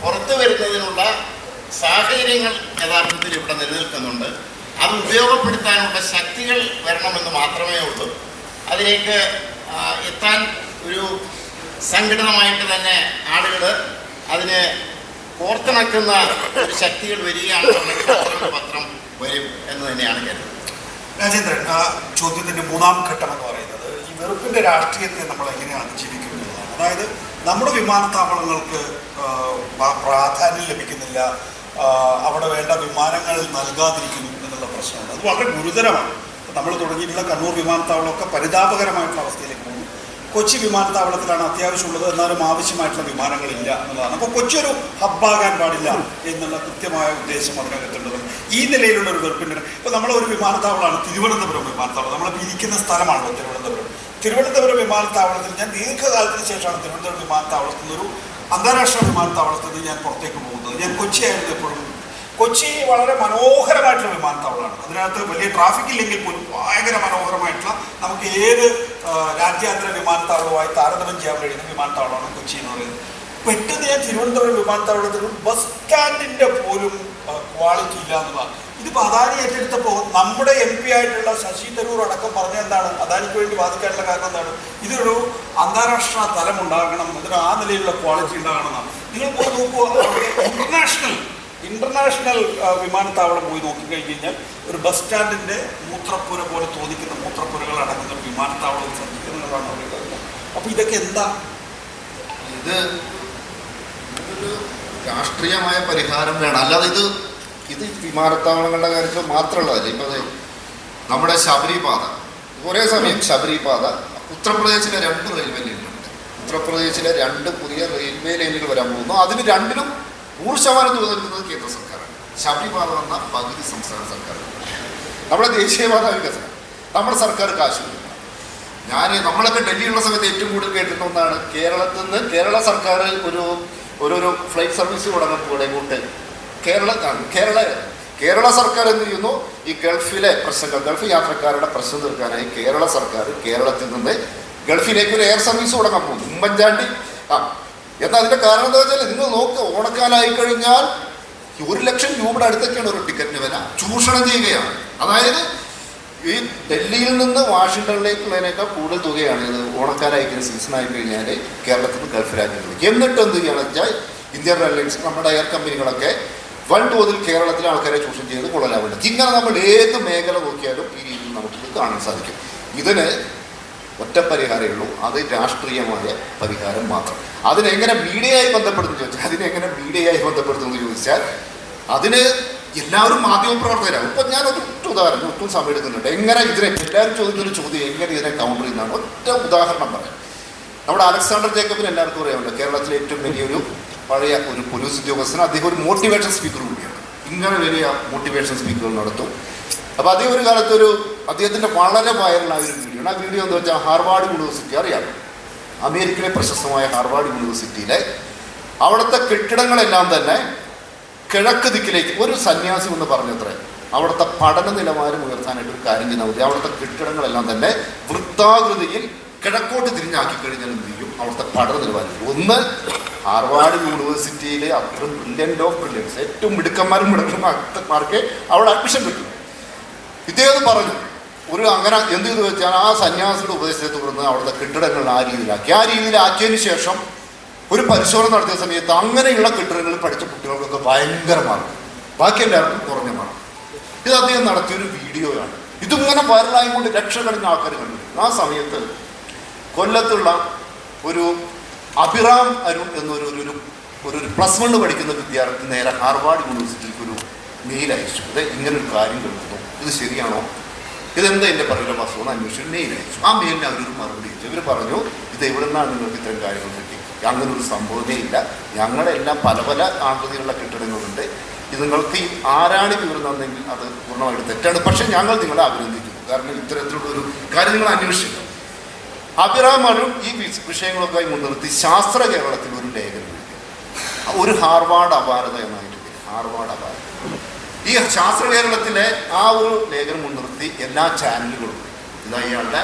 പുറത്തു വരുന്നതിനുള്ള സാഹചര്യങ്ങൾ യഥാർത്ഥത്തിൽ ഇവിടെ നിലനിൽക്കുന്നുണ്ട്. അത് ഉപയോഗപ്പെടുത്താനുള്ള ശക്തികൾ വരണമെന്ന് മാത്രമേ ഉള്ളൂ. അതിലേക്ക് എത്താൻ ഒരു സംഘടിതമായിട്ട് തന്നെ ആളുകൾ അതിന് കോർത്തിണക്കുന്ന ഒരു ശക്തികൾ വരികയാണെന്നുണ്ടെങ്കിൽ പത്രം വരും എന്ന് തന്നെയാണ് കരുതുന്നത്. രാജേന്ദ്രൻ, ആ ചോദ്യത്തിൻ്റെ 3ാം ഘട്ടം എന്ന് പറയുന്നത് ഈ വെറുപ്പിൻ്റെ രാഷ്ട്രീയത്തെ നമ്മൾ എങ്ങനെയാണ് അതിജീവിക്കുന്നതാണ്. അതായത് നമ്മുടെ വിമാനത്താവളങ്ങൾക്ക് പ്രാധാന്യം ലഭിക്കുന്നില്ല, അവിടെ വേണ്ട വിമാനങ്ങൾ നൽകാതിരിക്കുന്നു എന്നുള്ള പ്രശ്നമുണ്ട്. അത് വളരെ ഗുരുതരമാണ്. നമ്മൾ തുടങ്ങിയിട്ടുള്ള കണ്ണൂർ വിമാനത്താവളമൊക്കെ പരിതാപകരമായിട്ടുള്ള അവസ്ഥയിലേക്ക് പോകുന്നു. കൊച്ചി വിമാനത്താവളത്തിലാണ് അത്യാവശ്യമുള്ളത്, എന്നാലും ആവശ്യമായിട്ടുള്ള വിമാനങ്ങളില്ല എന്നുള്ളതാണ്. അപ്പോൾ കൊച്ചി ഒരു ഹബ്ബാകാൻ പാടില്ല എന്നുള്ള കൃത്യമായ ഉദ്ദേശം അതിനകത്തുള്ളത്. ഈ നിലയിലുള്ള ഒരു വെറുപ്പിൻ്റെ ഇപ്പോൾ നമ്മളൊരു വിമാനത്താവളമാണ് തിരുവനന്തപുരം വിമാനത്താവളം. നമ്മളിപ്പോൾ ഇരിക്കുന്ന സ്ഥലമാണല്ലോ തിരുവനന്തപുരം വിമാനത്താവളത്തിൽ ഞാൻ ദീർഘകാലത്തിന് ശേഷമാണ് തിരുവനന്തപുരം വിമാനത്താവളത്തിൽ നിന്നൊരു അന്താരാഷ്ട്ര വിമാനത്താവളത്തിൽ നിന്ന് ഞാൻ പുറത്തേക്ക് പോകുന്നത്. ഞാൻ കൊച്ചിയായിരുന്നു എപ്പോഴും. കൊച്ചി വളരെ മനോഹരമായിട്ടുള്ള വിമാനത്താവളമാണ്. അതിനകത്ത് വലിയ ട്രാഫിക് ഇല്ലെങ്കിൽ പോലും ഭയങ്കര മനോഹരമായിട്ടുള്ള നമുക്ക് ഏത് രാജ്യാന്തര വിമാനത്താവളവുമായി താരതമ്യം ചെയ്യാൻ കഴിയുന്ന വിമാനത്താവളമാണ് കൊച്ചി എന്ന് പറയുന്നത്. പെട്ടെന്ന് ഞാൻ തിരുവനന്തപുരം വിമാനത്താവളത്തിൽ ബസ് സ്റ്റാൻഡിൻ്റെ പോലും ക്വാളിറ്റി ഇല്ല എന്നുള്ളതാണ്. ഇതിപ്പോൾ അദാനി ഏറ്റെടുത്തപ്പോൾ നമ്മുടെ MP ആയിട്ടുള്ള ശശി തരൂർ അടക്കം പറഞ്ഞ എന്താണ്, അദാനിക്ക് വേണ്ടി വാദിക്കാനുള്ള കാരണം എന്താണ്, ഇതൊരു അന്താരാഷ്ട്ര തലം ഉണ്ടാകണം, ഇതിന് ആ നിലയിലുള്ള ക്വാളിറ്റി ഉണ്ടാകണം എന്നാണ്. നിങ്ങൾ പോയി നോക്കുക, ഇന്റർനാഷണൽ വിമാനത്താവളം പോയി നോക്കിക്കഴിഞ്ഞ് കഴിഞ്ഞാൽ ഒരു ബസ് സ്റ്റാൻഡിൻ്റെ മൂത്രപ്പുര പോലെ തോന്നിക്കുന്ന മൂത്രപ്പുരകൾ അടങ്ങുന്ന ഒരു വിമാനത്താവളം സഞ്ചരിക്കുന്നതാണ് അവർ പറയുന്നത്. അപ്പോൾ ഇതൊക്കെ എന്താ? ഇത് ഒരു രാഷ്ട്രീയമായ പരിഹാരം വേണം. അല്ലാതെ ഇത് വിമാനത്താവളങ്ങളുടെ കാര്യത്തിൽ മാത്രമുള്ളതല്ല. ഇപ്പോൾ നമ്മുടെ ശബരിപാത, ഒരേ സമയം ശബരിപാത, ഉത്തർപ്രദേശിലെ 2 റെയിൽവേ ലൈനുകളുണ്ട്. ഉത്തർപ്രദേശിലെ 2 പുതിയ റെയിൽവേ ലൈനുകൾ വരാൻ പോകുന്നു. അതിന് 2-ലും 100% തുക നൽകുന്നത് കേന്ദ്ര സർക്കാരാണ്. ശബരിപാത വന്ന പകുതി സംസ്ഥാന സർക്കാരാണ്. നമ്മുടെ ദേശീയപാത വികസനം നമ്മുടെ സർക്കാർ കാശ്. നമ്മളൊക്കെ ഡൽഹിയുള്ള സമയത്ത് ഏറ്റവും കൂടുതൽ കേട്ടിരുന്ന ഒന്നാണ്, കേരളത്തിൽ നിന്ന് കേരള സർക്കാർ ഒരു ഫ്ലൈറ്റ് സർവീസ് തുടങ്ങുമ്പോൾ ഇങ്ങോട്ട് കേരള സർക്കാർ എന്ത് ചെയ്യുന്നു, ഈ ഗൾഫിലെ പ്രശ്നങ്ങൾ, ഗൾഫ് യാത്രക്കാരുടെ പ്രശ്നം തീർക്കാനായി കേരള സർക്കാർ കേരളത്തിൽ നിന്ന് ഗൾഫിലേക്ക് ഒരു എയർ സർവീസ് തുടങ്ങാൻ പോകുന്നു. ഉമ്മൻചാണ്ടി എന്നാൽ അതിൻ്റെ കാരണം എന്താ വെച്ചാൽ, നിങ്ങൾ നോക്കുക, ഓണക്കാലമായി കഴിഞ്ഞാൽ 1 ലക്ഷം രൂപയുടെ അടുത്തൊക്കെയാണ് ഒരു ടിക്കറ്റിന് വില. ചൂഷണം ചെയ്യുകയാണ്. അതായത് ഈ ഡൽഹിയിൽ നിന്ന് വാഷിങ്ടണിലേക്കുള്ളതിനേക്കാൾ കൂടുതൽ തുകയാണ് ഇത് ഓണക്കാലായിരിക്കുന്ന സീസണായി കഴിഞ്ഞാൽ കേരളത്തിൽ നിന്ന് ഗൾഫ് രാജ്യങ്ങളിലേക്ക്. എന്നിട്ട് എന്ത് ചെയ്യുകയാണെന്ന് വെച്ചാൽ ഇന്ത്യൻ എയർലൈൻസ്, നമ്മുടെ എയർ കമ്പനികളൊക്കെ വൻതോതിൽ കേരളത്തിലെ ആൾക്കാരെ ചൂഷണം ചെയ്ത് കൊള്ളലാവുണ്ട്. ഇങ്ങനെ നമ്മൾ ഏത് മേഖല നോക്കിയാലും ഈ രീതിയിൽ നമുക്കിത് കാണാൻ സാധിക്കും. ഇതിന് ഒറ്റ പരിഹാരമേ ഉള്ളൂ, അത് രാഷ്ട്രീയമായ പരിഹാരം മാത്രം. അതിനെങ്ങനെ മീഡിയയായി ബന്ധപ്പെടുന്നു ചോദിച്ചാൽ അതിന് എല്ലാവരും മാധ്യമപ്രവർത്തകരാകും. ഇപ്പം ഞാൻ ഒറ്റ ഉദാഹരണം, ഒട്ടും സമയം എടുക്കുന്നുണ്ട്, എങ്ങനെ ഇതിനെ എല്ലാവരും ചോദിക്കുന്നൊരു ചോദ്യം എങ്ങനെ ഇതിനെ കൗണ്ടർ ചെയ്യുന്നതാണ്. ഒറ്റ ഉദാഹരണം പറയാം. നമ്മുടെ അലക്സാണ്ടർ ജേക്കബിന് എല്ലാവർക്കും അറിയാമല്ലോ, കേരളത്തിലെ ഏറ്റവും വലിയൊരു പഴയ ഒരു പോലീസ് ഉദ്യോഗസ്ഥന്. അദ്ദേഹം ഒരു മോട്ടിവേഷൻ സ്പീക്കർ കൂടിയാണ്. ഇങ്ങനെ വലിയ മോട്ടിവേഷൻ സ്പീക്കറുകൾ നടത്തും. അപ്പോൾ അദ്ദേഹം ഒരു കാലത്ത് അദ്ദേഹത്തിൻ്റെ വളരെ വൈറലായ ഒരു വീഡിയോ ആണ്. ആ വീഡിയോ എന്താ വെച്ചാൽ, ഹാർവാർഡ് യൂണിവേഴ്സിറ്റി അറിയാം, അമേരിക്കയിലെ പ്രശസ്തമായ ഹാർവാർഡ് യൂണിവേഴ്സിറ്റിയിലെ അവിടുത്തെ കെട്ടിടങ്ങളെല്ലാം തന്നെ കിഴക്ക് ദിക്കിലേക്ക്, ഒരു സന്യാസി എന്ന് പറഞ്ഞത്രേ, അവിടുത്തെ പഠന നിലവാരം ഉയർത്താനായിട്ട് ഒരു കാര്യം ചെയ്താൽ മതി, അവിടുത്തെ കെട്ടിടങ്ങളെല്ലാം തന്നെ വൃത്താകൃതിയിൽ കിഴക്കോട്ട് തിരിഞ്ഞാക്കി കഴിഞ്ഞാൽ എന്ത് ചെയ്യും, അവിടുത്തെ പഠന നിലവാരം. ഒന്ന്, ഹാർവാർഡ് യൂണിവേഴ്സിറ്റിയിലെ അത്രയും ബ്രില്യൻ്റ് ഓഫ് ബ്രില്യൻസ്, ഏറ്റവും മിടുക്കന്മാർക്ക് അവിടെ അഡ്മിഷൻ കിട്ടും. ഇദ്ദേഹം പറഞ്ഞു അങ്ങനെ എന്ത് ചെയ്തു വെച്ചാൽ, ആ സന്യാസിയുടെ ഉപദേശത്തെ തുടർന്ന് അവിടുത്തെ കെട്ടിടങ്ങൾ ആ രീതിയിലാക്കിയതിന് ശേഷം ഒരു പരിശോധന നടത്തിയ സമയത്ത് അങ്ങനെയുള്ള കെട്ടിടങ്ങളിൽ പഠിച്ച കുട്ടികൾക്കൊക്കെ ഭയങ്കര മാർക്ക്, ബാക്കി എല്ലാവർക്കും കുറഞ്ഞ മാർക്ക്. ഇത് അദ്ദേഹം നടത്തിയൊരു വീഡിയോയാണ്. ഇതിങ്ങനെ വൈറലായിക്കൊണ്ട് ലക്ഷക്കണക്കിന് ആൾക്കാർ കണ്ടു. ആ സമയത്ത് കൊല്ലത്തുള്ള ഒരു അഭിറാം അരുൺ എന്നൊരു +1 പഠിക്കുന്ന വിദ്യാർത്ഥി നേരെ ഹാർവാർഡ് യൂണിവേഴ്സിറ്റിക്ക് ഒരു മെയിൽ അയച്ചു. ഇങ്ങനൊരു കാര്യം കേൾക്കുന്നു, ഇത് ശരിയാണോ, ഇതെന്താ എൻ്റെ പറയുന്ന വസ്തുത അന്വേഷിച്ചു മെയിൽ അയച്ചു. ആ മെയിലിന് അവരൊരു മറുപടി അയച്ചു. ഇവർ പറഞ്ഞു, ഇത് എവിടെ നിന്നാണ് നിങ്ങൾക്ക് ഇത്തരം കാര്യങ്ങൾ കിട്ടി, അങ്ങനൊരു സംഭവമേ ഇല്ല, ഞങ്ങളുടെ എല്ലാം പല ആകൃതിയിലുള്ള കെട്ടിടങ്ങളുണ്ട്, ഇത് നിങ്ങൾക്ക് ആരാണ് വിവരം തന്നെങ്കിൽ അത് പൂർണ്ണമായിട്ട് തെറ്റാണ്, പക്ഷേ ഞങ്ങൾ നിങ്ങളെ അഭിനന്ദിക്കുന്നു, കാരണം ഇത്തരത്തിലുള്ളൊരു കാര്യം നിങ്ങൾ അന്വേഷിക്കുന്നു. അഭിറാം അരുൺ ഈ വിഷയങ്ങളൊക്കെ മുൻനിർത്തി ശാസ്ത്ര കേരളത്തിൽ ഒരു ലേഖനം എഴുതി, ഒരു ഹാർവാർഡ് അപാരത എന്നായിട്ട് ഹാർവാർഡ് അപാരത. ഈ ശാസ്ത്ര കേരളത്തിലെ ആ ഒരു ലേഖനം മുൻനിർത്തി എല്ലാ ചാനലുകളും ഇത് അയാളുടെ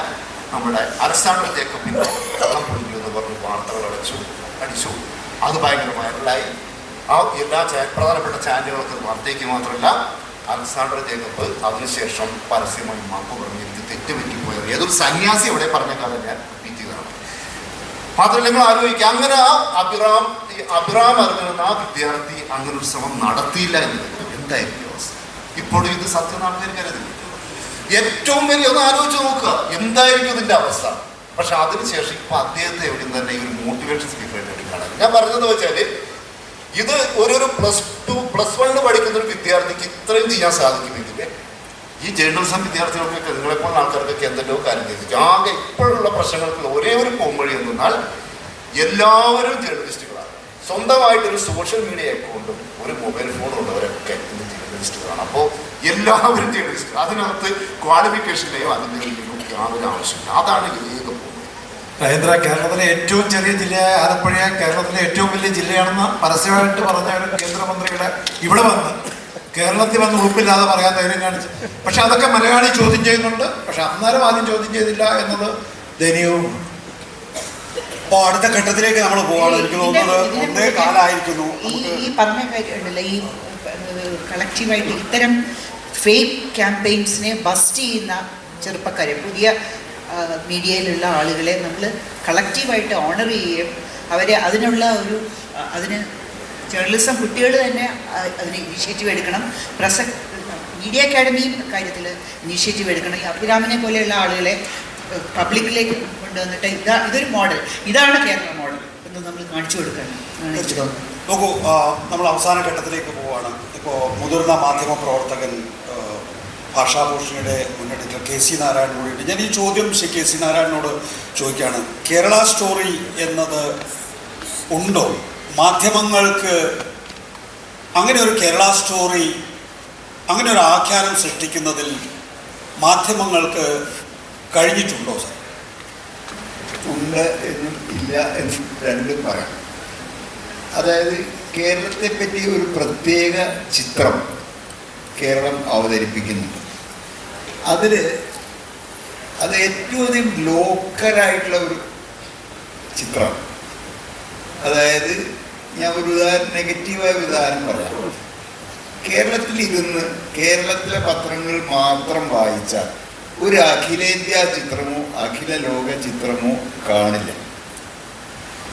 നമ്മുടെ അലക്സാണ്ടർ ജേക്കബിൻ്റെ കള്ളം പൊളിഞ്ഞു എന്ന് പറഞ്ഞ് വാർത്തകൾ അടിച്ചു. അത് ഭയങ്കര വൈറലായി. ആ എല്ലാ പ്രധാനപ്പെട്ട ചാനലുകൾക്ക് വാർത്തയ്ക്ക് മാത്രമല്ല, അലക്സാണ്ടർ ജേക്കബ് അതിനുശേഷം പരസ്യമായി മാപ്പ് പറഞ്ഞു, എനിക്ക് തെറ്റുപറ്റിപ്പോയത് ഏതൊരു സന്യാസി അവിടെ പറഞ്ഞ കാലം ഞാൻ റിപ്പീറ്റ് ചെയ്തതാണ്. മാത്രമല്ല, നിങ്ങൾ ആലോചിക്കുക, അങ്ങനെ ആ അഭിറാം അറിഞ്ഞിരുന്ന ആ വിദ്യാർത്ഥി അങ്ങനെ ഒരു ശ്രമം നടത്തിയില്ല എന്നത് എന്തായിരിക്കും അവസ്ഥ? ഇപ്പോഴും ഇത് സത്യം ആൾക്കാർ കരുതി. ഏറ്റവും വലിയ ഒന്ന് ആലോചിച്ച് നോക്കുക, എന്തായിരിക്കും ഇതിൻ്റെ അവസ്ഥ. പക്ഷെ അതിനുശേഷം ഇപ്പം അദ്ദേഹത്തെ എവിടെയും തന്നെ ഈ ഒരു മോട്ടിവേഷൻ സ്പീക്കറായിട്ട് കാണാൻ ഞാൻ പറഞ്ഞതെന്ന് വെച്ചാൽ, ഇത് ഒരു +1 പഠിക്കുന്ന ഒരു വിദ്യാർത്ഥിക്ക് ഇത്രയും ചെയ്യാൻ സാധിക്കുമെങ്കിൽ ഈ ജേർണലിസം വിദ്യാർത്ഥികൾക്കൊക്കെ നിങ്ങളെപ്പോലുള്ള ആൾക്കാർക്കൊക്കെ എന്തെല്ലോ കാര്യം ചെയ്തു. ആകെ ഇപ്പോഴുള്ള പ്രശ്നങ്ങൾക്കുള്ള ഒരേ ഒരു പോംവഴി എന്നാൽ എല്ലാവരും ജേർണലിസ്റ്റുകളാണ്. സ്വന്തമായിട്ടൊരു സോഷ്യൽ മീഡിയ അക്കൗണ്ടും ഒരു മൊബൈൽ ഫോണും ഉള്ളവരൊക്കെ ഇന്ന് ജേർണലിസ്റ്റുകളാണ്. അപ്പോൾ എല്ലാവരും ജേർണലിസ്റ്റ്. അതിനകത്ത് ക്വാളിഫിക്കേഷൻ്റെയോ അതിൻ്റെയോ യാതൊരു ആവശ്യമില്ല. അതാണ് ഏക പോകുന്നത്. രാജേന്ദ്ര, കേരളത്തിലെ ഏറ്റവും ചെറിയ ജില്ലയായ ആലപ്പുഴയെ കേരളത്തിലെ ഏറ്റവും വലിയ ജില്ലയാണെന്ന് പരസ്യമായിട്ട് പറഞ്ഞ ഒരു കേന്ദ്രമന്ത്രിയുടെ ഇവിടെ വന്ന് കേരളത്തിൽ വന്ന് ഉറപ്പില്ലാതെ പറയാൻ ധൈര്യം കാണിച്ചു. പക്ഷെ അതൊക്കെ മലയാളി ചോദ്യം ചെയ്യുന്നുണ്ട്. പക്ഷെ അന്നേരം ആദ്യം ചോദ്യം ചെയ്തില്ല എന്നത് ദയനീയവും. അപ്പോൾ അടുത്ത ഘട്ടത്തിലേക്ക് നമ്മൾ പോവാണ്. എനിക്ക് തോന്നുന്നത് ഒന്നേ കാലമായിരിക്കുന്നു. ഈ പറഞ്ഞ കാര്യമുണ്ടല്ലോ, ഈ കളക്റ്റീവായിട്ട് ഇത്തരം ഫേക്ക് ക്യാമ്പയിൻസിനെ ബസ്റ്റ് ചെയ്യുന്ന ചെറുപ്പക്കാരെ, പുതിയ മീഡിയയിലുള്ള ആളുകളെ നമ്മൾ കളക്റ്റീവായിട്ട് ഓണർ ചെയ്യുകയും അവരെ അതിനുള്ള അതിന് ജേർണലിസം കുട്ടികൾ തന്നെ അതിന് ഇനിഷ്യേറ്റീവ് എടുക്കണം. മീഡിയ അക്കാഡമിയും കാര്യത്തിൽ ഇനിഷ്യേറ്റീവ് എടുക്കണം. ഈ അഭിരാമിനെ പോലെയുള്ള ആളുകളെ പബ്ലിക്കിലേക്ക് കൊണ്ടുവന്നിട്ട് ഇതൊരു മോഡൽ, ഇതാണ് കേരള മോഡൽ എന്ന് നമ്മൾ കാണിച്ചു കൊടുക്കണം. നോക്കൂ, നമ്മൾ അവസാന ഘട്ടത്തിലേക്ക് പോവുകയാണ്. ഇപ്പോൾ മുതിർന്ന മാധ്യമ പ്രവർത്തകൻ ഭാഷാഭൂഷണിയുടെ മുൻ എഡിറ്റർ KC നാരായണൻ കൂടിയിട്ട് ഞാൻ ഈ ചോദ്യം ശ്രീ KC നാരായണനോട് ചോദിക്കുകയാണ്. കേരള സ്റ്റോറി എന്നത് ഉണ്ടോ? മാധ്യമങ്ങൾക്ക് അങ്ങനെ ഒരു കേരള സ്റ്റോറി, അങ്ങനെ ഒരു ആഖ്യാനം സൃഷ്ടിക്കുന്നതിൽ മാധ്യമങ്ങൾക്ക് കഴിഞ്ഞിട്ടുണ്ടോ സാർ? ഉണ്ട് എന്നും ഇല്ല എന്നും രണ്ടും പറയാം. അതായത് കേരളത്തെപ്പറ്റി ഒരു പ്രത്യേക ചിത്രം കേരളം അവതരിപ്പിക്കുന്നുണ്ട്. അത് ഏറ്റവും അധികം ലോക്കലായിട്ടുള്ള ഒരു ചിത്രം. അതായത് ഞാൻ ഒരു നെഗറ്റീവായ ഉദാഹരണം പറയാം. കേരളത്തിൽ ഇരുന്ന് കേരളത്തിലെ പത്രങ്ങൾ മാത്രം വായിച്ചാൽ ഒരു അഖിലേന്ത്യാ ചിത്രമോ അഖില ലോക ചിത്രമോ കാണില്ല.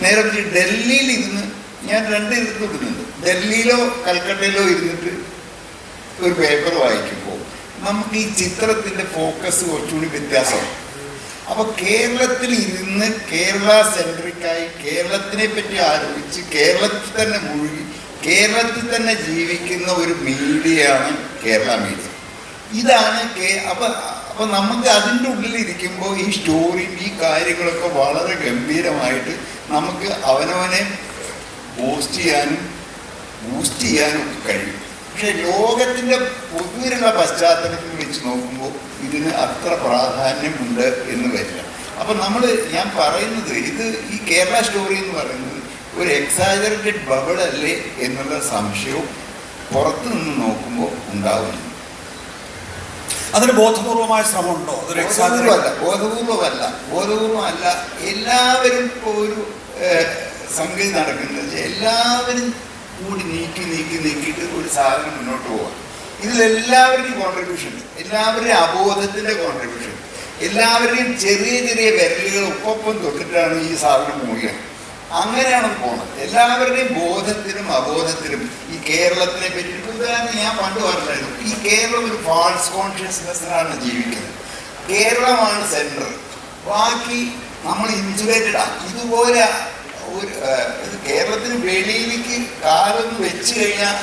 നേരെ ഡൽഹിയിൽ ഇരുന്ന് ഞാൻ ഇരുന്ന് വിടുന്നുണ്ട്. ഡൽഹിയിലോ കൽക്കട്ടയിലോ ഇരുന്നിട്ട് ഒരു പേപ്പർ വായിക്കുമ്പോൾ നമുക്ക് ഈ ചിത്രത്തിൻ്റെ ഫോക്കസ് കുറച്ചുകൂടി വ്യത്യാസമാണ്. അപ്പോൾ കേരളത്തിൽ ഇരുന്ന് കേരള സെൻട്രിക്കായി കേരളത്തിനെ പറ്റി ആലോചിച്ച് കേരളത്തിൽ തന്നെ മുഴുകി കേരളത്തിൽ തന്നെ ജീവിക്കുന്ന ഒരു മീഡിയയാണ് കേരള മീഡിയ. ഇതാണ് അപ്പോൾ നമുക്ക് അതിൻ്റെ ഉള്ളിലിരിക്കുമ്പോൾ ഈ സ്റ്റോറിയും ഈ കാര്യങ്ങളൊക്കെ വളരെ ഗംഭീരമായിട്ട് നമുക്ക് അവനവനെ ബൂസ്റ്റ് ചെയ്യാനും ഒക്കെ കഴിയും. പക്ഷേ ലോകത്തിൻ്റെ പൊതുവിലുള്ള പശ്ചാത്തലത്തിൽ വെച്ച് നോക്കുമ്പോൾ ഇതിന് അത്ര പ്രാധാന്യമുണ്ട് എന്ന് വരില്ല. അപ്പം ഞാൻ പറയുന്നത് ഈ കേരള സ്റ്റോറി എന്ന് പറയുന്നത് ഒരു എക്സാജറേറ്റഡ് ബബിൾ അല്ലേ എന്നുള്ള സംശയവും പുറത്തു നിന്ന് നോക്കുമ്പോൾ ഉണ്ടാവുന്നു. അതിന് ബോധപൂർവമായ ശ്രമമുണ്ടോ? ബോധപൂർവമല്ല. എല്ലാവരും ഇപ്പോൾ ഒരു സംഗതി നടക്കുന്നത് എല്ലാവരും കൂടി നീക്കിയിട്ട് ഒരു സാധനം മുന്നോട്ട് പോകാം. ഇതിലെല്ലാവരുടെയും കോൺട്രിബ്യൂഷൻ, എല്ലാവരുടെയും അബോധത്തിൻ്റെ കോൺട്രിബ്യൂഷൻ, എല്ലാവരുടെയും ചെറിയ ചെറിയ വിരലുകൾ ഒപ്പം തൊട്ടിട്ടാണ് ഈ സാധനം മൂവിയാണ്. അങ്ങനെയാണ് പോകുന്നത്. എല്ലാവരുടെയും ബോധത്തിനും അബോധത്തിനും ഈ കേരളത്തിനെ പറ്റി ഉദാഹരണം ഞാൻ പണ്ട് പറഞ്ഞായിരുന്നു. ഈ കേരളം ഒരു ഫാൾസ് കോൺഷ്യസ്നെസ്സിലാണ് ജീവിക്കുന്നത്. കേരളമാണ് സെൻട്രൽ, ബാക്കി നമ്മൾ ഇൻസുലേറ്റഡാണ്. ഇതുപോലെ കേരളത്തിന് വെളിയിലേക്ക് കാലൊന്ന് വെച്ച് കഴിഞ്ഞാൽ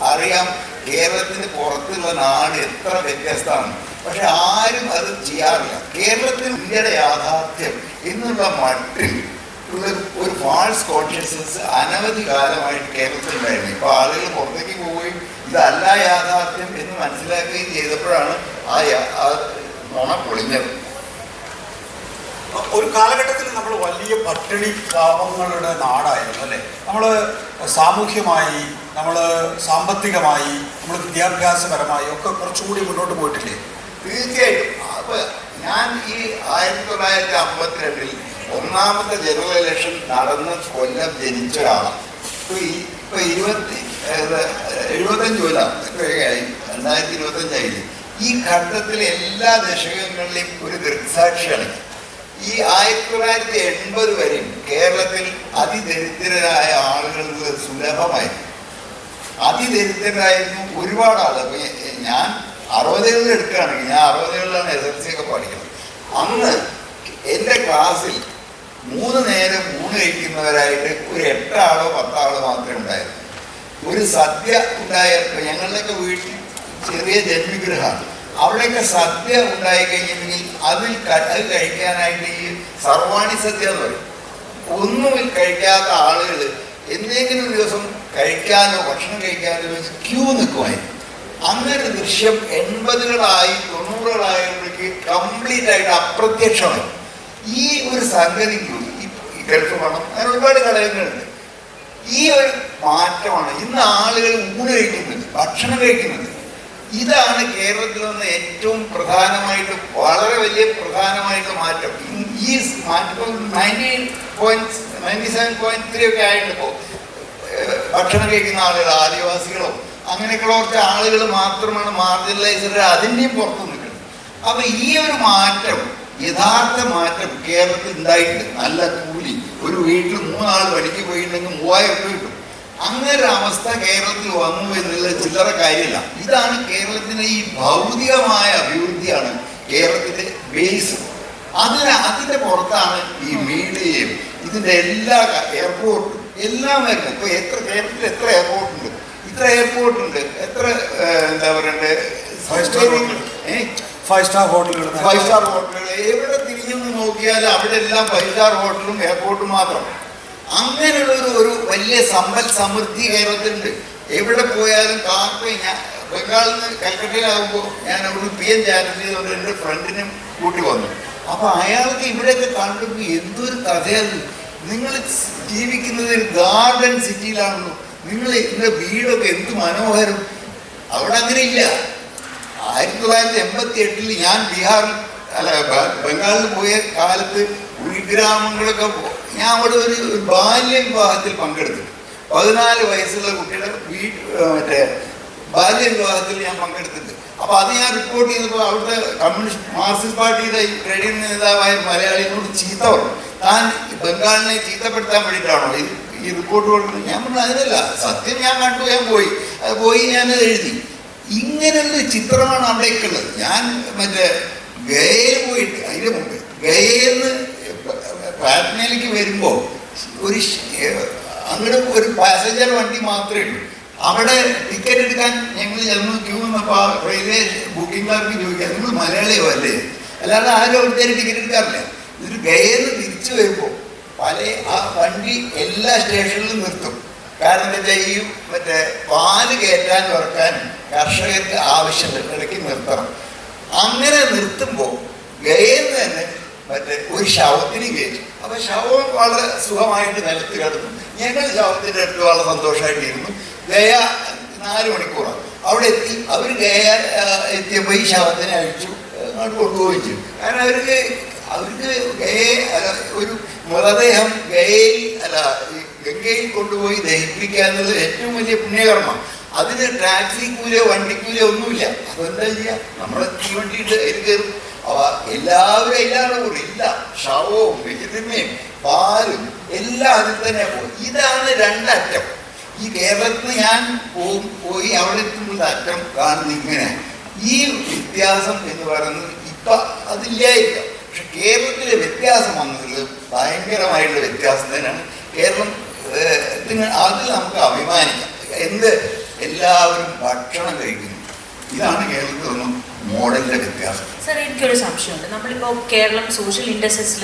അറിയാം കേരളത്തിന് പുറത്തുള്ള നാട് എത്ര വ്യത്യസ്തമാണ്. പക്ഷെ ആരും അത് ചെയ്യാറില്ല. കേരളത്തിൽ ഇന്ത്യയുടെ യാഥാർത്ഥ്യം എന്നുള്ള മട്ടിൽ ഉള്ള ഒരു ഫാൾസ് കോൺഷ്യസ്നസ് അനവധി കാലമായിട്ട് കേരളത്തിലുണ്ടായിരുന്നു. ഇപ്പോൾ ആളുകൾ പുറത്തേക്ക് പോവുകയും ഇതല്ല യാഥാർത്ഥ്യം എന്ന് മനസ്സിലാക്കുകയും ചെയ്തപ്പോഴാണ് ആ നുണ പൊളിഞ്ഞത്. ഒരു കാലഘട്ടത്തിൽ നമ്മൾ വലിയ പട്ടിണി പാവങ്ങളുടെ നാടായിരുന്നു അല്ലേ? നമ്മൾ സാമൂഹ്യമായി, നമ്മൾ സാമ്പത്തികമായി, നമ്മൾ വിദ്യാഭ്യാസപരമായി ഒക്കെ കുറച്ചുകൂടി മുന്നോട്ട് പോയിട്ടില്ലേ? തീർച്ചയായിട്ടും. അപ്പോൾ ഞാൻ ഈ 1952 ഒന്നാമത്തെ ജനറൽ ഇലക്ഷൻ നടന്ന കൊല്ലം ജനിച്ച ഒരാളാണ്. ഇപ്പോൾ 75 കൊല്ലം എത്രയായി, 2025 ഈ ഘട്ടത്തിലെ എല്ലാ ദശകങ്ങളിലെയും ഒരു ദൃക്സാക്ഷിയാണ്. ഈ 1980 വരെയും കേരളത്തിൽ അതിദരിദ്രരായ ആളുകൾ സുലഭമായിരുന്നു. അതിദരിദ്രരായിരുന്നു ഒരുപാട് ആളുകൾ. ഞാൻ 60കളിൽ എടുക്കുകയാണെങ്കിൽ, ഞാൻ 60കളിലാണ് SLC ഒക്കെ പഠിക്കുന്നത്. അന്ന് എൻ്റെ ക്ലാസ്സിൽ 3 നേരം ഊണ് കഴിക്കുന്നവരായിട്ട് ഒരു 8 ആളോ 10 ആളോ മാത്രമേ ഉണ്ടായിരുന്നു. ഒരു സദ്യ ഉണ്ടായപ്പോൾ ഞങ്ങളുടെയൊക്കെ വീട്ടിൽ ചെറിയ ജന്മിഗ്രഹമാണ്. അവിടെയൊക്കെ സദ്യ ഉണ്ടായി കഴിഞ്ഞിട്ടുണ്ടെങ്കിൽ അത് കഴിക്കാനായിട്ട് ഈ സർവാണി സദ്യ എന്ന് പറയും. ഒന്നും കഴിക്കാത്ത ആളുകൾ എന്തെങ്കിലും ഒരു ദിവസം കഴിക്കാനോ ഭക്ഷണം കഴിക്കാനോ വെച്ച് ക്യൂ നിൽക്കുമായിരുന്നു. അങ്ങനെ ദൃശ്യം 80കളായി 90കളായപ്പോഴേക്ക് കംപ്ലീറ്റ് ആയിട്ട് അപ്രത്യക്ഷമായി. ഈ ഒരു സംഗതി ഈ ഗൾഫ് പണം അങ്ങനെ ഒരുപാട് ഘടകങ്ങളുണ്ട്. ഈ ഒരു മാറ്റമാണ് ഇന്ന് ആളുകൾ ഊണ് കഴിക്കുന്നത്, ഭക്ഷണം കഴിക്കുന്നത്. ഇതാണ് കേരളത്തിൽ നിന്ന് ഏറ്റവും പ്രധാനമായിട്ട് വളരെ വലിയ പ്രധാനമായിട്ട് മാറ്റം. ഈ മാറ്റം 97.3 ഒക്കെ ആയിട്ടിപ്പോൾ ഭക്ഷണം കഴിക്കുന്ന ആളുകൾ ആദിവാസികളോ അങ്ങനെയൊക്കെയുള്ള കുറച്ച് ആളുകൾ മാത്രമാണ് മാർജിനലൈസ്ഡ്, അതിൻ്റെയും പുറത്ത് നിൽക്കുന്നത്. അപ്പം ഈ ഒരു മാറ്റം, യഥാർത്ഥ മാറ്റം കേരളത്തിൽ ഉണ്ടായിട്ടുണ്ട്. നല്ല കൂലി, ഒരു വീട്ടിൽ 3 ആൾ പണിക്ക് പോയിട്ടുണ്ടെങ്കിൽ 3000 രൂപ കിട്ടും. അങ്ങനെ ഒരു അവസ്ഥ കേരളത്തിൽ വന്നു എന്നുള്ള ചില്ലറ കാര്യമില്ല. ഇതാണ് കേരളത്തിൻ്റെ ഈ ഭൗതികമായ അഭിവൃദ്ധിയാണ് കേരളത്തിൻ്റെ ബേസ്. അതിൻ്റെ പുറത്താണ് ഈ മീഡിയയും ഇതിൻ്റെ എല്ലാ എയർപോർട്ടും എല്ലാം വരുന്നത്. ഇപ്പോൾ കേരളത്തിൽ എത്ര എയർപോർട്ടുണ്ട്, ഇത്ര എയർപോർട്ടുണ്ട്, എത്ര എന്താ പറയണ്ടേ, 5 സ്റ്റാർ ഹോട്ടലുകൾ എവിടെ തിരിഞ്ഞൊന്ന് നോക്കിയാലും അവിടെ എല്ലാം 5 സ്റ്റാർ ഹോട്ടലും എയർപോർട്ടും മാത്രം. അങ്ങനെയുള്ള ഒരു വലിയ സമ്പൽ സമൃദ്ധി കേരളത്തിലുണ്ട്. എവിടെ പോയാലും ഞാൻ ബംഗാളിൽ നിന്ന് കൽക്കട്ടയിലാകുമ്പോൾ ഞാൻ ഒരു PM ചാനൽ ചെയ്തുകൊണ്ട് എൻ്റെ ഫ്രണ്ടിനും കൂട്ടി വന്നു. അപ്പോൾ അയാൾക്ക് ഇവിടെയൊക്കെ കണ്ടപ്പോൾ എന്തൊരു കഥയാണ്. നിങ്ങൾ ജീവിക്കുന്നത് ഒരു ഗാർഡൻ സിറ്റിയിലാണല്ലോ, നിങ്ങളുടെ വീടൊക്കെ എന്ത് മനോഹരം. അവിടെ അങ്ങനെ ഇല്ല. 1988 ഞാൻ ബംഗാളിൽ പോയ കാലത്ത് ഉൾഗ്രാമങ്ങളൊക്കെ ഞാൻ അവിടെ ഒരു ബാല്യ വിവാഹത്തിൽ പങ്കെടുത്തു. 14 വയസ്സുള്ള കുട്ടിയുടെ മറ്റേ ബാല്യ വിവാഹത്തിൽ ഞാൻ പങ്കെടുത്തിട്ടുണ്ട്. അപ്പോൾ അത് ഞാൻ റിപ്പോർട്ട് ചെയ്തപ്പോൾ അവിടുത്തെ കമ്മ്യൂണിസ്റ്റ് മാർക്സിസ്റ്റ് പാർട്ടിയുടെ ട്രേഡ് നേതാവായ മലയാളികളോട് ചീത്ത പറഞ്ഞു. താൻ ബംഗാളിനെ ചീത്തപ്പെടുത്താൻ വേണ്ടിയിട്ടാണോ ഈ റിപ്പോർട്ട് കൊടുക്കുന്നത്? ഞാൻ പറഞ്ഞു അതിനല്ല, സത്യം ഞാൻ കണ്ടു, ഞാൻ പോയി ഞാനത് എഴുതി. ഇങ്ങനെയുള്ള ചിത്രമാണ് അവിടെയൊക്കെ ഉള്ളത്. ഞാൻ മറ്റേ ഗയയിൽ പോയിട്ട് അതിൻ്റെ മുമ്പ് ഗയയിൽ നിന്ന് പാറ്റ്നയിലേക്ക് വരുമ്പോൾ അങ്ങോട്ട് ഒരു പാസഞ്ചർ വണ്ടി മാത്രമേ ഉള്ളൂ. അവിടെ ടിക്കറ്റ് എടുക്കാൻ ഞങ്ങൾ ചെന്ന് ക്യൂ നിന്നപ്പോൾ റെയിൽവേ ബുക്കിംഗ് ക്ലാർക്ക് ചോദിക്കാം, നിങ്ങൾ മലയാളിയോ അല്ലേ? അല്ലാതെ ആരും അവിടുത്തെ ടിക്കറ്റ് എടുക്കാറില്ല. ഇതൊരു ഗയയിൽ നിന്ന് തിരിച്ചു വരുമ്പോൾ ആ വണ്ടി എല്ലാ സ്റ്റേഷനിലും നിർത്തും. കാരണം എന്താ വെച്ചാൽ ഈ മറ്റേ പാല് കയറ്റാനും ഇറക്കാനും കർഷകർക്ക് ആവശ്യമുണ്ട്, ഇടയ്ക്ക് നിർത്തണം. അങ്ങനെ നിർത്തുമ്പോൾ ഗയയിൽ നിന്ന് തന്നെ മറ്റേ ഒരു ശവത്തിന് കയറ്റി. അപ്പോൾ ശവം വളരെ സുഖമായിട്ട് നിലത്ത് കിടന്നു. ഞങ്ങൾ ശവത്തിൻ്റെ അടുത്ത് വളരെ സന്തോഷമായിട്ടിരുന്നു. ഗയ 4 മണിക്കൂറാണ് അവിടെ എത്തി. അവർ ഗയ എത്തിയപ്പോൾ ഈ ശവത്തിനെ അഴിച്ചു അങ്ങോട്ട് കൊണ്ടുപോവുകയും ചെയ്തു. കാരണം അവർക്ക് ഒരു മൃതദേഹം ഗംഗയിൽ കൊണ്ടുപോയി ദഹിപ്പിക്കുക എന്നുള്ളത് ഏറ്റവും വലിയ പുണ്യകർമ്മം. അതിന് ടാക്സി കൂലിയോ വണ്ടിക്കൂലിയോ ഒന്നുമില്ല. അതെന്താ ചെയ്യുക, നമ്മൾ തീവണ്ടിയിട്ട് അതിൽ കയറും. എല്ലാവരും എല്ലാവരുടെ കൂടെ ഇല്ല, ശവവും വെജിറ്റമ്മയും പാലും എല്ലാം അതിൽ തന്നെ പോകും. ഇതാണ് 2 അറ്റം. ഈ കേരളത്തിൽ ഞാൻ പോയി അവിടെ എത്തുമ്പോൾ അറ്റം കാണുന്നത് ഇങ്ങനെ. ഈ വ്യത്യാസം എന്ന് പറയുന്നത് ഇപ്പം അതില്ലായിരിക്കാം. പക്ഷെ കേരളത്തിലെ വ്യത്യാസം വന്നതിൽ ഭയങ്കരമായിട്ടുള്ള വ്യത്യാസം തന്നെയാണ്. കേരളം അതിൽ നമുക്ക് അഭിമാനിക്കാം. എല്ലാവരും ഭക്ഷണം കഴിക്കുന്നു. ഇതാണ് കേരളത്തിൽ നിന്നും മോഡലിൻ്റെ വ്യത്യാസം. സർ, എനിക്കൊരു സംശയമുണ്ട്. നമ്മളിപ്പോൾ കേരളം സോഷ്യൽ ഇൻഡസ്ട്രീസിൽ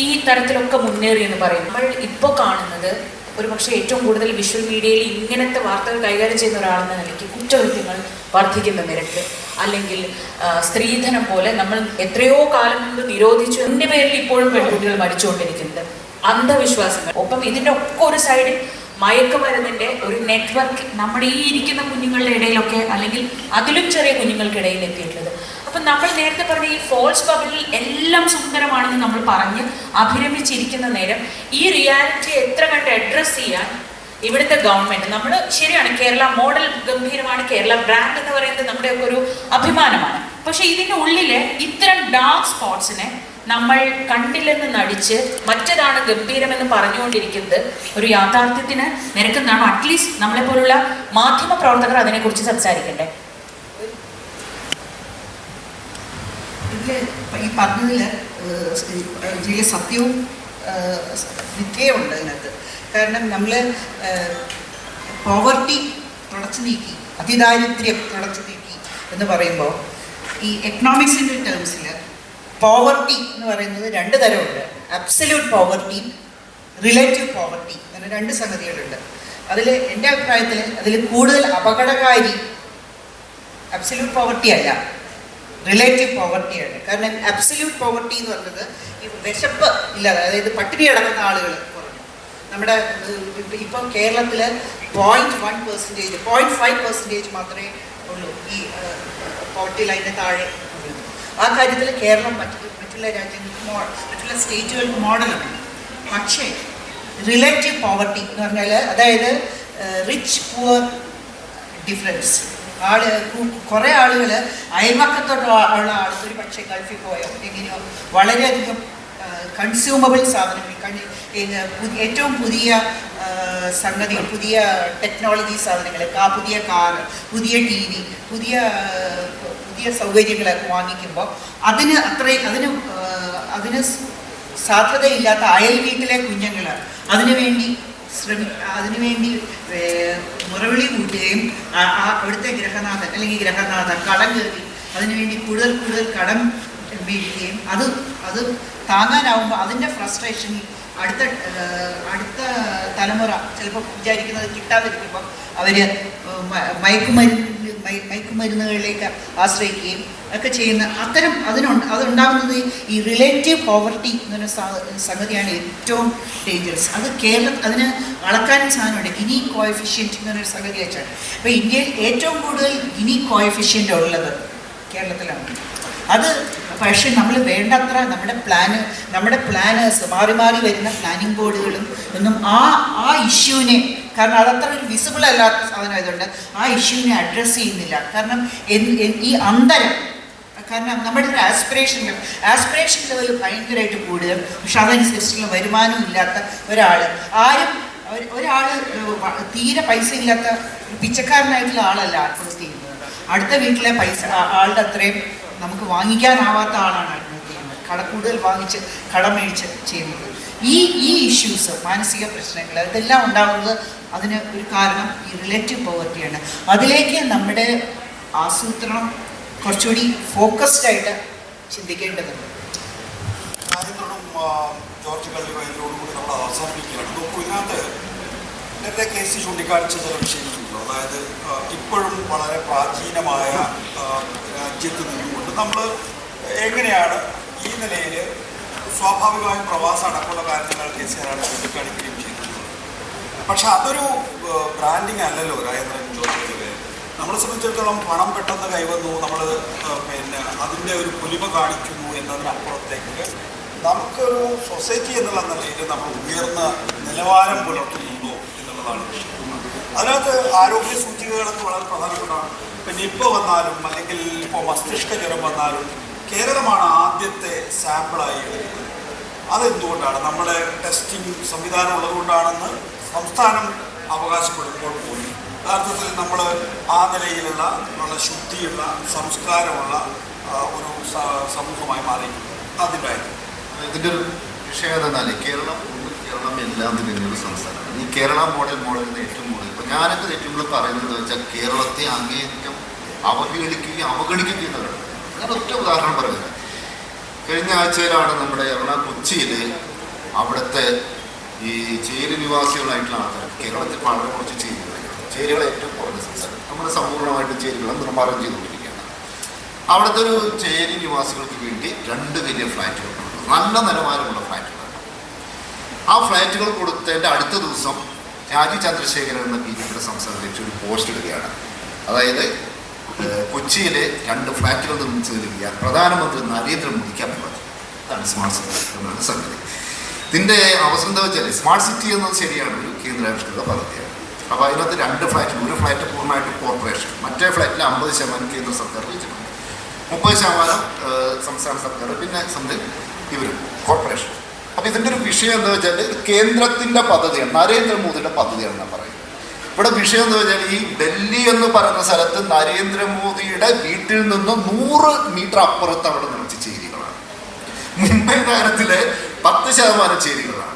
ഈ തരത്തിലൊക്കെ മുന്നേറി എന്ന് പറയും. നമ്മൾ ഇപ്പോൾ കാണുന്നത് ഒരു പക്ഷേ ഏറ്റവും കൂടുതൽ വിഷ്വൽ മീഡിയയിൽ ഇങ്ങനത്തെ വാർത്തകൾ കൈകാര്യം ചെയ്യുന്ന ഒരാളെന്ന നിലയ്ക്ക് കുറ്റകൃത്യങ്ങൾ വർദ്ധിക്കുന്ന നിരക്ക്, അല്ലെങ്കിൽ സ്ത്രീധനം പോലെ നമ്മൾ എത്രയോ കാലം മുമ്പ് നിരോധിച്ചു അതിൻ്റെ പേരിൽ ഇപ്പോഴും പെൺകുട്ടികൾ മരിച്ചുകൊണ്ടിരിക്കുന്നത്, അന്ധവിശ്വാസങ്ങൾ. ഒപ്പം ഇതിൻ്റെ ഒക്കെ ഒരു സൈഡിൽ മയക്കുമരുന്നിൻ്റെ ഒരു നെറ്റ്വർക്ക് നമ്മുടെ ഈ ഇരിക്കുന്ന കുഞ്ഞുങ്ങളുടെ ഇടയിലൊക്കെ, അല്ലെങ്കിൽ അതിലും ചെറിയ കുഞ്ഞുങ്ങൾക്കിടയിൽ എത്തിയിട്ടുള്ളത്. അപ്പം നമ്മൾ നേരത്തെ പറഞ്ഞ ഈ ഫോൾസ് ബബിളിൽ എല്ലാം സുന്ദരമാണെന്ന് നമ്മൾ പറഞ്ഞ് അഭിരമിച്ചിരിക്കുന്ന നേരം ഈ റിയാലിറ്റിയെ എത്ര കണ്ട് അഡ്രസ്സ് ചെയ്യാൻ ഇവിടുത്തെ ഗവൺമെൻറ്, നമ്മൾ ശരിയാണ് കേരള മോഡൽ ഗംഭീരമാണ്, കേരള ബ്രാൻഡ് എന്ന് പറയുന്നത് നമ്മുടെയൊക്കെ ഒരു അഭിമാനമാണ്. പക്ഷേ ഇതിൻ്റെ ഉള്ളിൽ ഇത്തരം ഡാർക്ക് സ്പോട്സിനെ നമ്മൾ കണ്ടില്ലെന്ന് നടിച്ച് മറ്റേതാണ് ഗംഭീരമെന്ന് പറഞ്ഞുകൊണ്ടിരിക്കുന്നത് ഒരു യാഥാർത്ഥ്യത്തിന് നിരക്കുന്നതാണ്. അറ്റ്ലീസ്റ്റ് നമ്മളെപ്പോലുള്ള മാധ്യമ പ്രവർത്തകർ അതിനെക്കുറിച്ച് സംസാരിക്കണ്ടേ? ഈ പറഞ്ഞതിൽ വലിയ സത്യവും മിഥ്യയുണ്ട് അതിനകത്ത്. കാരണം നമ്മൾ പോവർട്ടി തുടച്ചു നീക്കി, അതിദാരിദ്ര്യം തുടച്ചു നീക്കി എന്ന് പറയുമ്പോൾ ഈ എക്കണോമിക്സിൻ്റെ ടേംസിൽ പോവർട്ടി എന്ന് പറയുന്നത് രണ്ട് തരമുണ്ട്. അബ്സല്യൂട്ട് പോവർട്ടി, റിലേറ്റീവ് പോവർട്ടി അങ്ങനെ രണ്ട് സംഗതികളുണ്ട്. അതിൽ എൻ്റെ അഭിപ്രായത്തിൽ അതിൽ കൂടുതൽ അപകടകാരി അബ്സല്യൂട്ട് പോവർട്ടി അല്ല, റിലേറ്റീവ് പോവർട്ടിയാണ്. കാരണം അബ്സല്യൂട്ട് പോവർട്ടി എന്ന് പറയുന്നത് ഈ വിശപ്പ് ഇല്ലാതെ, അതായത് പട്ടിണി കിടക്കുന്ന ആളുകൾ കുറഞ്ഞു. നമ്മുടെ ഇപ്പോൾ കേരളത്തിൽ 0.1%, 0.5% മാത്രമേ ഉള്ളൂ ഈ പോവർട്ടി ലൈനിന് താഴെ ഉള്ളൂ. ആ കാര്യത്തിൽ കേരളം മറ്റുള്ള രാജ്യങ്ങൾക്ക് മറ്റുള്ള സ്റ്റേറ്റുകൾക്ക് മോഡലാണ്. പക്ഷേ റിലേറ്റീവ് പോവർട്ടി എന്ന് പറഞ്ഞാൽ അതായത് റിച്ച് പുവർ ഡിഫറൻസ്, കുറേ ആളുകൾ അയൽവക്കത്തോട്ടുള്ള ആളുകൾ ഒരു പക്ഷേ ഗൾഫിൽ പോയോ എങ്ങനെയോ വളരെയധികം കൺസ്യൂമബിൾ സാധനങ്ങൾ, ഏറ്റവും പുതിയ സംഗതികൾ, പുതിയ ടെക്നോളജി സാധനങ്ങൾ, പുതിയ കാർ, പുതിയ TV, പുതിയ സൗകര്യങ്ങളൊക്കെ വാങ്ങിക്കുമ്പോൾ അതിന് സാധ്യതയില്ലാത്ത അയൽ വീട്ടിലെ കുഞ്ഞുങ്ങൾ അതിനുവേണ്ടി മുറവിളി കൂട്ടുകയും അവിടുത്തെ ഗ്രഹനാഥൻ അല്ലെങ്കിൽ ഗ്രഹനാഥ കടം കയറി അതിനുവേണ്ടി കൂടുതൽ കടം വീഴുകയും അത് താങ്ങാനാവുമ്പോൾ അതിൻ്റെ ഫ്രസ്ട്രേഷനിൽ അടുത്ത തലമുറ ചിലപ്പോൾ വിചാരിക്കുന്നത് കിട്ടാതിരിക്കുമ്പോൾ അവർ മയക്കുമരുന്നുകളിലേക്ക് ആശ്രയിക്കുകയും ഒക്കെ ചെയ്യുന്ന അതുണ്ടാകുന്നത് ഈ റിലേറ്റീവ് പോവർട്ടി എന്നൊരു സംഗതിയാണ് ഏറ്റവും ഡേഞ്ചറസ്. അത് അതിന് അളക്കാനും സാധനമുണ്ട്, ഗിനി കോഎഫിഷ്യൻറ്റ് എന്നൊരു സംഗതി വെച്ചാണ്. അപ്പോൾ ഇന്ത്യയിൽ ഏറ്റവും കൂടുതൽ ഗിനി കോഎഫിഷ്യൻ്റ് ഉള്ളത് കേരളത്തിലാണ്. അത് പക്ഷേ നമ്മൾ വേണ്ടത്ര നമ്മുടെ പ്ലാനേഴ്സ് മാറി വരുന്ന പ്ലാനിങ് ബോർഡുകളും ഒന്നും ആ ഇഷ്യൂവിനെ, കാരണം അതത്ര ഒരു വിസിബിൾ അല്ലാത്ത സാധനമായതുകൊണ്ട് ആ ഇഷ്യൂവിനെ അഡ്രസ്സ് ചെയ്യുന്നില്ല. കാരണം ഈ അന്തരം, കാരണം നമ്മുടെ ഒരു ആസ്പിറേഷൻ ലെവൽ ഭയങ്കരമായിട്ട് കൂടുക, പക്ഷെ അതനുസരിച്ചുള്ള വരുമാനം ഇല്ലാത്ത ഒരാൾ തീരെ പൈസ ഇല്ലാത്ത പിച്ചക്കാരനായിട്ടുള്ള ആളല്ല ആത്മഹത്യ ചെയ്യുന്നത്. അടുത്ത വീട്ടിലെ ആളുടെ അത്രയും നമുക്ക് വാങ്ങിക്കാനാവാത്ത ആളാണ് ആത്മഹത്യ ചെയ്യുന്നത്, കൂടുതൽ വാങ്ങിച്ച് കടം മേടിച്ച് ചെയ്യുന്നത്. ഈ ഇഷ്യൂസ്, മാനസിക പ്രശ്നങ്ങൾ, ഇതെല്ലാം ഉണ്ടാകുന്നത് അതിന് ഒരു കാരണം ഈ റിലേറ്റീവ് പോവർട്ടിയാണ്. അതിലേക്ക് നമ്മുടെ ആസൂത്രണം കുറച്ചുകൂടി ഫോക്കസ്ഡ് ആയിട്ട് ചിന്തിക്കേണ്ടതുണ്ട്. ജോർജ് കല്ലുവയലിനോടും കൂടി നമ്മൾ അവസാനിപ്പിക്കുകയാണ്. നോക്കൂ, ഇതിനകത്ത് നേരത്തെ കേസ് ചൂണ്ടിക്കാണിച്ച ചില വിഷയങ്ങളുണ്ടല്ലോ. അതായത് ഇപ്പോഴും വളരെ പ്രാചീനമായ രാജ്യത്ത് നിന്നുകൊണ്ട് നമ്മൾ എങ്ങനെയാണ് ഈ നിലയിൽ സ്വാഭാവികമായും പ്രവാസം അടക്കമുള്ള കാര്യങ്ങൾ കേസുകാരാണ് ചൂണ്ടിക്കാണിക്കുകയും ചെയ്യുന്നത്. പക്ഷെ അതൊരു ബ്രാൻഡിങ് അല്ലല്ലോ രാജേന്ദ്രൻ ചോദിച്ചത്. നമ്മളെ സംബന്ധിച്ചിടത്തോളം പണം പെട്ടെന്ന് കൈവന്നു, നമ്മൾ അതിൻ്റെ ഒരു പൊലിമ കാണിക്കുന്നു എന്നതിനപ്പുറത്തേക്ക് നമുക്കൊരു സൊസൈറ്റി എന്നുള്ള നിലയിൽ നമ്മൾ ഉയർന്ന നിലവാരം പുലർത്തുന്നുണ്ടോ എന്നുള്ളതാണ് വിഷയം. അതിനകത്ത് ആരോഗ്യ സൂചികകളൊക്കെ വളരെ പ്രധാനപ്പെട്ടതാണ്. ഇപ്പം നിപ്പ വന്നാലും അല്ലെങ്കിൽ ഇപ്പോൾ മസ്തിഷ്ക ജ്വരം വന്നാലും കേരളമാണ് ആദ്യത്തെ സാമ്പിളായി എടുക്കുന്നത്. അതെന്തുകൊണ്ടാണ്? നമ്മുടെ ടെസ്റ്റിംഗ് സംവിധാനം ഉള്ളതുകൊണ്ടാണെന്ന് സംസ്ഥാനം അവകാശപ്പെടുമ്പോൾ പോലും യഥാർത്ഥത്തിൽ നമ്മൾ ആ നിലയിലുള്ള വളരെ ശുദ്ധിയുള്ള സംസ്കാരമുള്ള ഒരു സമൂഹമായി മാറിയിട്ടുണ്ട്. അതിൻ്റെ ഇതിൻ്റെ ഒരു വിഷയം എന്നാൽ കേരളം എല്ലാം തിരിഞ്ഞൊരു സംസ്ഥാനമാണ്. ഈ കേരള മോഡലിന് ഏറ്റവും കൂടുതൽ ഇപ്പം ഞാനൊക്കെ ഏറ്റവും കൂടുതൽ പറയുന്നത് വെച്ചാൽ കേരളത്തെ അങ്ങേയറ്റം അവഹേളിക്കുകയും അവഗണിക്കുകയും ചെയ്യുന്നതാണ്. ഞാൻ ഒറ്റ ഉദാഹരണം പറയുന്നത്, കഴിഞ്ഞ ആഴ്ചയിലാണ് നമ്മുടെ കൊച്ചിയിൽ അവിടുത്തെ ഈ ചേരി നിവാസികളായിട്ടുള്ള ആൾക്കാർ, കേരളത്തിൽ വളരെ കുറച്ച് ചേരികൾ ഏറ്റവും കുറഞ്ഞ സംസ്ഥാനം, നമ്മുടെ സമ്പൂർണ്ണമായിട്ട് ചേരികളെ നിർമ്മാണം ചെയ്തുകൊണ്ടിരിക്കുകയാണ്. അവിടുത്തെ ഒരു ചേരി നിവാസികൾക്ക് വേണ്ടി 2 വലിയ ഫ്ലാറ്റുകൾ, നല്ല നിലവാരമുള്ള ഫ്ലാറ്റുകൾ. ആ ഫ്ലാറ്റുകൾ കൊടുത്തതിൻ്റെ അടുത്ത ദിവസം രാജീവ് ചന്ദ്രശേഖരൻ എന്ന BJP സംസ്ഥാനത്ത് ഒരു പോസ്റ്റ് ഇടുകയാണ്. അതായത് കൊച്ചിയിലെ 2 ഫ്ലാറ്റുകൾ നിർമ്മിച്ചു നൽകിയ പ്രധാനമന്ത്രി നരേന്ദ്രമോദിക്ക് അഭിപ്രായം. അതാണ് സ്മാർട്ട് സിറ്റി എന്നാണ് സംഗതി. ഇതിൻ്റെ അവസരം എന്താ വെച്ചാൽ സ്മാർട്ട് സിറ്റി എന്നത് ശരിയാണ്, ഒരു കേന്ദ്രാവിഷ്കൃത പദ്ധതിയാണ്. അപ്പോൾ അതിനകത്ത് 2 ഫ്ലാറ്റ്, ഒരു ഫ്ലാറ്റ് പൂർണ്ണമായിട്ട് കോർപ്പറേഷൻ, മറ്റേ ഫ്ലാറ്റിൽ 50% കേന്ദ്ര സർക്കാർ വെച്ചിട്ടുണ്ട്, 30% സംസ്ഥാന സർക്കാർ, പിന്നെ ഇവരും കോർപ്പറേഷൻ. അപ്പോൾ ഇതിൻ്റെ ഒരു വിഷയം എന്താ വെച്ചാൽ കേന്ദ്രത്തിൻ്റെ പദ്ധതിയാണ്, നരേന്ദ്രമോദിയുടെ പദ്ധതിയാണെന്നാണ് പറയുന്നത്. ഇവിടെ വിഷയം എന്താ വെച്ചാൽ ഈ ഡൽഹി എന്ന് പറയുന്ന സ്ഥലത്ത് നരേന്ദ്രമോദിയുടെ വീട്ടിൽ നിന്ന് 100 മീറ്റർ അപ്പുറത്ത് അവിടെ നിർമ്മിച്ച ചേരികളാണ്. മുംബൈ നഗരത്തിലെ 10% ചേരികളാണ്.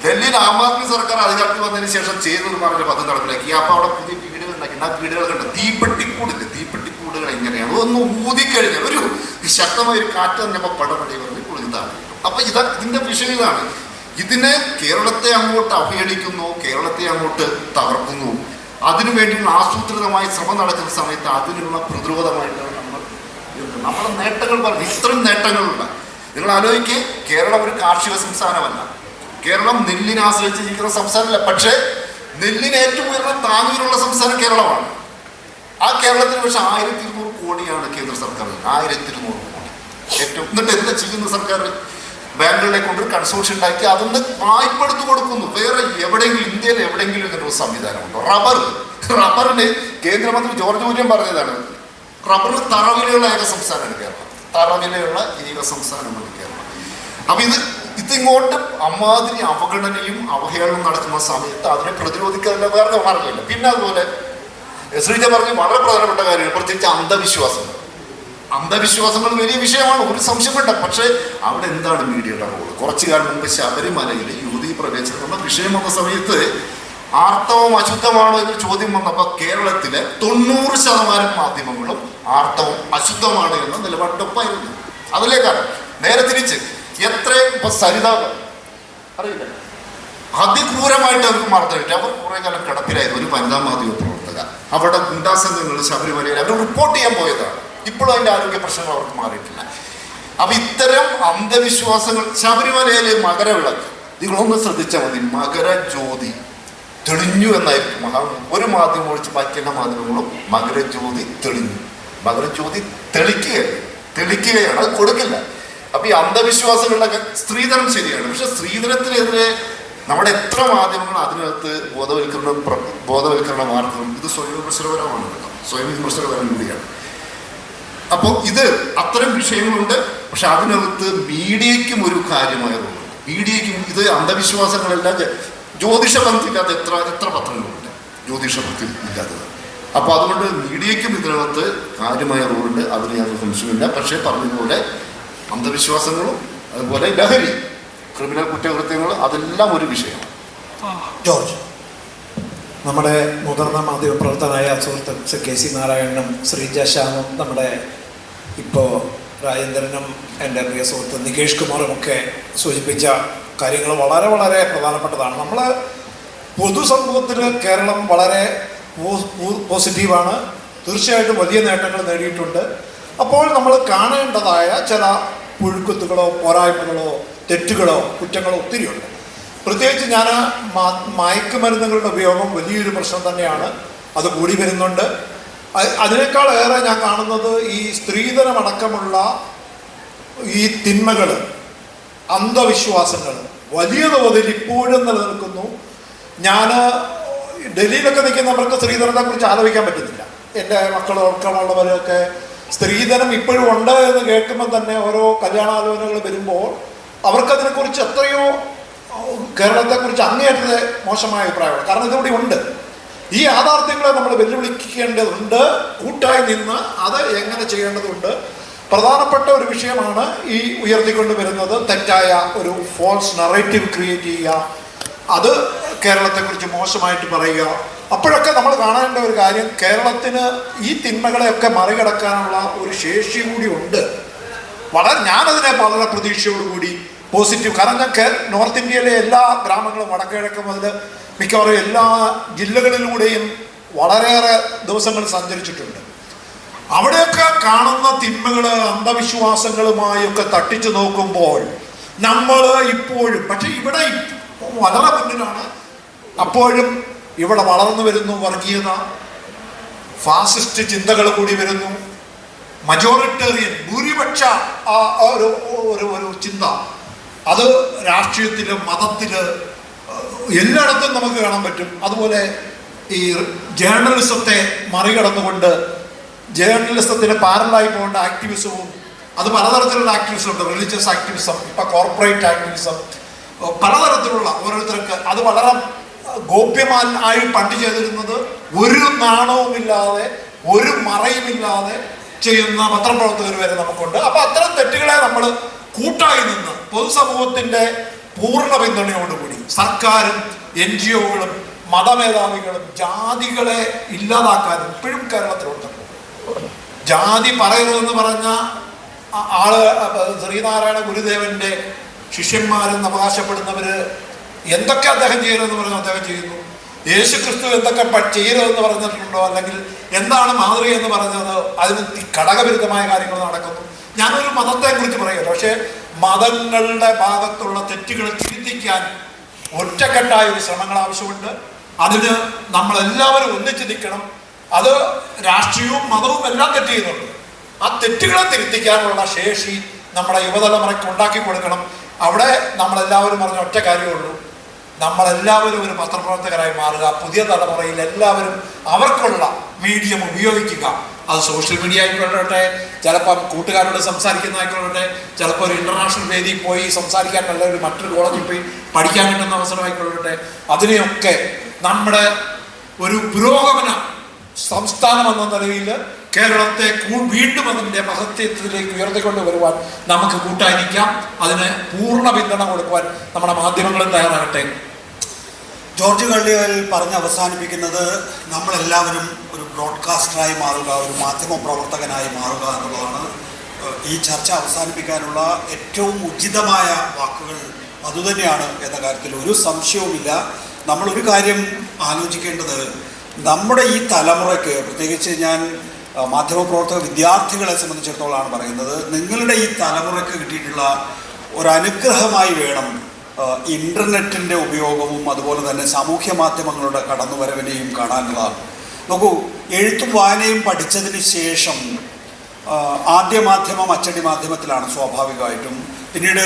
ഡൽഹിയിൽ ആം ആദ്മി സർക്കാർ അധികാരത്തിൽ വന്നതിന് ശേഷം ചെയ്തെന്ന് പറഞ്ഞ പദ്ധതി നടപ്പിലാക്കി. അപ്പോൾ അവിടെ പുതിയ വീടുകൾ ഉണ്ടാക്കി. ആ വീടുകൾ കണ്ട് തീപ്പെട്ടിക്കൂടുകൾ കേരളം ഇങ്ങനെയാണ്. ഒന്ന് ഊതിക്കഴിഞ്ഞാൽ ഒരു ശക്തമായ ഒരു കാറ്റ് തന്നെയപ്പോൾ പടപടി പറഞ്ഞ് കുളിർത്താണ്. അപ്പൊ ഇതിന്റെ വിഷയം ഇതാണ്. ഇതിനെ കേരളത്തെ അങ്ങോട്ട് അവഹേളിക്കുന്നു, കേരളത്തെ അങ്ങോട്ട് തകർക്കുന്നു. അതിനുവേണ്ടിയുള്ള ആസൂത്രിതമായ ശ്രമം നടക്കുന്ന സമയത്ത് അതിനുള്ള പ്രതിരോധമായിട്ടാണ് നമ്മുടെ നേട്ടങ്ങൾ പറഞ്ഞു. ഇത്രയും നേട്ടങ്ങളുണ്ട്. നിങ്ങൾ ആലോചിക്കുക, കേരളം ഒരു കാർഷിക സംസ്ഥാനമല്ല, കേരളം നെല്ലിനെ ആശ്രയിച്ച് ജീവിക്കുന്ന സംസ്ഥാനമല്ല. പക്ഷേ നെല്ലിന് ഏറ്റവും ഉയർന്ന താങ്ങൂരുള്ള സംസ്ഥാനം കേരളമാണ്. ആ കേരളത്തിന് പക്ഷെ 1200 കോടിയാണ് കേന്ദ്ര സർക്കാർ, 1200 കോടി ഏറ്റവും. എന്നിട്ട് എന്താ ചെയ്യുന്ന സർക്കാർ? ബാങ്കുകളെ കൊണ്ട് കൺസോർഷ്യം ഉണ്ടാക്കി അതൊന്ന് വായ്പ എടുത്ത് കൊടുക്കുന്നു. വേറെ എവിടെയെങ്കിലും ഇന്ത്യയിൽ എവിടെയെങ്കിലും ഇങ്ങനൊരു സംവിധാനമുണ്ടോ? റബ്ബറിന് കേന്ദ്രമന്ത്രി ജോർജ് കുര്യൻ പറഞ്ഞതാണ്, റബ്ബറിന് തറവിലുള്ള ഏക സംസ്ഥാനമാണ് കേരളം. തറവിലുള്ള ഏക സംസ്ഥാനമാണ് കേരളം. അപ്പൊ ഇതിങ്ങോട്ട് അമ്മാതിരി അവഗണനയും അവഹേളനവും നടക്കുന്ന സമയത്ത് അതിനെ പ്രതിരോധിക്കാനുള്ള വേറെ മാർഗമില്ല. പിന്നെ അതുപോലെ ശ്രീജ പറഞ്ഞ് വളരെ പ്രധാനപ്പെട്ട കാര്യമാണ്, പ്രത്യേകിച്ച് അന്ധവിശ്വാസങ്ങൾ വലിയ വിഷയമാണ്, ഒരു സംശയം വേണ്ട. പക്ഷേ അവിടെ എന്താണ് മീഡിയയുടെ റോള്? കുറച്ചു കാലം മുമ്പ് ശബരിമലയിൽ യുവതീ പ്രവേശനം എന്ന വിഷയം വന്ന സമയത്ത് ആർത്തവം അശുദ്ധമാണോ എന്ന ചോദ്യം വന്നപ്പോൾ കേരളത്തിലെ 90% മാധ്യമങ്ങളും ആർത്തവം അശുദ്ധമാണ് എന്ന നിലപാടിനൊപ്പമായിരുന്നു. അതിലേക്കാണ് നേരെ തിരിച്ച് എത്രയും ഇപ്പൊ സരിത അറിയില്ല, അതിക്രൂരമായിട്ട് അവർക്ക് മർദ്ദനം കിട്ടി. അവർ കുറെ കാലം കിടപ്പിലായിരുന്നു. ഒരു വനിതാ മാധ്യമ പ്രവർത്തക അവരുടെ ഗുണ്ടാസംഘങ്ങൾ ശബരിമലയിൽ അവർ റിപ്പോർട്ട് ചെയ്യാൻ പോയതാണ്. ഇപ്പോഴും അതിന്റെ ആരോഗ്യ പ്രശ്നങ്ങൾ അവർക്ക് മാറിയിട്ടില്ല. അപ്പൊ ഇത്തരം അന്ധവിശ്വാസങ്ങൾ, ശബരിമലയിലെ മകരവിളക്ക് നിങ്ങളൊന്ന് ശ്രദ്ധിച്ചാൽ മതി, മകരജ്യോതി തെളിഞ്ഞു എന്നായിരിക്കും ഒരു മാധ്യമം ഒഴിച്ച് ബാക്കി എല്ലാ മാധ്യമങ്ങളും മകരജ്യോതി തെളിഞ്ഞു. മകരജ്യോതി തെളിക്കുകയാണ്, അത് കൊടുക്കില്ല. അപ്പൊ ഈ അന്ധവിശ്വാസങ്ങളിലൊക്കെ സ്ത്രീധനം ശരിയാണ്, പക്ഷെ സ്ത്രീധനത്തിനെതിരെ നമ്മുടെ എത്ര മാധ്യമങ്ങൾ അതിനകത്ത് ബോധവൽക്കരണ വാർത്തകളും ഇത് സ്വയം വിമർശനപരമാണ് കേട്ടോ, സ്വയം വിമർശനപരം കൂടിയാണ്. അപ്പോൾ ഇത് അത്തരം വിഷയങ്ങളുണ്ട്. പക്ഷെ അതിനകത്ത് മീഡിയയ്ക്കും ഒരു കാര്യമായ റോളുണ്ട്. മീഡിയയ്ക്കും ഇത് അന്ധവിശ്വാസങ്ങളെല്ലാം ജ്യോതിഷബന്ധമില്ലാത്ത എത്ര പത്രങ്ങളുണ്ട് ജ്യോതിഷബന്ധം ഇല്ലാത്തത്. അപ്പോൾ അതുകൊണ്ട് മീഡിയയ്ക്കും ഇതിനകത്ത് കാര്യമായ റോളുണ്ട്, അതിന് യാതൊരു സംശയമില്ല. പക്ഷേ പറഞ്ഞതുപോലെ അന്ധവിശ്വാസങ്ങളും അതുപോലെ ലഹരി, ക്രിമിനൽ കുറ്റകൃത്യങ്ങൾ അതെല്ലാം ഒരു വിഷയമാണ്. ജോർജ്, നമ്മുടെ മുതിർന്ന മാധ്യമപ്രവർത്തകനായ സുഹൃത്ത് KC നാരായണനും ശ്രീജ ശ്യാമും നമ്മുടെ ഇപ്പോൾ രാജേന്ദ്രനും എൻ്റെ പ്രിയ സുഹൃത്ത് നികേഷ് കുമാറും ഒക്കെ സൂചിപ്പിച്ച കാര്യങ്ങൾ വളരെ വളരെ പ്രധാനപ്പെട്ടതാണ്. നമ്മൾ പൊതുസമൂഹത്തിൽ കേരളം വളരെ പോസിറ്റീവാണ്, തീർച്ചയായിട്ടും വലിയ നേട്ടങ്ങൾ നേടിയിട്ടുണ്ട്. അപ്പോൾ നമ്മൾ കാണേണ്ടതായ ചില പുഴുക്കുത്തുകളോ പോരായ്മകളോ തെറ്റുകളോ കുറ്റങ്ങളോ ഒത്തിരിയുണ്ട്. പ്രത്യേകിച്ച് ഞാൻ മയക്കുമരുന്നുകളുടെ ഉപയോഗം വലിയൊരു പ്രശ്നം തന്നെയാണ്, അത് കൂടി വരുന്നുണ്ട്. അതിനേക്കാൾ ഏറെ ഞാൻ കാണുന്നത് ഈ സ്ത്രീധനമടക്കമുള്ള ഈ തിന്മകൾ, അന്ധവിശ്വാസങ്ങൾ വലിയ തോതിൽ ഇപ്പോഴും നിലനിൽക്കുന്നു. ഞാൻ ഡൽഹിയിലൊക്കെ നിൽക്കുന്നവർക്ക് സ്ത്രീധനത്തെക്കുറിച്ച് ആലോചിക്കാൻ പറ്റുന്നില്ല. എൻ്റെ മക്കളടക്കമുള്ളവരൊക്കെ സ്ത്രീധനം ഇപ്പോഴും ഉണ്ട് എന്ന് കേൾക്കുമ്പോൾ തന്നെ ഓരോ കല്യാണാലോചനകൾ വരുമ്പോൾ അവർക്കതിനെക്കുറിച്ച് എത്രയോ കേരളത്തെക്കുറിച്ച് അങ്ങേയറ്റത്തെ മോശമായ അഭിപ്രായമാണ്. കാരണം ഇതിവിടെ ഉണ്ട്. ഈ യാഥാർത്ഥ്യങ്ങളെ നമ്മൾ വെല്ലുവിളിക്കേണ്ടതുണ്ട്, കൂട്ടായി നിന്ന് അത് എങ്ങനെ ചെയ്യേണ്ടതുണ്ട്. പ്രധാനപ്പെട്ട ഒരു വിഷയമാണ് ഈ ഉയർത്തിക്കൊണ്ട് വരുന്നത്, തെറ്റായ ഒരു ഫോൾസ് നറേറ്റീവ് ക്രിയേറ്റ് ചെയ്യുക, അത് കേരളത്തെക്കുറിച്ച് മോശമായിട്ട് പറയുക. അപ്പോഴൊക്കെ നമ്മൾ കാണേണ്ട ഒരു കാര്യം, കേരളത്തിന് ഈ തിന്മകളെയൊക്കെ മറികടക്കാനുള്ള ഒരു ശേഷി കൂടി ഉണ്ട്. ഞാനതിനെ വളരെ പ്രതീക്ഷയോടുകൂടി പോസിറ്റീവ്, കാരണം ഞാൻ നോർത്ത് ഇന്ത്യയിലെ എല്ലാ ഗ്രാമങ്ങളും വടക്കിഴക്ക് മുതൽ മിക്കവാറും എല്ലാ ജില്ലകളിലൂടെയും വളരെയേറെ ദിവസങ്ങൾ സഞ്ചരിച്ചിട്ടുണ്ട്. അവിടെയൊക്കെ കാണുന്ന തിന്മകൾ അന്ധവിശ്വാസങ്ങളുമായൊക്കെ തട്ടിച്ചു നോക്കുമ്പോൾ നമ്മൾ ഇപ്പോഴും, പക്ഷെ ഇവിടെ വളരെ മുന്നിലാണ്. അപ്പോഴും ഇവിടെ വളർന്നു വരുന്നു വർഗീയത, ഫാസിസ്റ്റ് ചിന്തകൾ കൂടി വരുന്നു, മജോറിറ്റേറിയൻ ഭൂരിപക്ഷ ഒരു ചിന്ത, അത് രാഷ്ട്രീയത്തില് മതത്തില് എല്ലായിടത്തും നമുക്ക് കാണാൻ പറ്റും. അതുപോലെ ഈ ജേർണലിസത്തെ മറികടന്നുകൊണ്ട് ജേർണലിസത്തിന് പാരലായി പോകേണ്ട ആക്ടിവിസവും, അത് പലതരത്തിലുള്ള ആക്ടിവിസം ഉണ്ട്. റിലീജിയസ് ആക്ടിവിസം, ഇപ്പം കോർപ്പറേറ്റ് ആക്ടിവിസം, പലതരത്തിലുള്ള ഓരോരുത്തർക്ക് അത് വളരെ ഗോപ്യമായി പണ്ട് ചെയ്തിരുന്നത് ഒരു നാണവുമില്ലാതെ ഒരു മറയുമില്ലാതെ ചെയ്യുന്ന പത്രപ്രവർത്തകർ വരെ നമുക്കുണ്ട്. അപ്പൊ അത്തരം തെറ്റുകളെ നമ്മൾ കൂട്ടായി നിന്ന് പൊതുസമൂഹത്തിന്റെ പൂർണ്ണ പിന്തുണയോടുകൂടി സർക്കാരും NGOകളും മതമേധാവികളും ജാതികളെ ഇല്ലാതാക്കാനും ഇപ്പോഴും കേരളത്തിലുണ്ട്. ജാതി പറയരുതെന്ന് പറഞ്ഞ ആള് ശ്രീനാരായണ ഗുരുദേവന്റെ ശിഷ്യന്മാരെന്ന് അവകാശപ്പെടുന്നവർ എന്തൊക്കെ അദ്ദേഹം ചെയ്യരുതെന്ന് പറഞ്ഞു അദ്ദേഹം ചെയ്യുന്നു. യേശു ക്രിസ്തു എന്തൊക്കെ ചെയ്യരുതെന്ന് പറഞ്ഞിട്ടുണ്ടോ, അല്ലെങ്കിൽ എന്താണ് മാതൃക എന്ന് പറഞ്ഞത്, അതിന് ഘടകവിരുദ്ധമായ കാര്യങ്ങൾ നടക്കുന്നു. ഞാനൊരു മതത്തെക്കുറിച്ച് പറയുമല്ലോ, പക്ഷേ മതങ്ങളുടെ ഭാഗത്തുള്ള തെറ്റുകളെ തിരുത്തിക്കാൻ ഒറ്റക്കെട്ടായ ഒരു ശ്രമങ്ങൾ ആവശ്യമുണ്ട്. അതിന് നമ്മളെല്ലാവരും ഒന്നിച്ച് നിൽക്കണം. അത് രാഷ്ട്രീയവും മതവും എല്ലാം തെറ്റ് ചെയ്യുന്നുണ്ട്. ആ തെറ്റുകളെ തിരുത്തിക്കാനുള്ള ശേഷി നമ്മുടെ യുവതലമുറയ്ക്ക് ഉണ്ടാക്കി കൊടുക്കണം. അവിടെ നമ്മളെല്ലാവരും പറഞ്ഞ ഒറ്റ കാര്യമുള്ളൂ, നമ്മളെല്ലാവരും ഒരു പത്രപ്രവർത്തകരായി മാറുക. പുതിയ തലമുറയിൽ എല്ലാവരും അവർക്കുള്ള മീഡിയം ഉപയോഗിക്കുക. അത് സോഷ്യൽ മീഡിയ ആയിക്കൊള്ളട്ടെ, ചിലപ്പോൾ കൂട്ടുകാരോട് സംസാരിക്കുന്നതായിക്കൊള്ളട്ടെ, ചിലപ്പോൾ ഒരു ഇൻ്റർനാഷണൽ വേദിയിൽ പോയി സംസാരിക്കാൻ നല്ല ഒരു മറ്റൊരു കോളേജിൽ പോയി പഠിക്കാൻ കിട്ടുന്ന അവസരമായിക്കൊള്ളട്ടെ. അതിനെയൊക്കെ നമ്മുടെ ഒരു പുരോഗമന സംസ്ഥാനം എന്ന നിലയിൽ കേരളത്തെ വീണ്ടും അതിൻ്റെ മഹത്വത്തിലേക്ക് ഉയർത്തിക്കൊണ്ട് വരുവാൻ നമുക്ക് കൂട്ടായിരിക്കാം. അതിന് പൂർണ്ണ പിന്തുണ കൊടുക്കുവാൻ നമ്മുടെ മാധ്യമങ്ങളും തയ്യാറാകട്ടെ. ജോർജ് കള്ളിവയൽ പറഞ്ഞ് അവസാനിപ്പിക്കുന്നത് നമ്മളെല്ലാവരും ഒരു ബ്രോഡ്കാസ്റ്ററായി മാറുക, ഒരു മാധ്യമ പ്രവർത്തകനായി മാറുക എന്നുള്ളതാണ്. ഈ ചർച്ച അവസാനിപ്പിക്കാനുള്ള ഏറ്റവും ഉചിതമായ വാക്കുകൾ അതുതന്നെയാണ് എന്ന കാര്യത്തിൽ ഒരു സംശയവുമില്ല. നമ്മളൊരു കാര്യം ആലോചിക്കേണ്ടത്, നമ്മുടെ ഈ തലമുറയ്ക്ക്, പ്രത്യേകിച്ച് ഞാൻ മാധ്യമപ്രവർത്തക വിദ്യാർത്ഥികളെ സംബന്ധിച്ചിടത്തോളമാണ് പറയുന്നത്, നിങ്ങളുടെ ഈ തലമുറയ്ക്ക് കിട്ടിയിട്ടുള്ള ഒരനുഗ്രഹമായി വേണം ഇൻ്റർനെറ്റിൻ്റെ ഉപയോഗവും അതുപോലെ തന്നെ സാമൂഹ്യ മാധ്യമങ്ങളുടെ കടന്നുവരവിനെയും കാണാനുള്ളതാണ്. നോക്കൂ, എഴുത്തും വായനയും പഠിച്ചതിന് ശേഷം ആദ്യ മാധ്യമം അച്ചടി മാധ്യമത്തിലാണ് സ്വാഭാവികമായിട്ടും. പിന്നീട്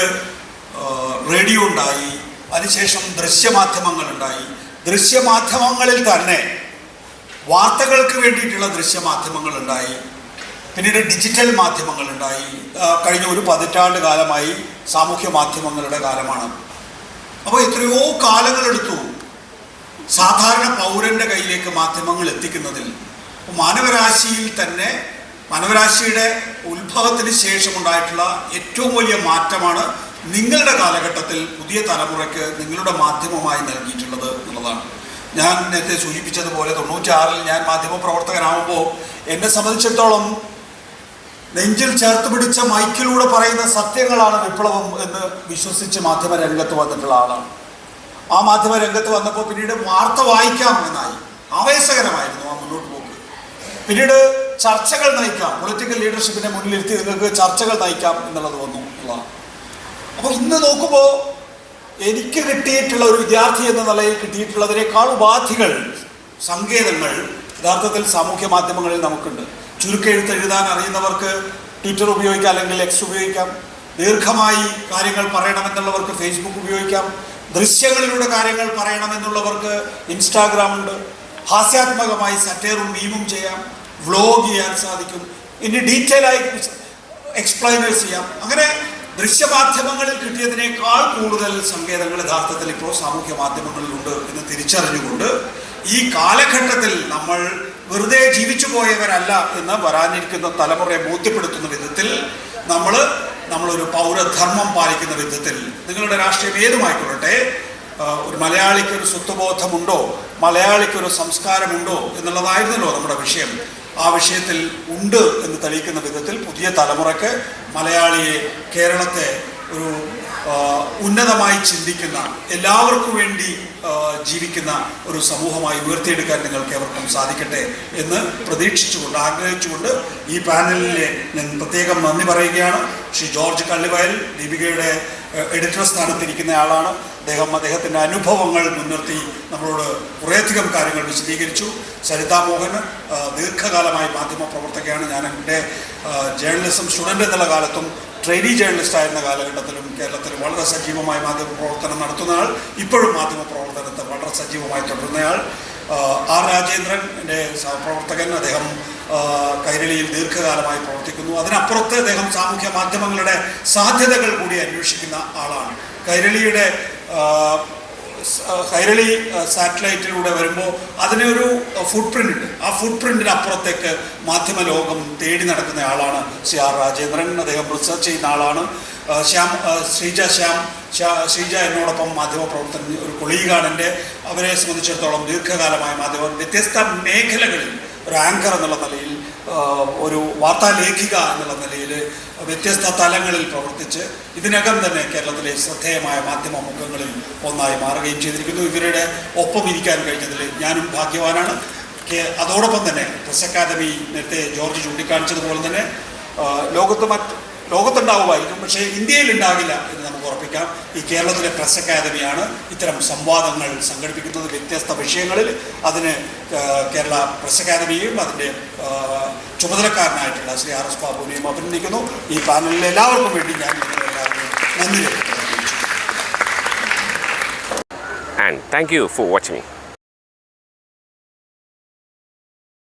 റേഡിയോ ഉണ്ടായി, അതിനുശേഷം ദൃശ്യമാധ്യമങ്ങളുണ്ടായി. ദൃശ്യമാധ്യമങ്ങളിൽ തന്നെ വാർത്തകൾക്ക് വേണ്ടിയിട്ടുള്ള ദൃശ്യമാധ്യമങ്ങളുണ്ടായി. പിന്നീട് ഡിജിറ്റൽ മാധ്യമങ്ങളുണ്ടായി. കഴിഞ്ഞ ഒരു 10 കാലമായി സാമൂഹ്യ മാധ്യമങ്ങളുടെ കാലമാണ്. അപ്പോൾ എത്രയോ കാലങ്ങളെടുത്തു സാധാരണ പൗരൻ്റെ കയ്യിലേക്ക് മാധ്യമങ്ങൾ എത്തിക്കുന്നതിൽ. മാനവരാശിയിൽ തന്നെ, മാനവരാശിയുടെ ഉത്ഭവത്തിന് ശേഷമുണ്ടായിട്ടുള്ള ഏറ്റവും വലിയ മാറ്റമാണ് നിങ്ങളുടെ കാലഘട്ടത്തിൽ പുതിയ തലമുറയ്ക്ക് നിങ്ങളുടെ മാധ്യമമായി നൽകിയിട്ടുള്ളത് എന്നുള്ളതാണ്. ഞാൻ നേരത്തെ സൂചിപ്പിച്ചതുപോലെ 96-ൽ ഞാൻ മാധ്യമപ്രവർത്തകനാകുമ്പോൾ എന്നെ സംബന്ധിച്ചിടത്തോളം നെഞ്ചിൽ ചേർത്ത് പിടിച്ച മൈക്കിലൂടെ പറയുന്ന സത്യങ്ങളാണ് വിപ്ലവം എന്ന് വിശ്വസിച്ച് മാധ്യമരംഗത്ത് വന്നിട്ടുള്ള ആളാണ്. ആ മാധ്യമരംഗത്ത് വന്നപ്പോൾ പിന്നീട് വാർത്ത വായിക്കാം എന്നായി. ആവേശകരമായിരുന്നു ആ മുന്നോട്ട് പോക്ക്. പിന്നീട് ചർച്ചകൾ നയിക്കാം, പൊളിറ്റിക്കൽ ലീഡർഷിപ്പിനെ മുന്നിലിരുത്തി നിങ്ങൾക്ക് ചർച്ചകൾ നയിക്കാം എന്നുള്ളത് വന്നു എന്നുള്ളതാണ്. അപ്പോൾ ഇന്ന് നോക്കുമ്പോൾ എനിക്ക് കിട്ടിയിട്ടുള്ള ഒരു വിദ്യാർത്ഥി എന്ന നിലയിൽ കിട്ടിയിട്ടുള്ളതിനേക്കാൾ ഉപാധികൾ, സങ്കേതങ്ങൾ യഥാർത്ഥത്തിൽ സാമൂഹ്യ മാധ്യമങ്ങളിൽ നമുക്കുണ്ട്. ചുരുക്കെഴുത്ത് എഴുതാൻ അറിയുന്നവർക്ക് ട്വിറ്റർ ഉപയോഗിക്കാം, അല്ലെങ്കിൽ എക്സ് ഉപയോഗിക്കാം. ദീർഘമായി കാര്യങ്ങൾ പറയണമെന്നുള്ളവർക്ക് ഫേസ്ബുക്ക് ഉപയോഗിക്കാം. ദൃശ്യങ്ങളിലൂടെ കാര്യങ്ങൾ പറയണമെന്നുള്ളവർക്ക് ഇൻസ്റ്റാഗ്രാം ഉണ്ട്. ഹാസ്യാത്മകമായി സറ്റയറും മീമും ചെയ്യാം, വ്ലോഗ് ചെയ്യാൻ സാധിക്കും. ഇനി ഡീറ്റെയിൽ ആയി എക്സ്പ്ലെയിനേഴ്സ് ചെയ്യാം. അങ്ങനെ ദൃശ്യമാധ്യമങ്ങളിൽ കിട്ടിയതിനേക്കാൾ കൂടുതൽ സങ്കേതങ്ങൾ യഥാർത്ഥത്തിൽ ഇപ്പോൾ സാമൂഹ്യ മാധ്യമങ്ങളിലുണ്ട് എന്ന് തിരിച്ചറിഞ്ഞുകൊണ്ട് ഈ കാലഘട്ടത്തിൽ നമ്മൾ വെറുതെ ജീവിച്ചു പോയവരല്ല എന്ന് വരാനിരിക്കുന്ന തലമുറയെ ബോധ്യപ്പെടുത്തുന്ന വിധത്തിൽ നമ്മളൊരു പൗരധർമ്മം പാലിക്കുന്ന വിധത്തിൽ, നിങ്ങളുടെ രാഷ്ട്രീയം ഏതുമായിക്കൊള്ളട്ടെ, ഒരു മലയാളിക്കൊരു സ്വത്വബോധമുണ്ടോ, മലയാളിക്കൊരു സംസ്കാരമുണ്ടോ എന്നുള്ളതായിരുന്നല്ലോ നമ്മുടെ വിഷയം. ആ വിഷയത്തിൽ ഉണ്ട് എന്ന് തെളിയിക്കുന്ന വിധത്തിൽ പുതിയ തലമുറയ്ക്ക് മലയാളിയെ, കേരളത്തെ ഒരു ഉന്നതമായി ചിന്തിക്കുന്ന, എല്ലാവർക്കും വേണ്ടി ജീവിക്കുന്ന ഒരു സമൂഹമായി ഉയർത്തിയെടുക്കാൻ നിങ്ങൾക്ക് ഏവർക്കും സാധിക്കട്ടെ എന്ന് പ്രതീക്ഷിച്ചുകൊണ്ട്, ആഗ്രഹിച്ചുകൊണ്ട് ഈ പാനലിലെ ഞാൻ പ്രത്യേകം നന്ദി പറയുകയാണ്. ശ്രീ ജോർജ് കള്ളിവയൽ ദീപികയുടെ എഡിറ്റർ സ്ഥാനത്തിരിക്കുന്ന ആളാണ്. അദ്ദേഹത്തിൻ്റെ അനുഭവങ്ങൾ മുൻനിർത്തി നമ്മളോട് കുറേയധികം കാര്യങ്ങൾ വിശദീകരിച്ചു. സരിതാ മോഹൻ ദീർഘകാലമായി മാധ്യമ പ്രവർത്തകയാണ്. ഞാൻ എൻ്റെ ജേർണലിസം സ്റ്റുഡൻ്റ് എന്നുള്ള കാലത്തും ട്രെയിനി ജേർണലിസ്റ്റ് ആയിരുന്ന കാലഘട്ടത്തിലും കേരളത്തിൽ വളരെ സജീവമായി മാധ്യമ പ്രവർത്തനം നടത്തുന്നയാൾ, ഇപ്പോഴും മാധ്യമ പ്രവർത്തനത്തെ വളരെ സജീവമായി തുടരുന്നയാൾ. ആർ രാജേന്ദ്രൻ എൻ്റെ സഹപ്രവർത്തകൻ. അദ്ദേഹം കൈരളിയിൽ ദീർഘകാലമായി പ്രവർത്തിക്കുന്നു. അതിനപ്പുറത്ത് അദ്ദേഹം സാമൂഹ്യ മാധ്യമങ്ങളുടെ സാധ്യതകൾ കൂടി അന്വേഷിക്കുന്ന ആളാണ്. കൈരളി സാറ്റലൈറ്റിലൂടെ വരുമ്പോൾ അതിനൊരു ഫുട് പ്രിൻ്റ് ഉണ്ട്. ആ ഫുട് പ്രിൻറ്റിനപ്പുറത്തേക്ക് മാധ്യമ ലോകം തേടി നടക്കുന്ന ആളാണ് ശ്രീ ആർ രാജേന്ദ്രൻ. അദ്ദേഹം റിസർച്ച് ചെയ്യുന്ന ആളാണ്. ശ്രീജ എന്നോടൊപ്പം മാധ്യമപ്രവർത്തകൻ, ഒരു കൊളീഗാണ് എൻ്റെ. അവരെ സംബന്ധിച്ചിടത്തോളം ദീർഘകാലമായ വ്യത്യസ്ത മേഖലകളിൽ ഒരു ആങ്കർ എന്നുള്ള നിലയിൽ ഒരു വാർത്താലേഖിക എന്നുള്ള നിലയിൽ വ്യത്യസ്ത തലങ്ങളിൽ പ്രവർത്തിച്ച് ഇതിനകം തന്നെ കേരളത്തിലെ ശ്രദ്ധേയമായ മാധ്യമ മുഖങ്ങളിൽ ഒന്നായി മാറുകയും ചെയ്തിരിക്കുന്നു. ഇവരുടെ ഒപ്പം ഇരിക്കാൻ കഴിഞ്ഞതിൽ ഞാനും ഭാഗ്യവാനാണ്. അതോടൊപ്പം തന്നെ പ്രസ് അക്കാദമി നേരത്തെ ജോർജ് ചൂണ്ടിക്കാണിച്ചതുപോലെ തന്നെ ലോകത്തുണ്ടാവുമായിരിക്കും, പക്ഷേ ഇന്ത്യയിൽ ഉണ്ടാകില്ല എന്ന് നമുക്ക് ഉറപ്പിക്കാം. ഈ കേരളത്തിലെ പ്രസ് അക്കാദമിയാണ് ഇത്തരം സംവാദങ്ങൾ സംഘടിപ്പിക്കുന്നത് വ്യത്യസ്ത വിഷയങ്ങളിൽ. അതിന് കേരള പ്രസ് അക്കാദമിയെയും അതിൻ്റെ ചുമതലക്കാരനായിട്ടുള്ള ശ്രീ RS ബാബുവിനെയും അഭിനന്ദിക്കുന്നു. ഈ പാനലിലെ എല്ലാവർക്കും വേണ്ടി ഞാൻ നിങ്ങളെല്ലാവരും നന്ദി രേഖപ്പെടുത്തുന്നു. And thank you for watching.